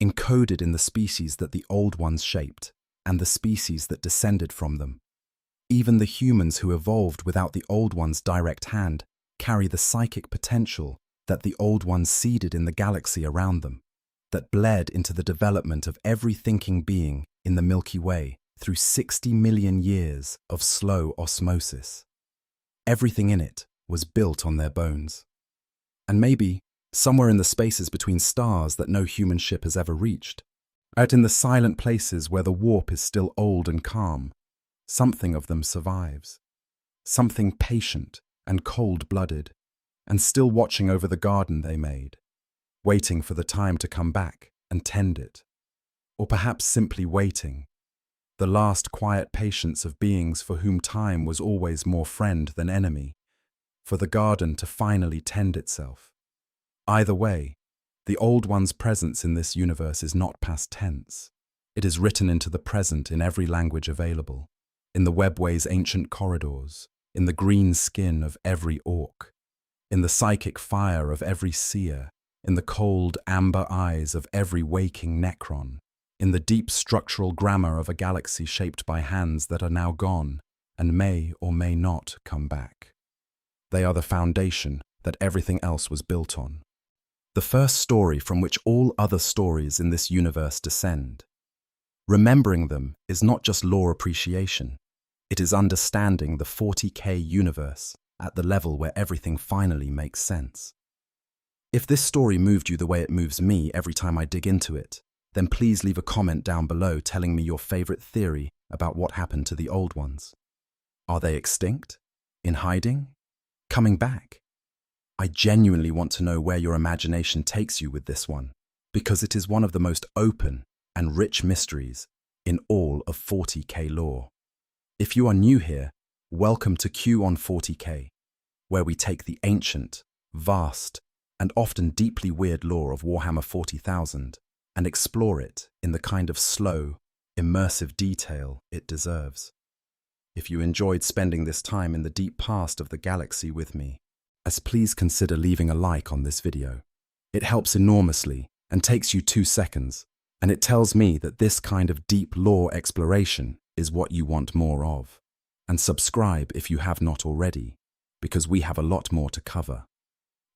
S2: encoded in the species that the Old Ones shaped and the species that descended from them. Even the humans who evolved without the Old Ones' direct hand carry the psychic potential that the Old Ones seeded in the galaxy around them, that bled into the development of every thinking being in the Milky Way through 60 million years of slow osmosis. Everything in it was built on their bones. And maybe, somewhere in the spaces between stars that no human ship has ever reached, out in the silent places where the warp is still old and calm, something of them survives. Something patient and cold-blooded, and still watching over the garden they made, waiting for the time to come back and tend it. Or perhaps simply waiting, the last quiet patience of beings for whom time was always more friend than enemy, for the garden to finally tend itself. Either way, the Old One's presence in this universe is not past tense. It is written into the present in every language available, in the webway's ancient corridors, in the green skin of every orc, in the psychic fire of every seer, in the cold amber eyes of every waking necron, in the deep structural grammar of a galaxy shaped by hands that are now gone and may or may not come back. They are the foundation that everything else was built on. The first story from which all other stories in this universe descend. Remembering them is not just lore appreciation, it is understanding the 40k universe at the level where everything finally makes sense. If this story moved you the way it moves me every time I dig into it, then please leave a comment down below telling me your favorite theory about what happened to the Old Ones. Are they extinct? In hiding? Coming back? I genuinely want to know where your imagination takes you with this one, because it is one of the most open and rich mysteries in all of 40k lore. If you are new here, welcome to Q on 40k, where we take the ancient, vast, and often deeply weird lore of Warhammer 40,000 and explore it in the kind of slow, immersive detail it deserves. If you enjoyed spending this time in the deep past of the galaxy with me, please consider leaving a like on this video. It helps enormously and takes you 2 seconds, and it tells me that this kind of deep lore exploration is what you want more of. And subscribe if you have not already, because we have a lot more to cover.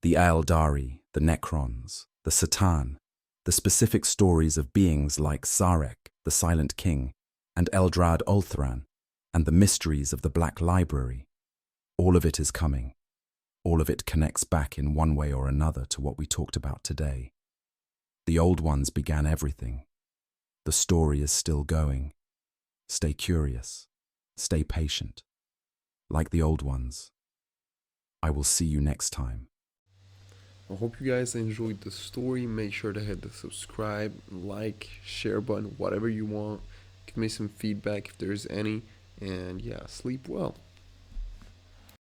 S2: The Aeldari, the Necrons, the Satan, the specific stories of beings like Zarek, the Silent King, and Eldrad Ulthran, and the mysteries of the Black Library. All of it is coming. All of it connects back in one way or another to what we talked about today. The old ones began everything. The story is still going. Stay curious. Stay patient. Like the old ones. I will see you next time.
S1: I hope you guys enjoyed the story. Make sure to hit the subscribe, like, share button, whatever you want. Give me some feedback if there's any. And yeah, sleep well.